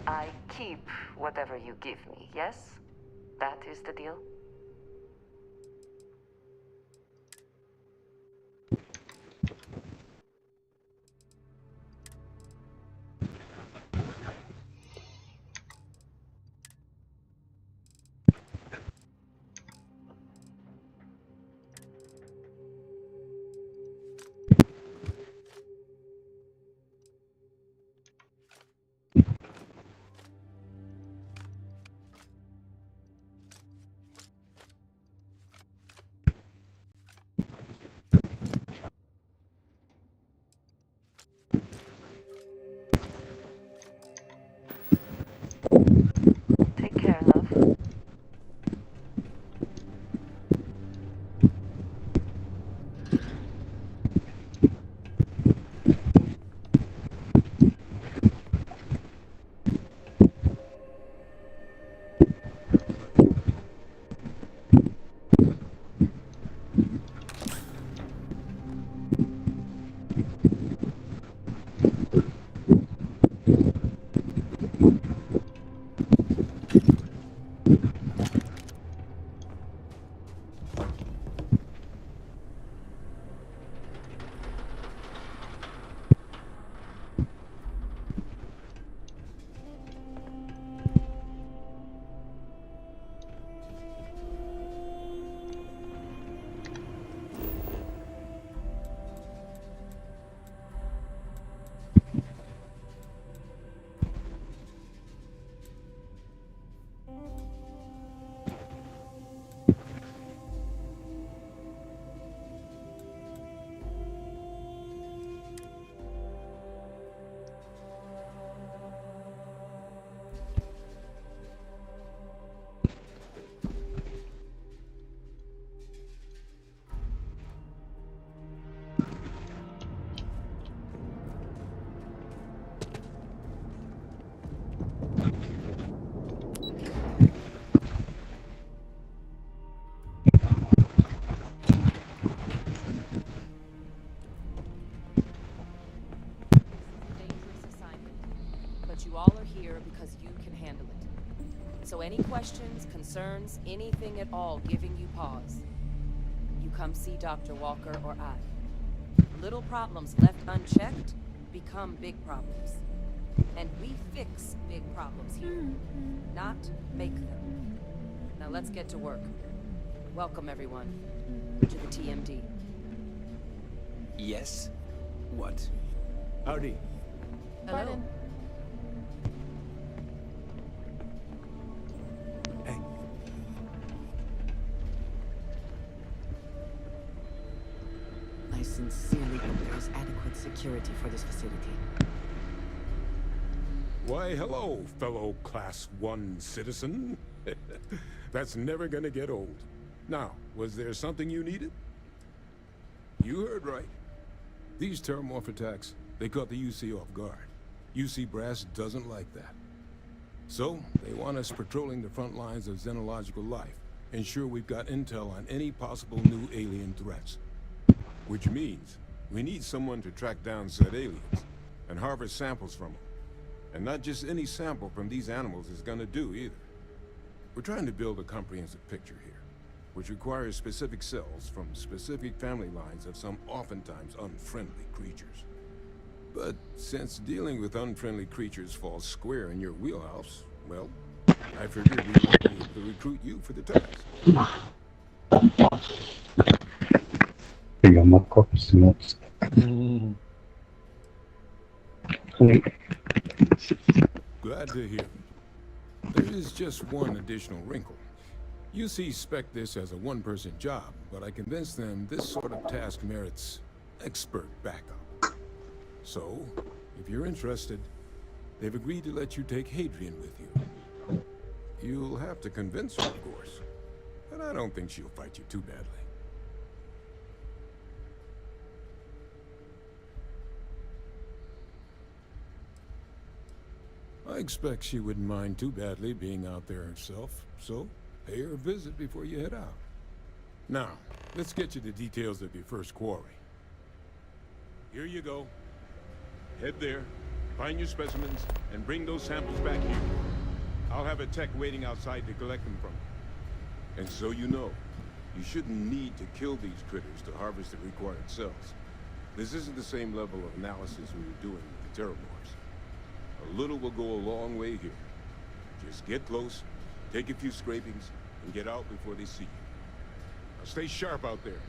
I keep whatever you give me, yes? That is the deal? Take care, love. But you all are here because you can handle it. So any questions, concerns, anything at all giving you pause, you come see Dr. Walker or I. Little problems left unchecked become big problems. And we fix big problems here, not make them. Now let's get to work. Welcome everyone to the TMD. Yes? What? Howdy. Hello. adequate security for this facility. Why, hello, fellow Class 1 citizen. That's never gonna get old. Now, was there something you needed? You heard right. These terramorph attacks, they caught the UC off guard. UC Brass doesn't like that. So, they want us patrolling the front lines of xenological life, ensure we've got intel on any possible new alien threats. Which means, we need someone to track down said aliens, and harvest samples from them. And not just any sample from these animals is gonna do either. We're trying to build a comprehensive picture here, which requires specific cells from specific family lines of some oftentimes unfriendly creatures. But since dealing with unfriendly creatures falls square in your wheelhouse, well, I figured we might be able to recruit you for the task. Pegar uma cópia de notes. Glad to hear it. There is just one additional wrinkle. UC spec this as a one-person job, but I convinced them this sort of task merits expert backup. So, if you're interested, they've agreed to let you take Hadrian with you. You'll have to convince her, of course, but I don't think she'll fight you too badly. I expect she wouldn't mind too badly being out there herself, so pay her a visit before you head out. Now, let's get you the details of your first quarry. Here you go. Head there, find your specimens, and bring those samples back here. I'll have a tech waiting outside to collect them from you. And so you know, you shouldn't need to kill these critters to harvest the required cells. This isn't the same level of analysis we were doing with the terramorphs. A little will go a long way here. Just get close, take a few scrapings, and get out before they see you. Now stay sharp out there.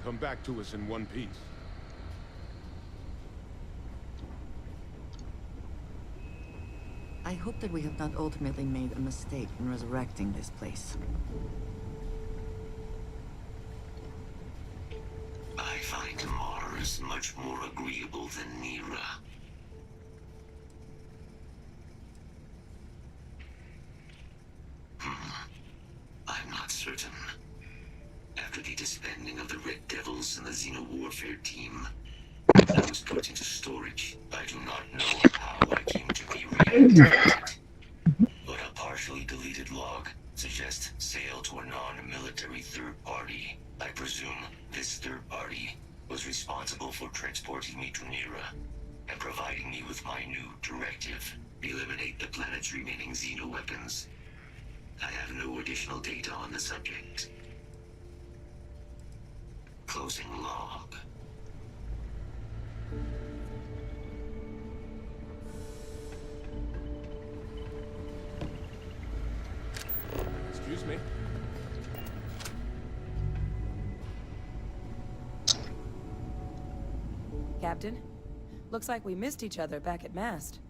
Come back to us in one piece. I hope that we have not ultimately made a mistake in resurrecting this place. I find Mars much more agreeable than Nira. I'm not certain. After the disbanding of the Red Devils and the Xeno Warfare team, I was put into storage. I do not know how I came to be reactivated, but a partially deleted log suggests sale to a non-military third party. I presume this third party was responsible for transporting me to Nira and providing me with my new directive: eliminate the planet's remaining Xeno weapons. I have no additional data on the subject. Closing log. Excuse me. Captain, looks like we missed each other back at Mast.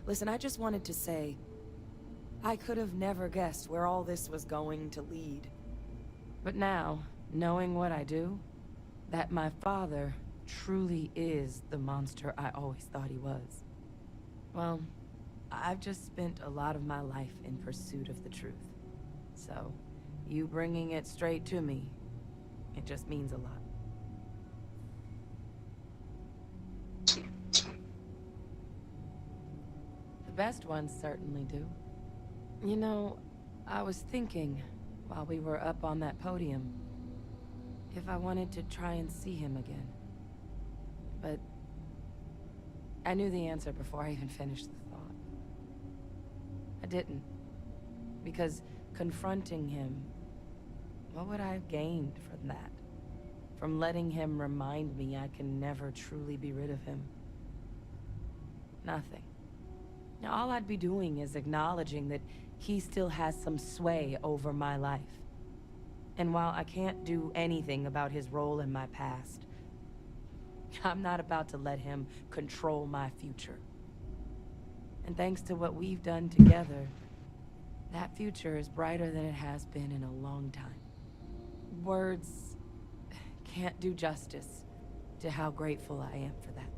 Listen, I just wanted to say, I could have never guessed where all this was going to lead. But now, knowing what I do, that my father truly is the monster I always thought he was. Well, I've just spent a lot of my life in pursuit of the truth. So, you bringing it straight to me, it just means a lot. The best ones certainly do. You know, I was thinking, while we were up on that podium, if I wanted to try and see him again. But I knew the answer before I even finished the thought. I didn't. Because confronting him, what would I have gained from that? From letting him remind me I can never truly be rid of him? Nothing. Now, all I'd be doing is acknowledging that he still has some sway over my life. And while I can't do anything about his role in my past, I'm not about to let him control my future. And thanks to what we've done together, that future is brighter than it has been in a long time. Words can't do justice to how grateful I am for that.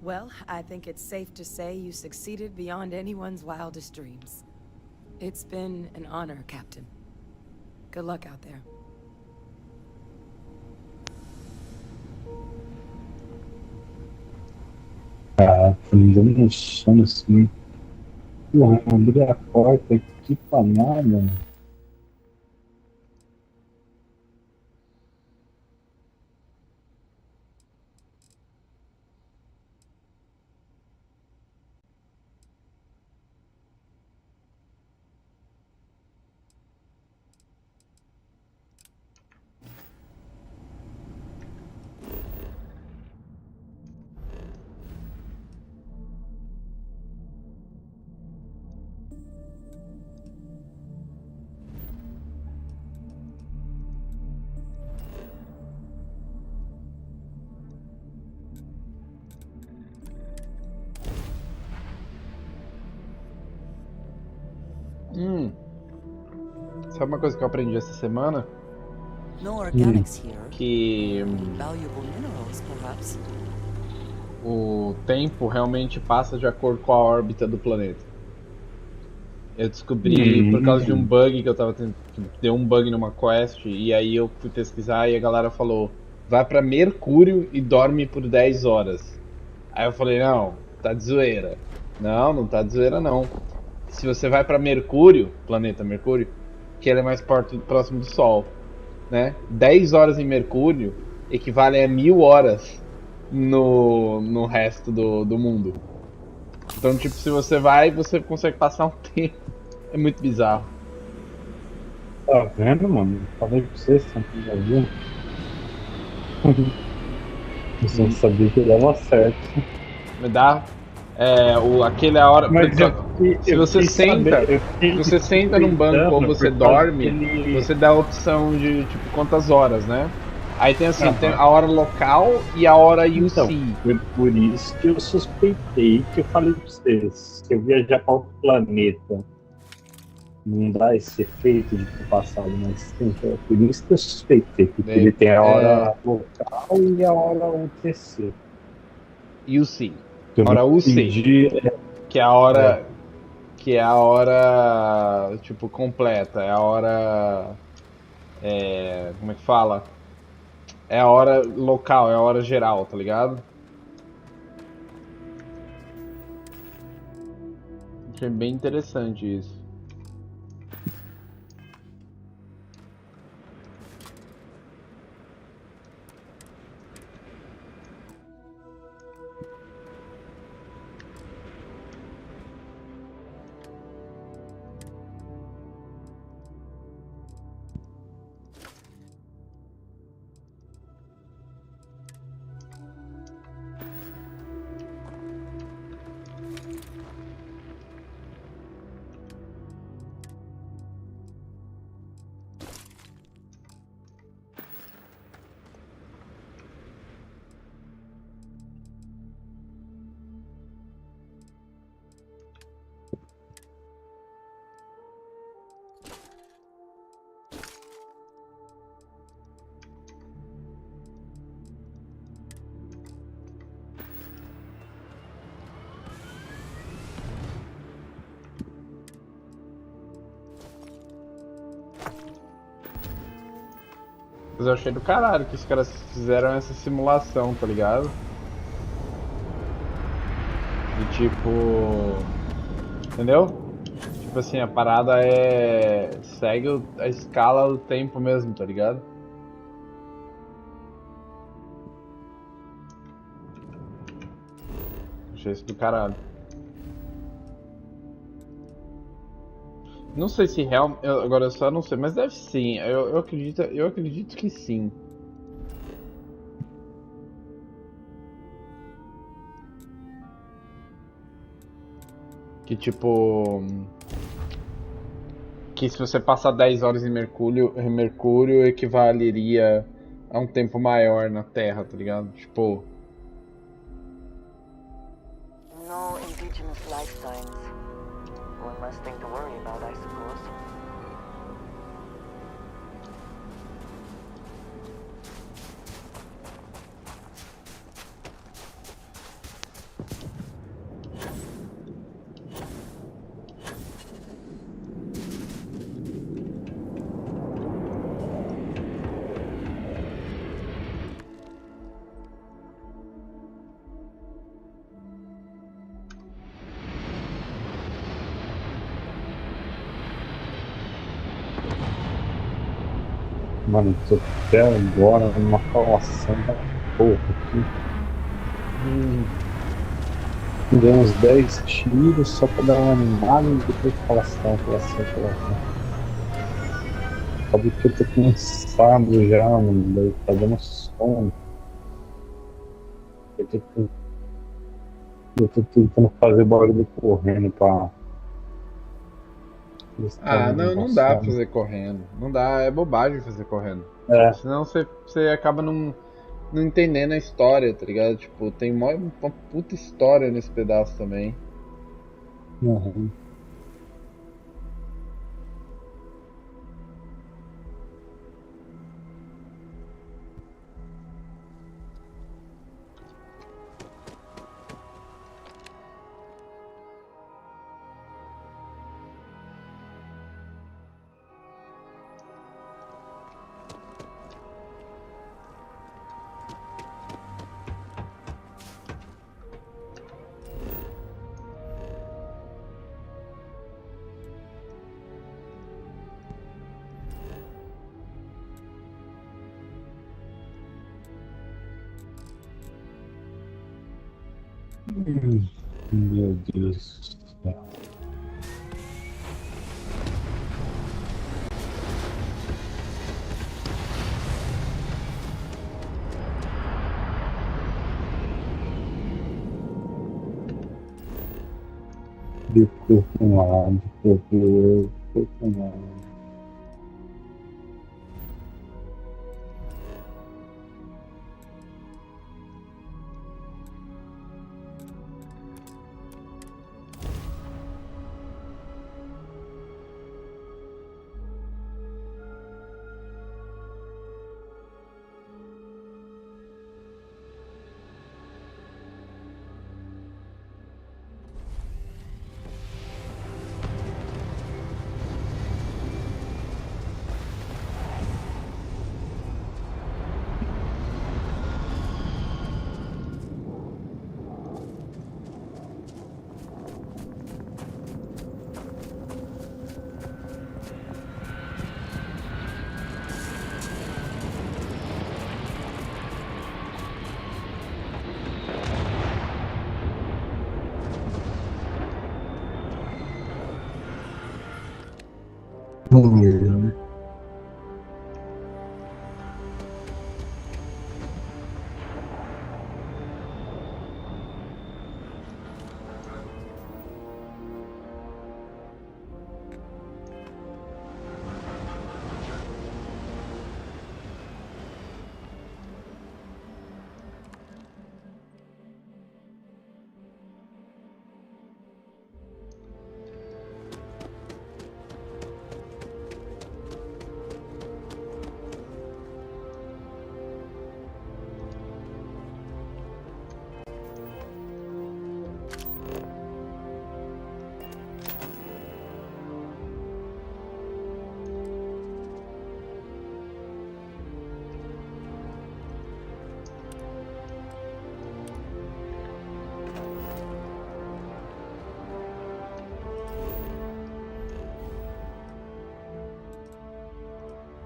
Well, I think it's safe to say you succeeded beyond anyone's wildest dreams. It's been an honor, Captain. Good luck out there. Ah, tô me dando um sono assim. Porra, abri a porta aqui pra nada. Sabe uma coisa que eu aprendi essa semana? No organics here. Que Valuable minerals, perhaps. o tempo realmente passa de acordo com a órbita do planeta. Eu descobri por causa de um bug que eu tava tendo, que deu um bug numa quest, e aí eu fui pesquisar e a galera falou: vai pra Mercúrio e dorme por 10 horas. Aí eu falei: não, tá de zoeira. Não, não tá de zoeira não. Se você vai pra Mercúrio, planeta Mercúrio, que ele é mais próximo do Sol, né? 10 horas em Mercúrio equivale a 1000 horas no resto do mundo. Então, tipo, se você vai, você consegue passar um tempo. É muito bizarro. Tá vendo, mano? Falei pra você, você não viu? Você não sabia que dava certo. Me dá aquele a hora. Mas Se você senta, se você senta num banco ou você por causa que dorme, ele. você dá a opção de tipo quantas horas, né? Aí tem assim, tem Aham. a hora local e a hora Então, UC. foi por isso que eu suspeitei que eu falei pra vocês. Se eu viajar para outro planeta, não dá esse efeito de ter passado mais tempo. É por isso que eu suspeitei, porque ele tem a hora local e a hora UTC. UC. Eu não Hora UC. entendi. Que é a hora. Que é a hora. Tipo, completa. É a hora. Como é que fala? É a hora local, é a hora geral, tá ligado? Achei bem interessante isso. Mas eu achei do caralho que os caras fizeram essa simulação, tá ligado? E tipo. Entendeu? Tipo assim, a parada segue a escala do tempo mesmo, tá ligado? Achei isso do caralho. Não sei se agora eu só não sei, mas deve sim. Eu acredito que sim. Que tipo. Que se você passar 10 horas em Mercúrio equivaleria a um tempo maior na Terra, tá ligado? Tipo. No indigenous life signs. One less thing to worry about, I suppose. Mano, tô até agora numa falação da porra aqui. Dei uns 10 tiros só pra dar uma animada e depois falação. Sabe que eu tô cansado já, mano. Daí tá dando sono. Eu tô tentando fazer barulho correndo pra. Ah, não, não dá pra fazer correndo. Não dá, é bobagem fazer correndo. É. Tipo, senão você acaba não entendendo a história, tá ligado? Tipo, tem uma puta história nesse pedaço também. Uhum. Meu Deus do céu. Deformado.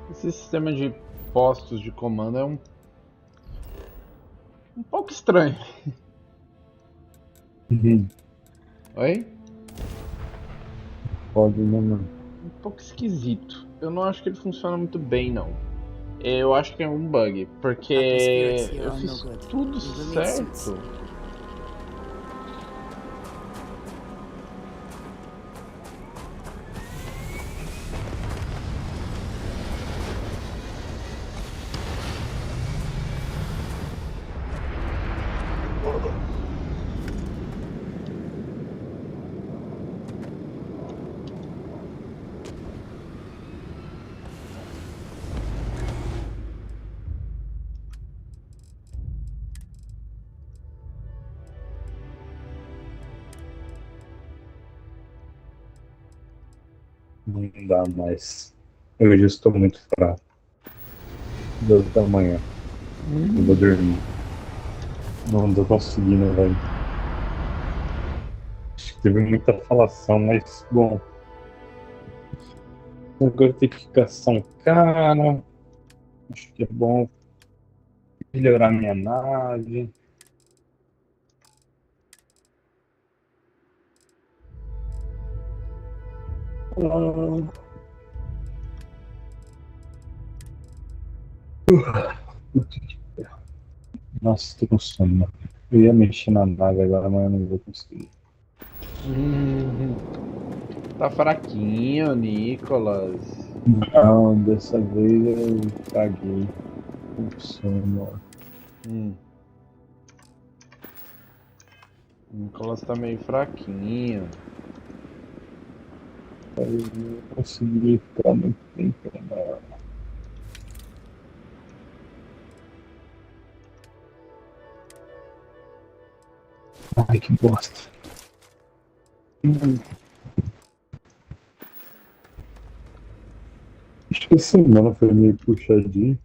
Esse sistema de postos de comando é um pouco estranho. Oi? Pode, né, mano? Um pouco esquisito. Eu não acho que ele funciona muito bem, não. Eu acho que é um bug, porque eu fiz tudo certo. Não dá mais. Eu já estou muito fraco. 2 da manhã. Eu vou dormir. Não tô conseguindo, velho. Acho que teve muita falação, mas bom. Agora tem que caçar um cara. Acho que é bom melhorar minha nave. Nossa, tô com sono. Eu ia mexer na nave agora, mas eu não vou conseguir. Tá fraquinho, Nicolas. Não, dessa vez eu caguei. Com sono. O Nicolas tá meio fraquinho. Eu não consegui ficar muito tempo na. Ai, que bosta. Acho que a semana foi meio puxadinha.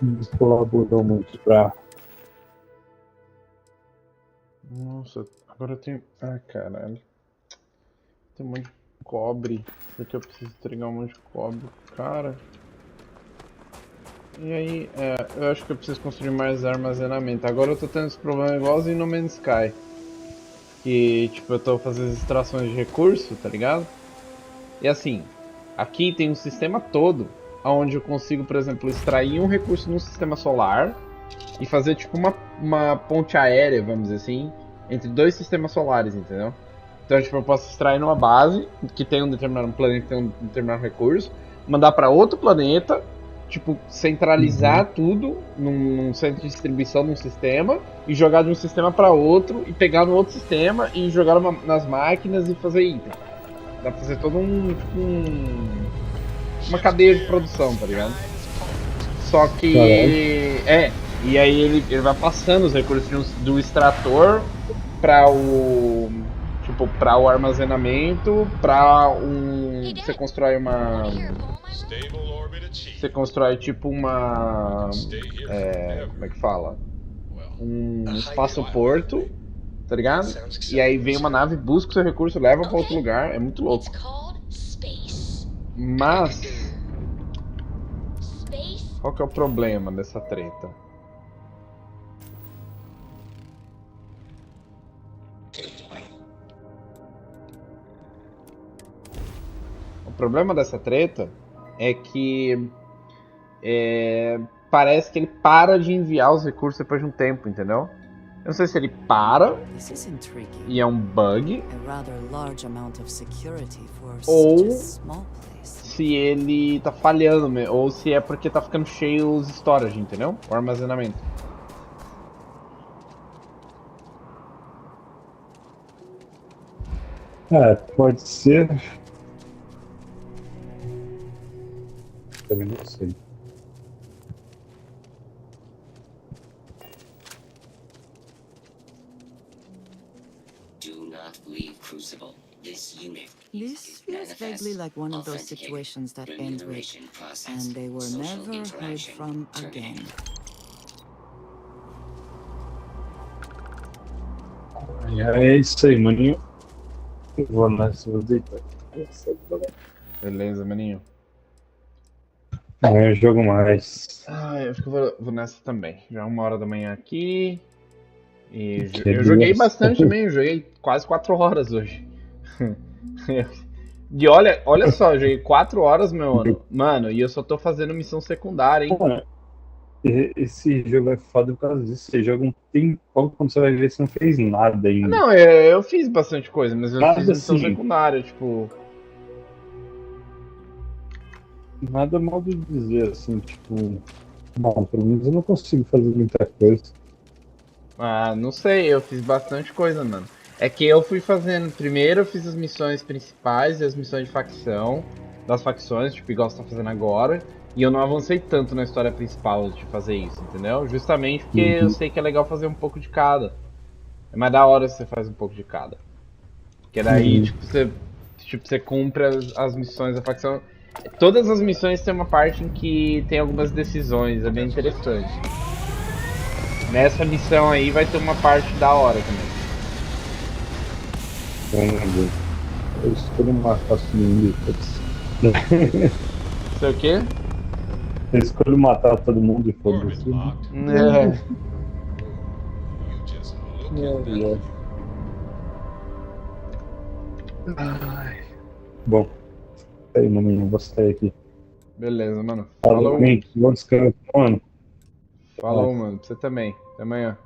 Eles colaboram muito pra. Nossa, agora eu tenho. Ah, caralho. Tem um monte de cobre. Porque eu preciso entregar um monte de cobre, cara. E aí, eu acho que eu preciso construir mais armazenamento. Agora eu tô tendo esse problema igualzinho no Man's Sky. Que, tipo, eu tô fazendo extrações de recurso, tá ligado? E assim, aqui tem um sistema todo, onde eu consigo, por exemplo, extrair um recurso num sistema solar e fazer, tipo, uma ponte aérea, vamos dizer assim, entre dois sistemas solares, entendeu? Então, tipo, eu posso extrair numa base, que tem um determinado planeta, que tem um determinado recurso, mandar para outro planeta, tipo, centralizar tudo num centro de distribuição num sistema e jogar de um sistema para outro e pegar no outro sistema e jogar nas máquinas e fazer item. Dá pra fazer todo uma cadeia de produção, tá ligado? Só que e aí ele vai passando os recursos do extrator para o para o armazenamento, você constrói você constrói tipo como é que fala? Um espaço-porto, tá ligado? E aí vem uma nave, busca o seu recurso, leva para outro lugar, é muito louco. Mas qual que é o problema dessa treta? O problema dessa treta é que parece que ele para de enviar os recursos depois de um tempo, entendeu? Eu não sei se ele para e é um bug, ou se ele tá falhando, ou se é porque tá ficando cheio os storage, entendeu? O armazenamento. Pode ser. Também não sei. This feels vaguely like one of those situations that end with, and they were never heard from again. É isso aí, maninho. Eu vou nessa, vou deitar. Beleza, maninho. Amanhã eu jogo mais. Eu acho que eu vou nessa também. Já é 1h da manhã aqui. E eu joguei bastante também, eu joguei quase 4 horas hoje. E olha só, eu joguei 4 horas, meu mano. Mano, e eu só tô fazendo missão secundária, hein? Esse jogo é foda por causa disso. Você joga um tempão, quando você vai ver, você não fez nada ainda. Não, eu fiz bastante coisa, mas eu nada fiz missão assim, secundária, tipo. Nada mal de dizer, assim, tipo. Bom, pelo menos eu não consigo fazer muita coisa. Ah, não sei, eu fiz bastante coisa, mano. É que eu fui fazendo. Primeiro eu fiz as missões principais e as missões de facção. Das facções, tipo, igual você tá fazendo agora. E eu não avancei tanto na história principal de fazer isso, entendeu? Justamente porque eu sei que é legal fazer um pouco de cada. É mais da hora se você faz um pouco de cada. Porque daí, você cumpre as missões da facção. Todas as missões tem uma parte em que tem algumas decisões, é bem interessante. Nessa missão aí vai ter uma parte da hora também. Vamos ver. Eu escolho matar todo mundo e foda-se. Sei o quê? Eu escolho matar todo mundo e foda-se. É. Ai. Bom, aí, maninho, vou sair aqui. Beleza, mano. Falou, Falou. bom descanso, mano. Falou, mano. Você também. Até amanhã.